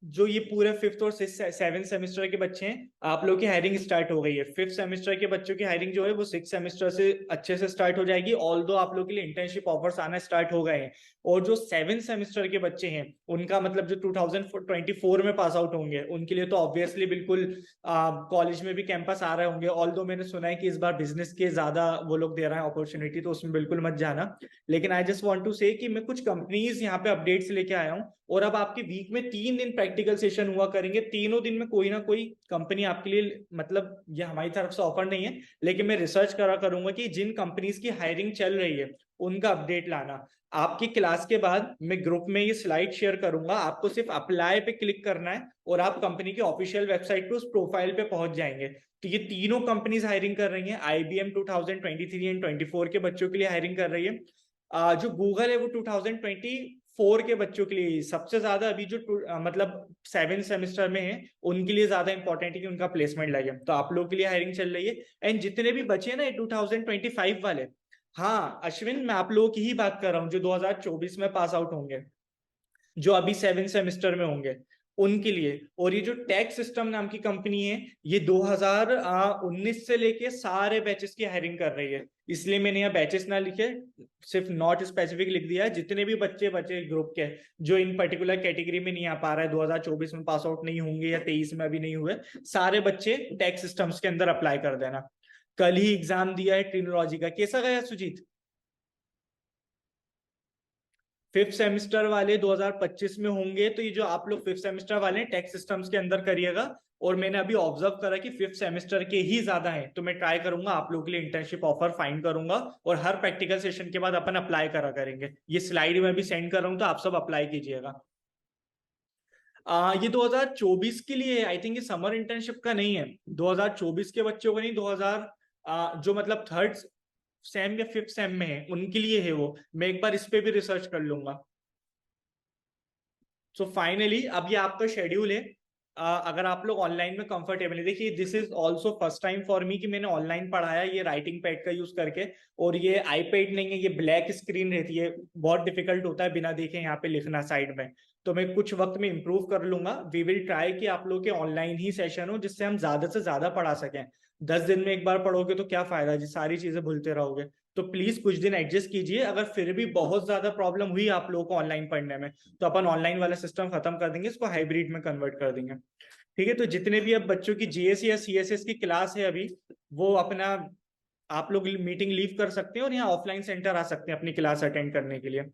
जो ये पूरे फिफ्थ और सेवेंथ सेमेस्टर के बच्चे हैं, आप लोग की हायरिंग स्टार्ट हो गई है। फिफ्थ सेमेस्टर के बच्चों की हायरिंग जो है वो सिक्स सेमेस्टर से अच्छे से स्टार्ट हो जाएगी, ऑल्दो आप लोग के लिए इंटर्नशिप ऑफर्स आना स्टार्ट हो गए हैं। और जो सेवेंथ सेमेस्टर के बच्चे हैं, उनका मतलब जो 2024 में पास आउट होंगे, उनके लिए तो ऑब्वियसली बिल्कुल कॉलेज में भी कैंपस आ रहे होंगे। ऑल्दो मैंने सुना है कि इस बार बिजनेस के ज्यादा वो लोग दे रहे हैं अपॉर्चुनिटी, तो उसमें बिल्कुल मत जाना। लेकिन आई जस्ट वांट टू से कि मैं कुछ कंपनीज यहाँ पे अपडेट्स लेके आया हूँ, और अब आपके वीक में 3 दिन प्रैक्टिकल सेशन हुआ करेंगे। तीनों दिन में कोई ना कोई कंपनी आपके लिए, मतलब ये हमारी तरफ से ऑफर नहीं है, लेकिन मैं रिसर्च करा करूंगा कि जिन कंपनीज की हायरिंग चल रही है उनका अपडेट लाना। आपकी क्लास के बाद मैं ग्रुप में ये स्लाइड शेयर करूंगा, आपको सिर्फ अप्लाई पे क्लिक करना है और आप कंपनी की ऑफिशियल वेबसाइट पे उस प्रोफाइल पे पहुंच जाएंगे। तो ये तीनों कंपनीज हायरिंग कर रही हैं। IBM 2023 एंड 24 के बच्चों के लिए हायरिंग कर रही है। जो गूगल है वो 2024 के बच्चों के लिए सबसे ज्यादा, अभी जो मतलब 7 सेमेस्टर में है उनके लिए ज्यादा इंपॉर्टेंट है कि उनका प्लेसमेंट लगे। तो आप लोगों के लिए हायरिंग चल रही है। एंड जितने भी बचे ना 2025 वाले, हाँ अश्विन, मैं आप लोगों की ही बात कर रहा हूँ जो 2024 में पास आउट होंगे, जो अभी 7 सेमेस्टर में होंगे उनके लिए। और ये जो टैक्स सिस्टम नाम की कंपनी है, ये 2019 से लेके सारे बैचेस की हायरिंग कर रही है। इसलिए मैंने यहाँ बैचेस ना लिखे, सिर्फ नॉट स्पेसिफिक लिख दिया है। जितने भी बच्चे बचे ग्रुप के जो इन पर्टिकुलर कैटेगरी में नहीं आ पा रहा है, 2024 में पास आउट नहीं होंगे या 23 में अभी नहीं हुए, सारे बच्चे टैक्स सिस्टम्स के अंदर अप्लाई कर देना। कल ही एग्जाम दिया है ट्रिनोलॉजी का, कैसा गया सुजीत? फिफ्थ सेमेस्टर वाले 2025 में होंगे, तो ये जो आप लोग फिफ्थ सेमेस्टर वाले टैक्स सिस्टम्स के अंदर करिएगा। और मैंने अभी ऑब्जर्व करा कि फिफ्थ सेमेस्टर के ही ज्यादा हैं, तो मैं ट्राई करूंगा आप लोगों के लिए इंटर्नशिप ऑफर फाइंड करूंगा, और हर प्रैक्टिकल सेशन के बाद अपन अप्लाई करा करेंगे। ये स्लाइड में भी सेंड कर रहा हूं, तो आप सब अप्लाई कीजिएगा। ये 2024 के लिए आई थिंक ये समर इंटर्नशिप का नहीं है, 2024 के बच्चों को नहीं, 2000 जो मतलब थर्ड सेम या फिफ्थ सेम में है उनके लिए है वो। मैं एक बार इस पे भी रिसर्च कर लूंगा। सो फाइनली अब ये आपका शेड्यूल है। अगर आप लोग ऑनलाइन में कंफर्टेबल है, देखिए this is also first time for me कि मैंने ऑनलाइन पढ़ाया ये राइटिंग पैड का यूज करके। और ये आईपैड नहीं है, ये ब्लैक स्क्रीन रहती है, बहुत डिफिकल्ट होता है बिना देखे यहाँ पे लिखना साइड में। तो मैं कुछ वक्त में इंप्रूव कर लूंगा। वी विल ट्राई कि आप लोग के ऑनलाइन ही सेशन हो, जिससे हम ज्यादा से ज्यादा पढ़ा सकें। 10 दिन में एक बार पढ़ोगे तो क्या फायदा जी, सारी चीजें भूलते रहोगे। तो प्लीज कुछ दिन एडजस्ट कीजिए। अगर फिर भी बहुत ज्यादा प्रॉब्लम हुई आप लोगों को ऑनलाइन पढ़ने में, तो अपन ऑनलाइन वाला सिस्टम खत्म कर देंगे, इसको हाइब्रिड में कन्वर्ट कर देंगे। ठीक है, तो जितने भी अब बच्चों की जीएस या सीएसएस की क्लास है अभी, वो अपना आप लोग मीटिंग लीव कर सकते हैं और यहाँ ऑफलाइन सेंटर आ सकते हैं अपनी क्लास अटेंड करने के लिए।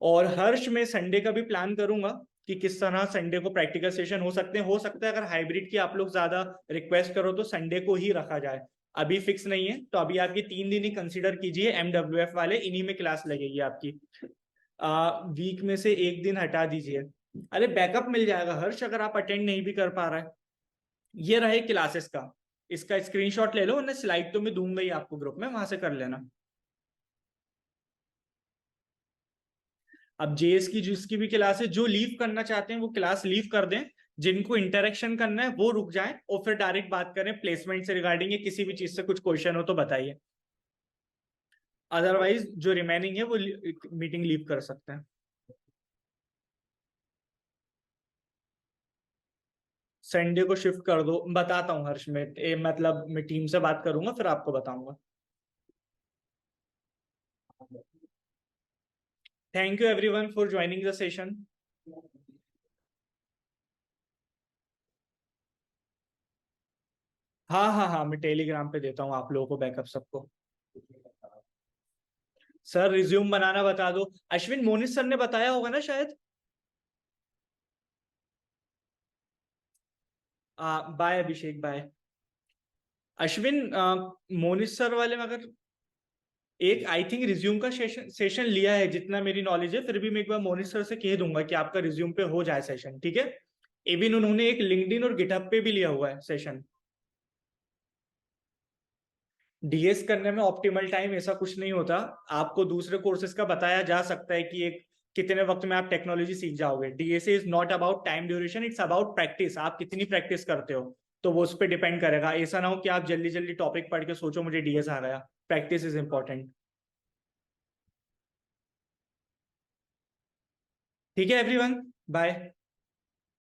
और हर्ष में संडे का भी प्लान करूंगा कि किस तरह संडे को प्रैक्टिकल सेशन हो सकते हैं। हो सकता है अगर हाइब्रिड की आप लोग ज्यादा रिक्वेस्ट करो तो संडे को ही रखा जाए। अभी फिक्स नहीं है, तो अभी आप ये 3 दिन ही कंसीडर कीजिए। MWF वाले इन्हीं में क्लास लगेगी आपकी। वीक में से एक दिन हटा दीजिए। अरे बैकअप मिल जाएगा हर्ष, अगर आप अटेंड नहीं भी कर पा रहे हैं। ये रहे क्लासेस का, इसका स्क्रीनशॉट ले लो, वरना स्लाइड तो मैं दूंगा ही आपको ग्रुप में, वहां से कर लेना। अब जेएस की जिसकी भी क्लास है, जो लीव करना चाहते हैं वो क्लास लीव कर दें। जिनको इंटरेक्शन करना है वो रुक जाएं और फिर डायरेक्ट बात करें प्लेसमेंट से रिगार्डिंग, या किसी भी चीज से कुछ क्वेश्चन हो तो बताइए। अदरवाइज जो रिमेनिंग है वो मीटिंग लीव कर सकते हैं। संडे को शिफ्ट कर दो, बताता हूँ हर्ष में, मतलब मैं टीम से बात करूंगा फिर आपको बताऊंगा। Thank you everyone for joining the session. हाँ हाँ हाँ, मैं टेलीग्राम पे देता हूँ आप लोगों को बैकअप सबको। सर रिज्यूम बनाना बता दो। अश्विन, मोनिश सर ने बताया होगा ना शायद। बाय अभिषेक, बाय। अश्विन, मोनिश सर वाले में अगर एक आई थिंक रिज्यूम का सेशन लिया है, जितना मेरी नॉलेज है, फिर भी मैं एक बार मोनिश सर से कह दूंगा कि आपका रिज्यूम पे हो जाए सेशन, ठीक है। इवन उन्होंने एक लिंक्डइन और गिटहब पे भी लिया हुआ है सेशन। डीएस करने में ऑप्टिमल टाइम ऐसा कुछ नहीं होता, आपको दूसरे कोर्सेज का बताया जा सकता है कि एक कितने वक्त में आप टेक्नोलॉजी सीख जाओगे। DS is not about time duration, it's about practice, आप कितनी प्रैक्टिस करते हो, तो वो उस पर डिपेंड करेगा। ऐसा ना हो कि आप जल्दी जल्दी टॉपिक पढ़ के सोचो मुझे डीएस आ गया। Practice is important. ठीक है एवरीवन, बाय।